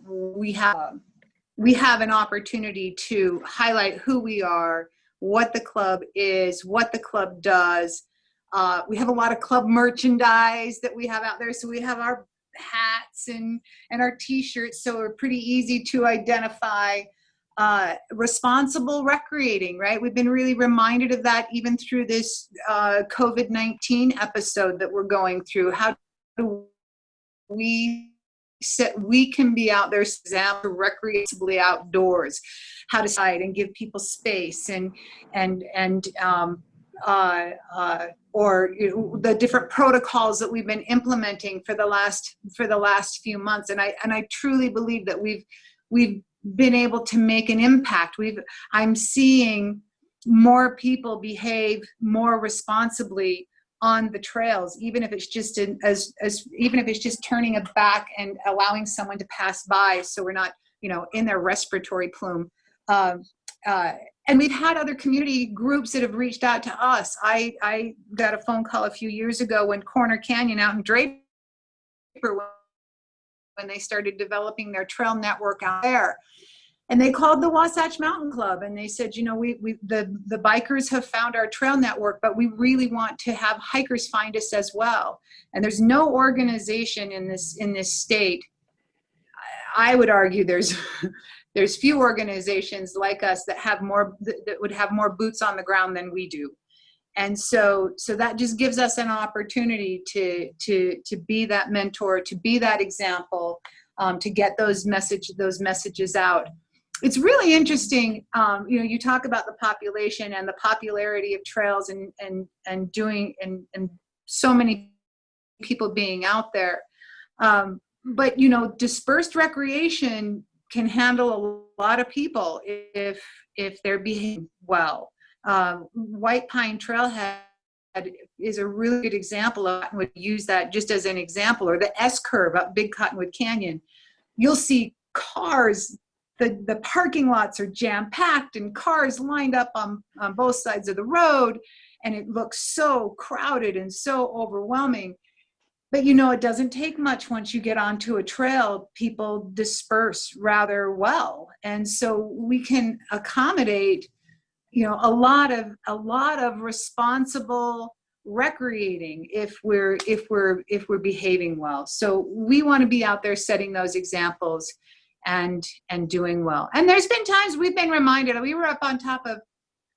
we have an opportunity to highlight who we are, what the club is, what the club does. We have a lot of club merchandise that we have out there. So we have our hats and our t-shirts, so we're pretty easy to identify. Responsible recreating, right? We've been really reminded of that even through this COVID-19 episode that we're going through. How do we can be out there, example, recreatively outdoors, how to decide and give people space or you know, the different protocols that we've been implementing for the last few months. And I truly believe that we've been able to make an impact. I'm seeing more people behave more responsibly on the trails, even if it's just even if it's just turning a back and allowing someone to pass by, so we're not, you know, in their respiratory plume. And we've had other community groups that have reached out to us. I got a phone call a few years ago when Corner Canyon out in Draper, when they started developing their trail network out there. And they called the Wasatch Mountain Club and they said, you know, the bikers have found our trail network, but we really want to have hikers find us as well. And there's no organization in this state. I would argue there's there's few organizations like us that have more, that would have more boots on the ground than we do. And so that just gives us an opportunity to be that mentor, to be that example, to get those messages out. It's really interesting. You talk about the population and the popularity of trails and doing and so many people being out there. But dispersed recreation can handle a lot of people if they're behaving well. White Pine Trailhead is a really good example of that. I would use that just as an example, or the S curve up Big Cottonwood Canyon. You'll see cars, the parking lots are jam-packed and cars lined up on both sides of the road, and it looks so crowded and so overwhelming. But it doesn't take much once you get onto a trail. People disperse rather well, and so we can accommodate a lot of responsible recreating if we're behaving well. So we want to be out there setting those examples and doing well. And there's been times we've been reminded. We were up on top of,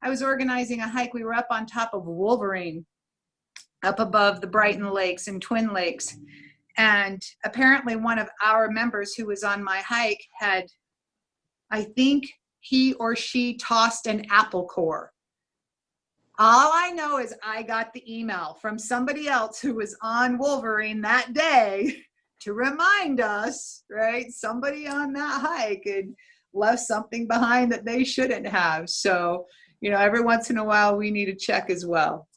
I was organizing a hike, we were up on top of Wolverine, up above the Brighton Lakes and Twin Lakes. And apparently one of our members who was on my hike had, I think he or she tossed an apple core. All I know is I got the email from somebody else who was on Wolverine that day to remind us, right? Somebody on that hike had left something behind that they shouldn't have. So, every once in a while we need to check as well.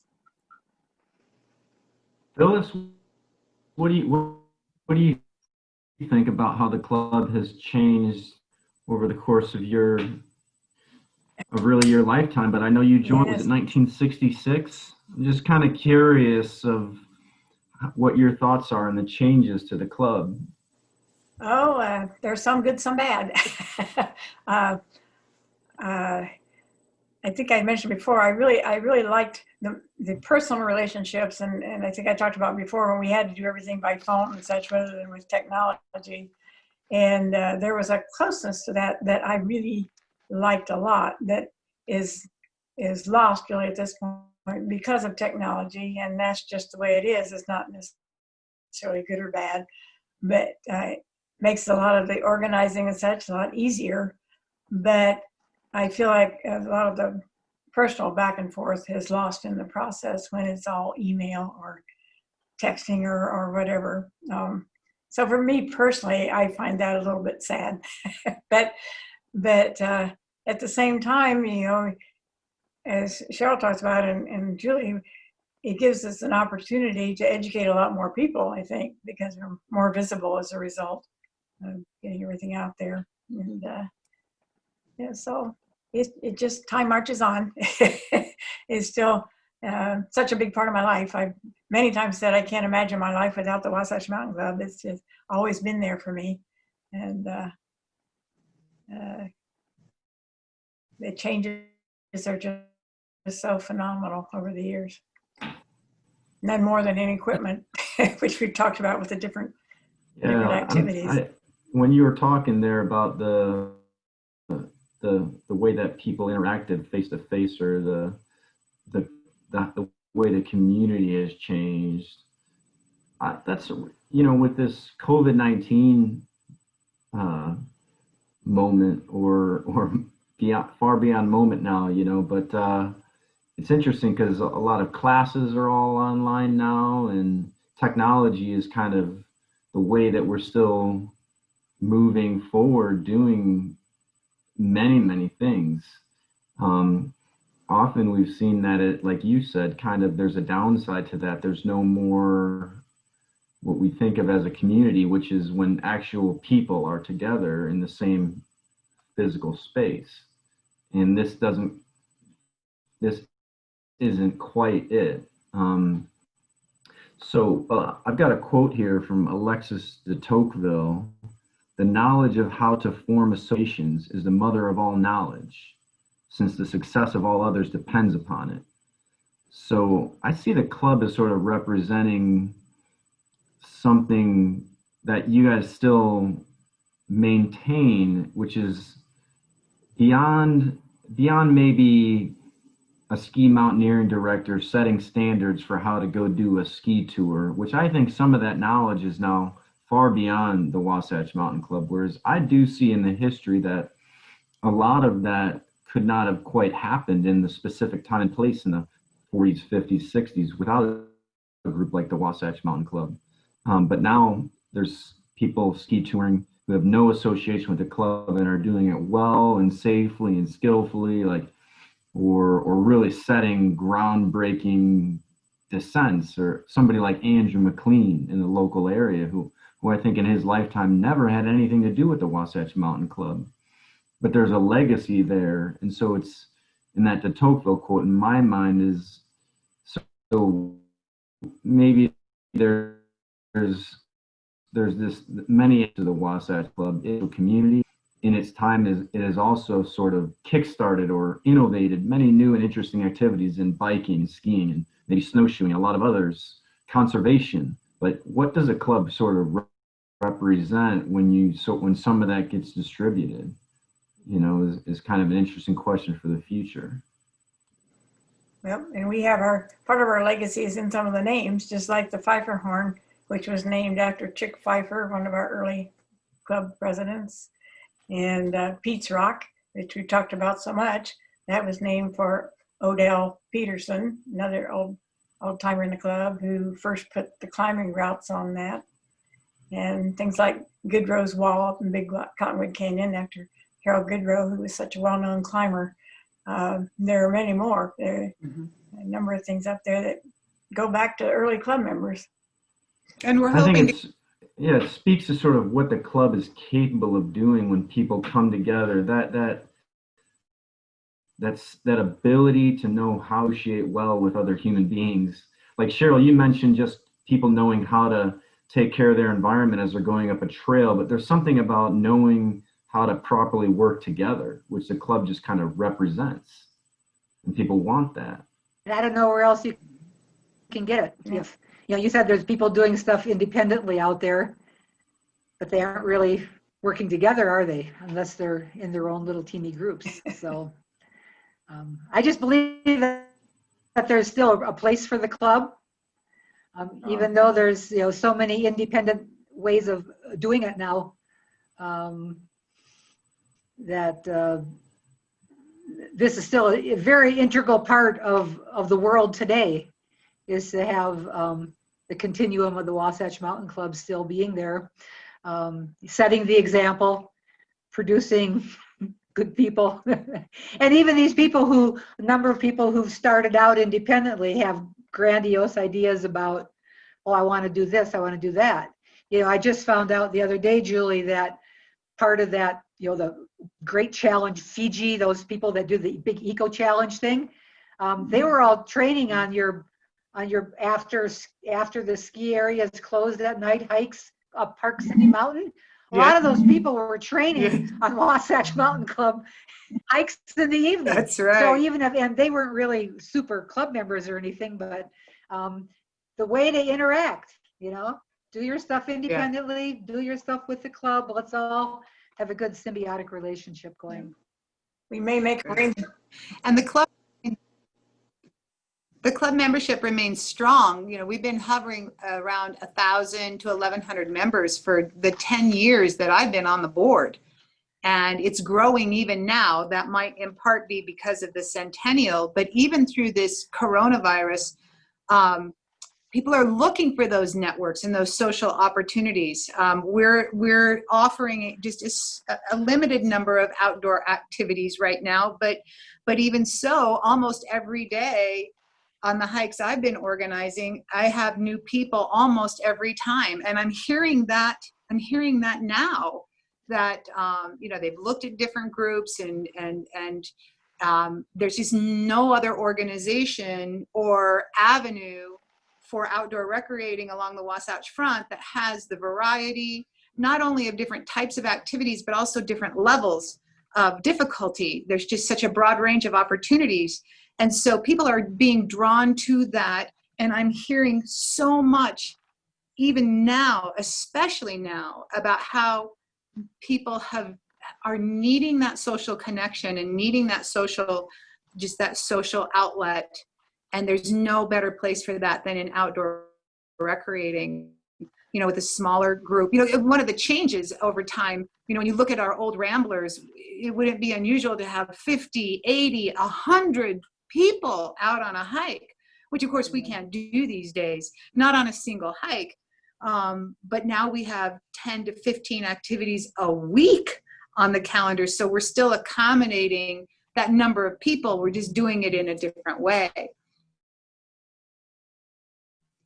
Phyllis, what do you think about how the club has changed over the course of your lifetime? But I know you joined, was it 1966? I'm just kind of curious of what your thoughts are on the changes to the club. Oh, there's some good, some bad. I think I mentioned before, I really liked the personal relationships, and I think I talked about before when we had to do everything by phone and such rather than with technology. And there was a closeness to that I really liked a lot that is lost really at this point because of technology, and that's just the way it is. It's not necessarily good or bad, but it makes a lot of the organizing and such a lot easier. But I feel like a lot of the personal back and forth is lost in the process when it's all email or texting or whatever. So for me personally, I find that a little bit sad. but at the same time, as Cheryl talks about and Julie, it gives us an opportunity to educate a lot more people, I think, because we're more visible as a result of getting everything out there. And so it just, time marches on. It's still such a big part of my life. I've many times said I can't imagine my life without the Wasatch Mountain Club. It's just always been there for me. And the changes are just so phenomenal over the years. None more than in equipment, which we've talked about with the different activities. When you were talking there about the way that people interacted face to face, or the way the community has changed, that's with this COVID-19 moment or far beyond moment now, but it's interesting because a lot of classes are all online now, and technology is kind of the way that we're still moving forward, doing many things. Often we've seen that it, like you said, kind of there's a downside to that. There's no more what we think of as a community, which is when actual people are together in the same physical space. And this isn't quite it. So I've got a quote here from Alexis de Tocqueville: "The knowledge of how to form associations is the mother of all knowledge, since the success of all others depends upon it." So I see the club as sort of representing something that you guys still maintain, which is beyond maybe a ski mountaineering director setting standards for how to go do a ski tour, which I think some of that knowledge is now far beyond the Wasatch Mountain Club, whereas I do see in the history that a lot of that could not have quite happened in the specific time and place in the 40s, 50s, 60s without a group like the Wasatch Mountain Club. But now there's people ski touring who have no association with the club and are doing it well and safely and skillfully, like, or really setting groundbreaking descents, or somebody like Andrew McLean in the local area who I think in his lifetime never had anything to do with the Wasatch Mountain Club. But there's a legacy there. And so it's, in that de Tocqueville quote in my mind is, so maybe there's this many to the Wasatch Club community. In its time, it has also sort of kickstarted or innovated many new and interesting activities in biking and skiing and maybe snowshoeing, a lot of others, conservation. But what does a club sort of represent when some of that gets distributed? You know, is kind of an interesting question for the future. Well, and we have part of our legacy is in some of the names, just like the Pfeiffer horn, which was named after Chick Pfeiffer, one of our early club presidents. And Pete's Rock, which we talked about so much, that was named for Odell Peterson, another old timer in the club who first put the climbing routes on that. And things like Goodrow's Wall up in Big Cottonwood Canyon after Harold Goodrow, who was such a well-known climber. There are many more. There are a number of things up there that go back to early club members. And we're I think hoping it speaks to sort of what the club is capable of doing when people come together. That ability to know how to associate well with other human beings. Like Cheryl, you mentioned just people knowing how to take care of their environment as they're going up a trail, but there's something about knowing how to properly work together, which the club just kind of represents, and people want that. And I don't know where else you can get it. Yeah. If, you said there's people doing stuff independently out there, but they aren't really working together, are they? Unless they're in their own little teeny groups. So I just believe that there's still a place for the club, even though there's so many independent ways of doing it now. That this is still a very integral part of the world today, is to have the continuum of the Wasatch Mountain Club still being there, setting the example, producing good people. And even these people a number of people who've started out independently have grandiose ideas about, oh, I want to do this, I want to do that. I just found out the other day, Julie, that part of that, the Great Challenge Fiji, those people that do the big eco challenge thing, they were all training on your after the ski areas closed at night hikes up Park City Mountain. A lot of those people were training on Wasatch Mountain Club hikes in the evening. That's right. So even and they weren't really super club members or anything, but the way to interact, do your stuff independently, do your stuff with the club. Let's all have a good symbiotic relationship going. We may make arrangements. And the club membership remains strong. We've been hovering around 1,000 to 1,100 members for the 10 years that I've been on the board. And it's growing even now. That might in part be because of the Centennial, but even through this coronavirus, people are looking for those networks and those social opportunities. We're offering just a limited number of outdoor activities right now, but even so, almost every day on the hikes I've been organizing, I have new people almost every time, and I'm hearing that now that they've looked at different groups and there's just no other organization or avenue for outdoor recreating along the Wasatch Front that has the variety, not only of different types of activities, but also different levels of difficulty. There's just such a broad range of opportunities. And so people are being drawn to that. And I'm hearing so much, even now, especially now, about how people are needing that social connection and needing that social, just that social outlet. And there's no better place for that than in outdoor recreating, you know, with a smaller group. You know, one of the changes over time, you know, when you look at our old Ramblers, it wouldn't be unusual to have 50, 80, 100 people out on a hike, which of course we can't do these days, not on a single hike. But now we have 10 to 15 activities a week on the calendar. So we're still accommodating that number of people. We're just doing it in a different way.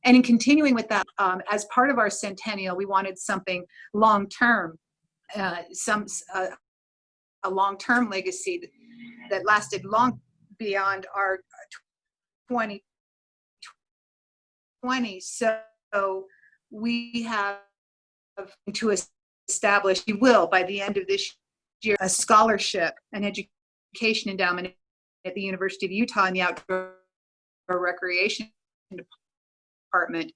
And in continuing with that, as part of our Centennial, we wanted something long-term, a long-term legacy that lasted long beyond our 2020. So we have to establish, we will, by the end of this year, a scholarship, an education endowment at the University of Utah in the outdoor recreation department,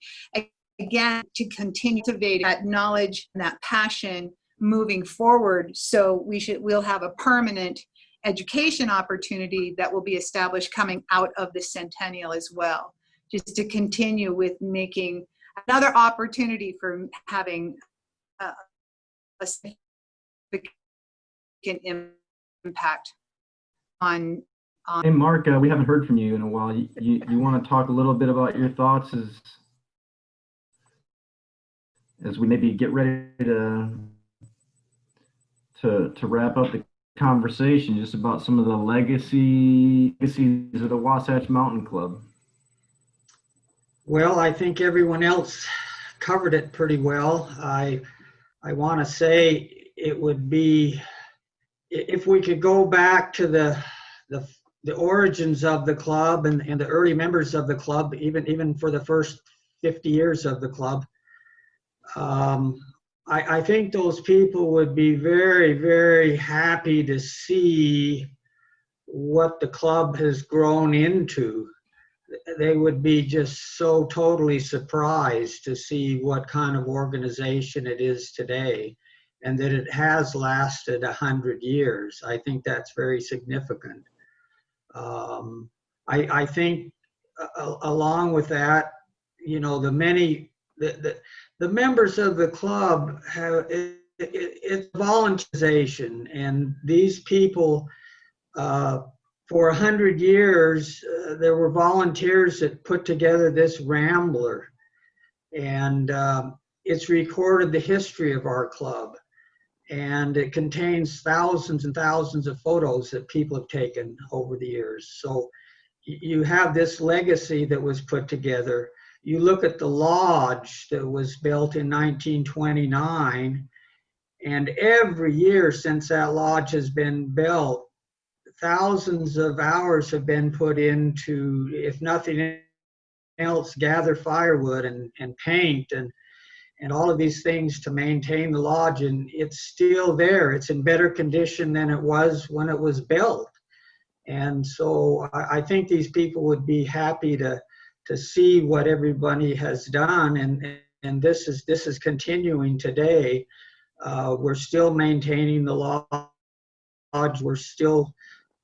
again, to continue to cultivate that knowledge and that passion moving forward. So we'll have a permanent education opportunity that will be established coming out of the Centennial as well, just to continue with making another opportunity for having a significant impact on. Hey, Mark, we haven't heard from you in a while. You want to talk a little bit about your thoughts as we maybe get ready to wrap up the conversation, just about some of the legacies of the Wasatch Mountain Club? Well, I think everyone else covered it pretty well. I want to say it would be, if we could go back to the origins of the club and the early members of the club, even for the first 50 years of the club, I think those people would be very, very happy to see what the club has grown into. They would be just so totally surprised to see what kind of organization it is today, and that it has lasted 100 years. I think that's very significant. I think along with that, you know, the members of the club have, it's volunteerization, and these people, for 100 years, there were volunteers that put together this Rambler, and it's recorded the history of our club, and it contains thousands and thousands of photos that people have taken over the years. So you have this legacy that was put together. You look at the lodge that was built in 1929, and every year since that lodge has been built, thousands of hours have been put into, if nothing else, gather firewood and paint and all of these things to maintain the lodge, and it's still there. It's in better condition than it was when it was built. And so I think these people would be happy to see what everybody has done, and this is continuing today. We're still maintaining the lodge. We're still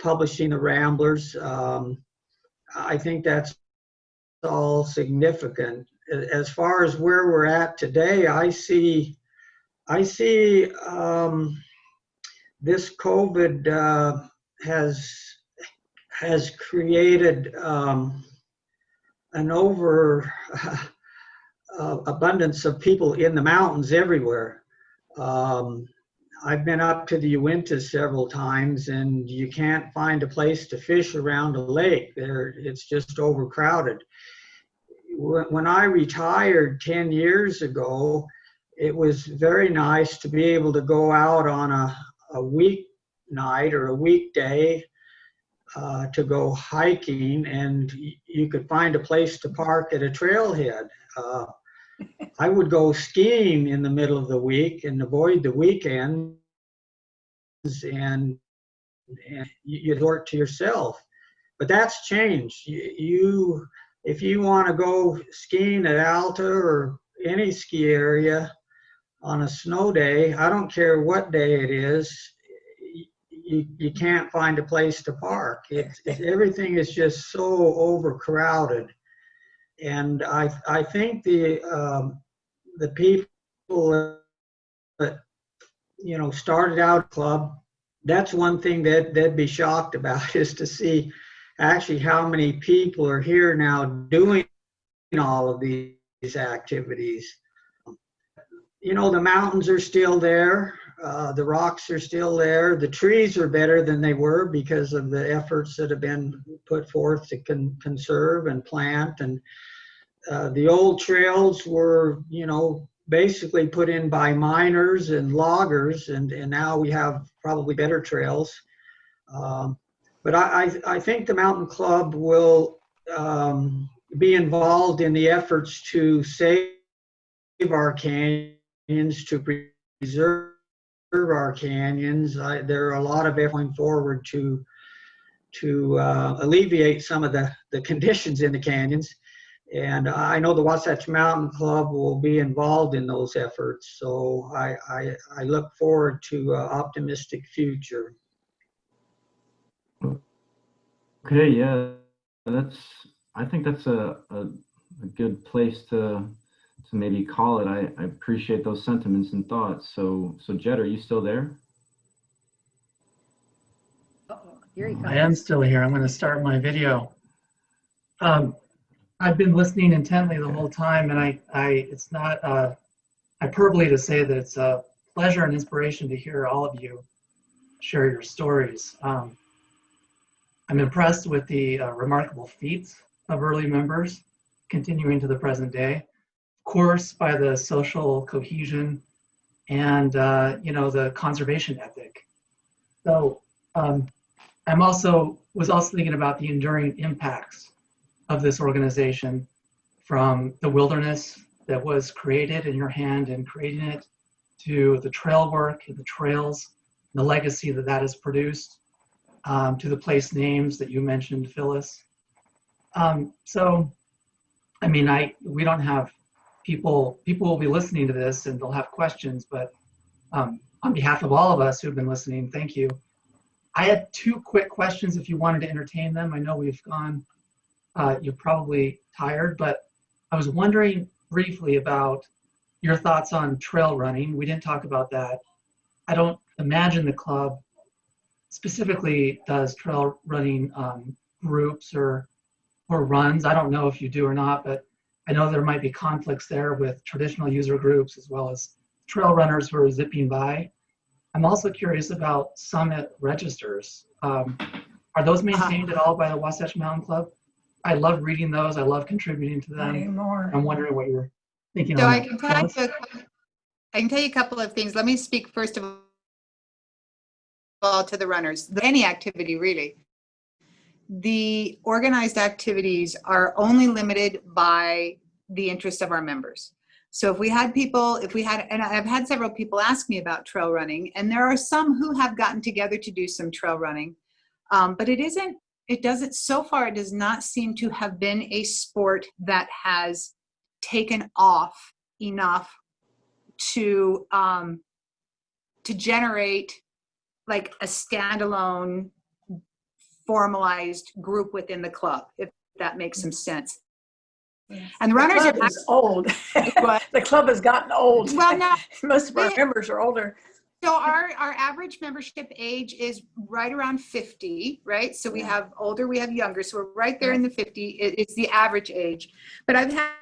publishing the Ramblers. I think that's all significant. As far as where we're at today, I see this COVID has created an abundance of people in the mountains everywhere. I've been up to the Uintas several times, and you can't find a place to fish around a lake. It's just overcrowded. When I retired 10 years ago, it was very nice to be able to go out on a weeknight or a weekday to go hiking, and you could find a place to park at a trailhead. I would go skiing in the middle of the week and avoid the weekends, and you resort to yourself. But that's changed. If you want to go skiing at Alta or any ski area on a snow day, I don't care what day it is, you can't find a place to park. Everything is just so overcrowded. And I think the people that, you know, started out club, that's one thing that they'd be shocked about, is to see actually how many people are here now doing all of these activities. You know, the mountains are still there, the rocks are still there, the trees are better than they were because of the efforts that have been put forth to conserve and plant. And the old trails were, you know, basically put in by miners and loggers, and now we have probably better trails. But I think the Mountain Club will be involved in the efforts to save our canyons, to preserve our canyons. There are a lot of efforts going forward to alleviate some of the conditions in the canyons. And I know the Wasatch Mountain Club will be involved in those efforts. So I look forward to an optimistic future. Okay, yeah, I think that's a good place to maybe call it. I appreciate those sentiments and thoughts. So Jed, are you still there? Uh-oh, here he comes. I am still here. I'm going to start my video. I've been listening intently the whole time, and it's not hyperbole to say that it's a pleasure and inspiration to hear all of you share your stories. I'm impressed with the remarkable feats of early members continuing to the present day. Of course, by the social cohesion and you know, the conservation ethic. So was also thinking about the enduring impacts of this organization, from the wilderness that was created in your hand in creating it, to the trail work and the trails, the legacy that has produced, to the place names that you mentioned, Phyllis. So, I mean, we don't have people will be listening to this and they'll have questions, but on behalf of all of us who've been listening, thank you. I had two quick questions if you wanted to entertain them. I know we've gone, you're probably tired, but I was wondering briefly about your thoughts on trail running. We didn't talk about that. I don't imagine the club specifically does trail running groups or runs. I don't know if you do or not, but I know there might be conflicts there with traditional user groups as well as trail runners who are zipping by. I'm also curious about summit registers. Are those maintained at all by the Wasatch Mountain Club? I love reading those. I love contributing to them. Anymore. I'm wondering what you're thinking So on I that. can tell you a couple of things. Let me speak first of all to the runners. Any activity, really. The organized activities are only limited by the interest of our members. So if we had, and I've had several people ask me about trail running, and there are some who have gotten together to do some trail running, but so far it does not seem to have been a sport that has taken off enough to generate like a standalone formalized group within the club, if that makes some sense. And the runners club is old. The club has gotten old. Well, now most of our members are older. So our average membership age is right around 50, right? So we have older, we have younger. So we're right there in the 50. It's the average age. But I've had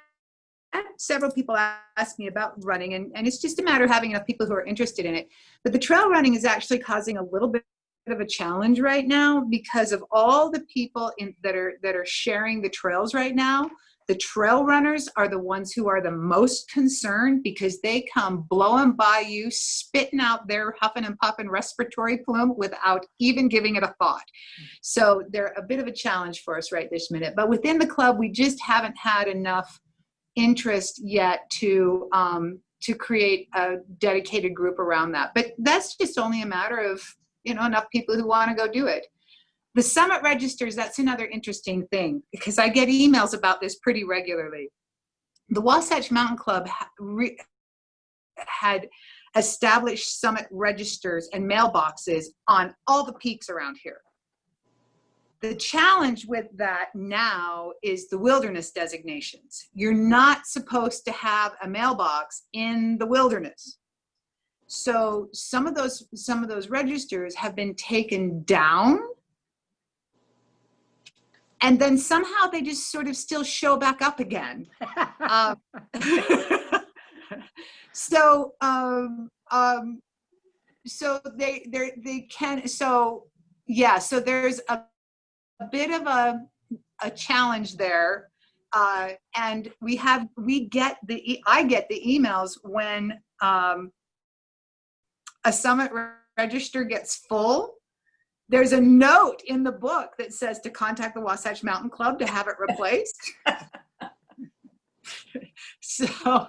several people ask me about running, and it's just a matter of having enough people who are interested in it. But the trail running is actually causing a little bit of a challenge right now because of all the people that are sharing the trails right now. The trail runners are the ones who are the most concerned because they come blowing by you, spitting out their huffing and puffing respiratory plume without even giving it a thought. So they're a bit of a challenge for us right this minute. But within the club, we just haven't had enough interest yet to create a dedicated group around that. But that's just only a matter of, enough people who want to go do it. The summit registers, that's another interesting thing because I get emails about this pretty regularly. The Wasatch Mountain Club had establish summit registers and mailboxes on all the peaks around here. The challenge with that now is the wilderness designations. You're not supposed to have a mailbox in the wilderness. So some of those registers have been taken down, and then somehow they just sort of still show back up again. So they can, so yeah, so there's a bit of a challenge there, and I get the emails when a summit register gets full. There's a note in the book that says to contact the Wasatch Mountain Club to have it replaced. So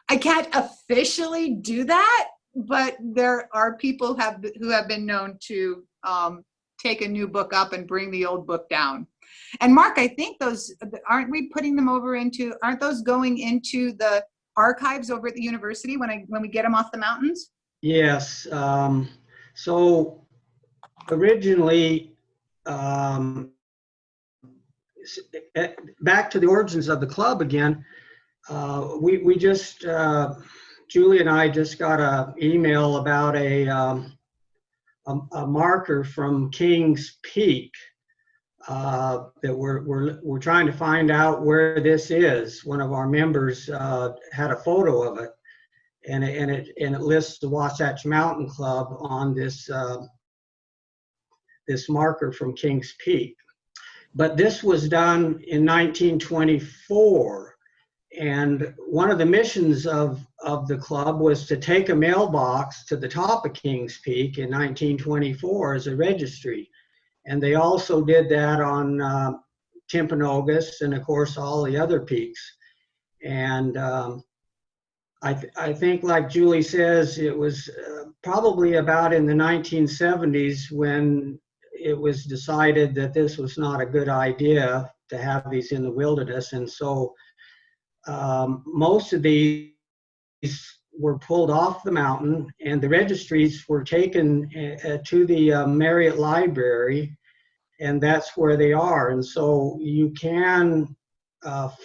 I can't officially do that, but there are people who have been known to take a new book up and bring the old book down. And Mark, I think those, aren't we putting them over into, aren't those going into the archives over at the university when we get them off the mountains? Yes. So originally, back to the origins of the club again, we just, Julie and I just got an email about a marker from Kings Peak that we're trying to find out where this is. One of our members had a photo of it, and it lists the Wasatch Mountain Club on this this marker from Kings Peak. But this was done in 1924, and one of the missions of the club was to take a mailbox to the top of Kings Peak in 1924 as a registry. And they also did that on Timpanogos and, of course, all the other peaks. And I think, like Julie says, it was probably about in the 1970s when it was decided that this was not a good idea to have these in the wilderness. And so most of these were pulled off the mountain, and the registries were taken to the Marriott library, and that's where they are. And so you can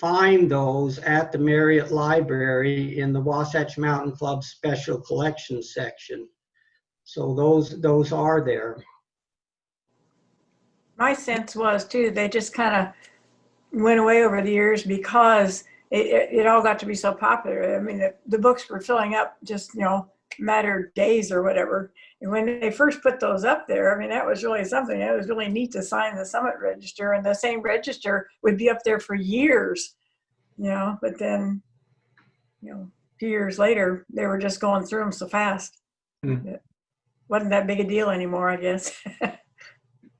find those at the Marriott library in the Wasatch Mountain Club Special Collections section. So those are there. My sense was too, they just kind of went away over the years because it all got to be so popular. I mean, the books were filling up just, matter of days or whatever. And when they first put those up there, I mean, that was really something. It was really neat to sign the summit register, and the same register would be up there for years, but then, a few years later, they were just going through them so fast. It wasn't that big a deal anymore, I guess.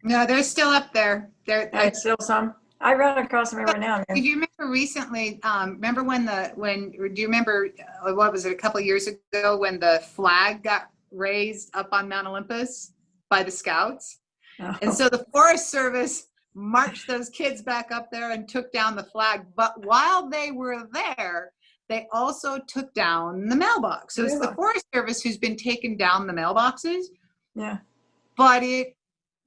No, they're still up there. There's still some. I run across them every now and then. Do you remember recently, do you remember, what was it, a couple of years ago when the flag got raised up on Mount Olympus by the Scouts? Oh. And so the Forest Service marched those kids back up there and took down the flag. But while they were there, they also took down the mailbox. So it's the Forest Service who's been taking down the mailboxes. Yeah. But it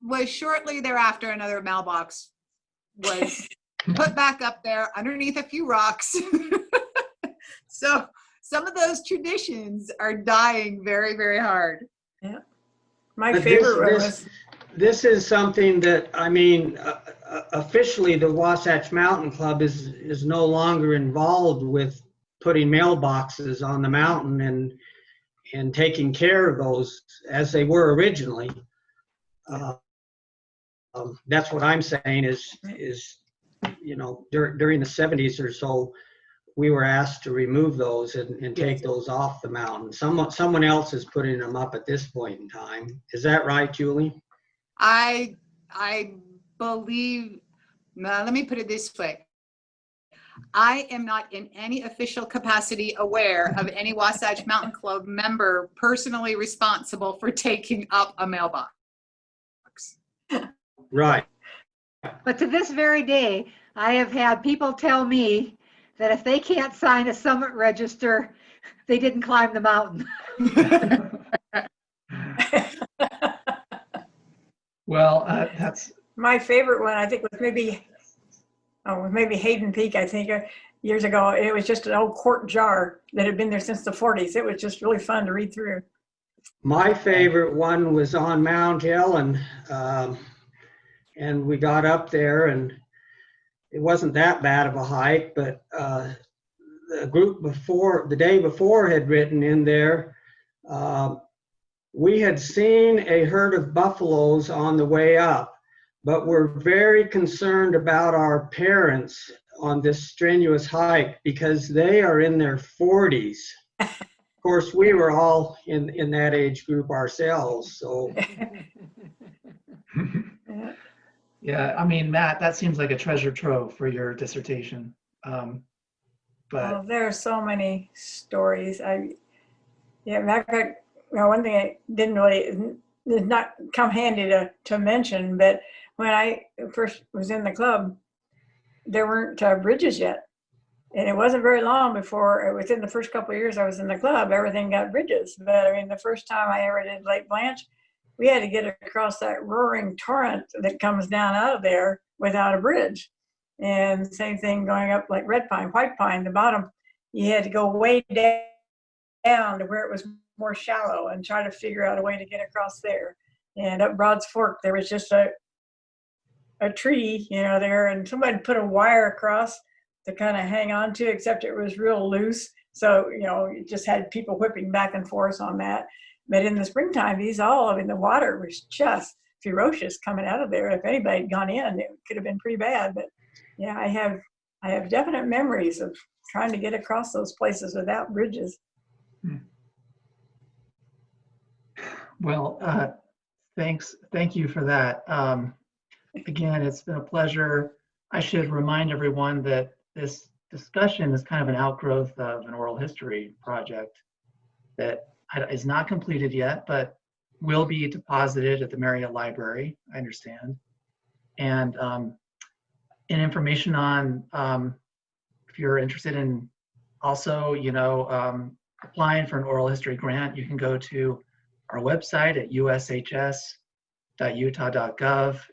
was shortly thereafter another mailbox was put back up there underneath a few rocks. So some of those traditions are dying very, very hard. Yeah. My favorite was... This is something that, I mean, officially the Wasatch Mountain Club is no longer involved with putting mailboxes on the mountain and taking care of those as they were originally. That's what I'm saying is during the 70s or so, we were asked to remove those and take those off the mountain. Someone else is putting them up at this point in time. Is that right, Julie? I believe, let me put it this way. I am not in any official capacity aware of any Wasatch Mountain Club member personally responsible for taking up a mailbox. Right. But to this very day, I have had people tell me that if they can't sign a summit register they didn't climb the mountain. Well, that's My favorite one, I think, was maybe Hayden Peak, I think, years ago. It was just an old quart jar that had been there since the 40s. It was just really fun to read through. My favorite one was on Mount Ellen, and we got up there, and it wasn't that bad of a hike, but the group the day before had written in there, we had seen a herd of buffaloes on the way up, but we're very concerned about our parents on this strenuous hike because they are in their 40s. Of course, we were all in that age group ourselves, so. yeah. I mean, Matt, that seems like a treasure trove for your dissertation. But There are so many stories. One thing I didn't really, did not come handy to mention, but when I first was in the club, there weren't bridges yet. And it wasn't very long before, within the first couple of years I was in the club, everything got bridges. But I mean, the first time I ever did Lake Blanche, we had to get across that roaring torrent that comes down out of there without a bridge. And same thing going up like Red Pine, White Pine, the bottom, you had to go way down to where it was more shallow and try to figure out a way to get across there. And up Broad's Fork, there was just a tree, there, and somebody put a wire across to kind of hang on to, except it was real loose. So, you just had people whipping back and forth on that. But in the springtime, the water was just ferocious coming out of there. If anybody had gone in, it could have been pretty bad. But yeah, I have definite memories of trying to get across those places without bridges. well, thank you for that. Again, it's been a pleasure. I should remind everyone that this discussion is kind of an outgrowth of an oral history project that is not completed yet, but will be deposited at the Marriott Library, I understand. And information on, if you're interested in also, applying for an oral history grant, you can go to our website at ushs.utah.gov,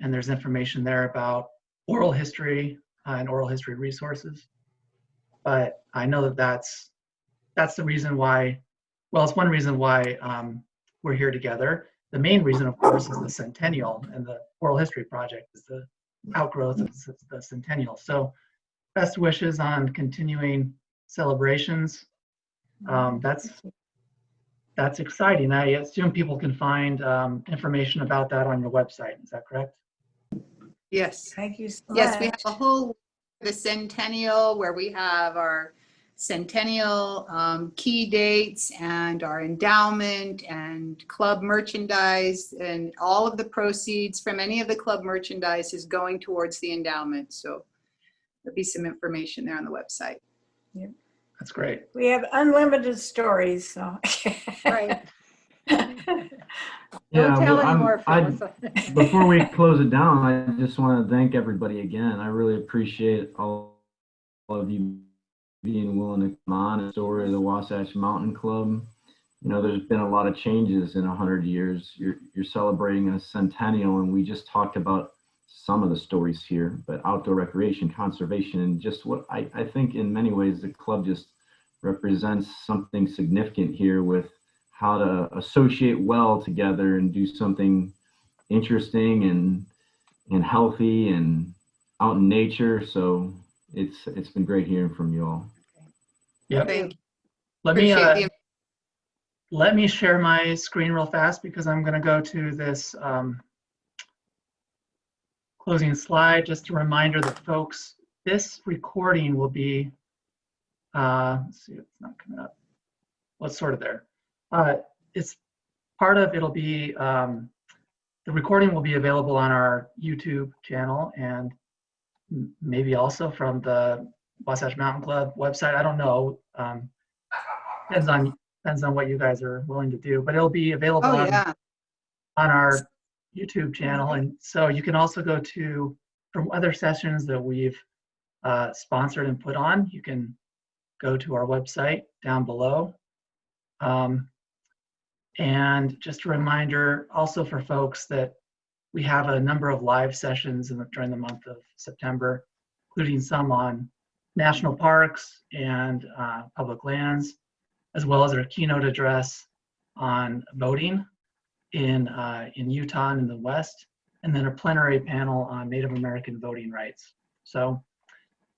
and there's information there about oral history and oral history resources. But I know that's the reason why, well, it's one reason why we're here together. The main reason, of course, is the Centennial, and the Oral History Project is the outgrowth of the Centennial. So best wishes on continuing celebrations. That's exciting. I assume people can find information about that on your website. Is that correct? Yes. Thank you so much. Yes, we have a whole, the Centennial, where we have our Centennial key dates and our endowment and club merchandise, and all of the proceeds from any of the club merchandise is going towards the endowment. So there'll be some information there on the website. Yep. That's great. We have unlimited stories, so. Right. Yeah, Don't tell well, anymore, Phyllis. before we close it down, I just want to thank everybody again. I really appreciate all of you being willing to come on and story of the Wasatch Mountain Club. There's been a lot of changes in 100 years. You're celebrating a centennial, and we just talked about some of the stories here, but outdoor recreation, conservation, and just what I think in many ways the club just represents something significant here with how to associate well together and do something interesting and healthy and out in nature. So it's been great hearing from you all. Yep. Thank you. Let me share my screen real fast, because I'm going to go to this closing slide. Just a reminder that folks, this recording will be, let's see, it's not coming up. Well, it's sort of there. It's part of, it'll be, the recording will be available on our YouTube channel, and maybe also from the Wasatch Mountain Club website. I don't know. Depends on what you guys are willing to do, but it'll be available on our YouTube channel. And so you can also go to, from other sessions that we've sponsored and put on, you can go to our website down below And just a reminder also for folks that we have a number of live sessions during the month of September, including some on national parks and public lands, as well as our keynote address on voting in Utah and in the West, and then a plenary panel on Native American voting rights. So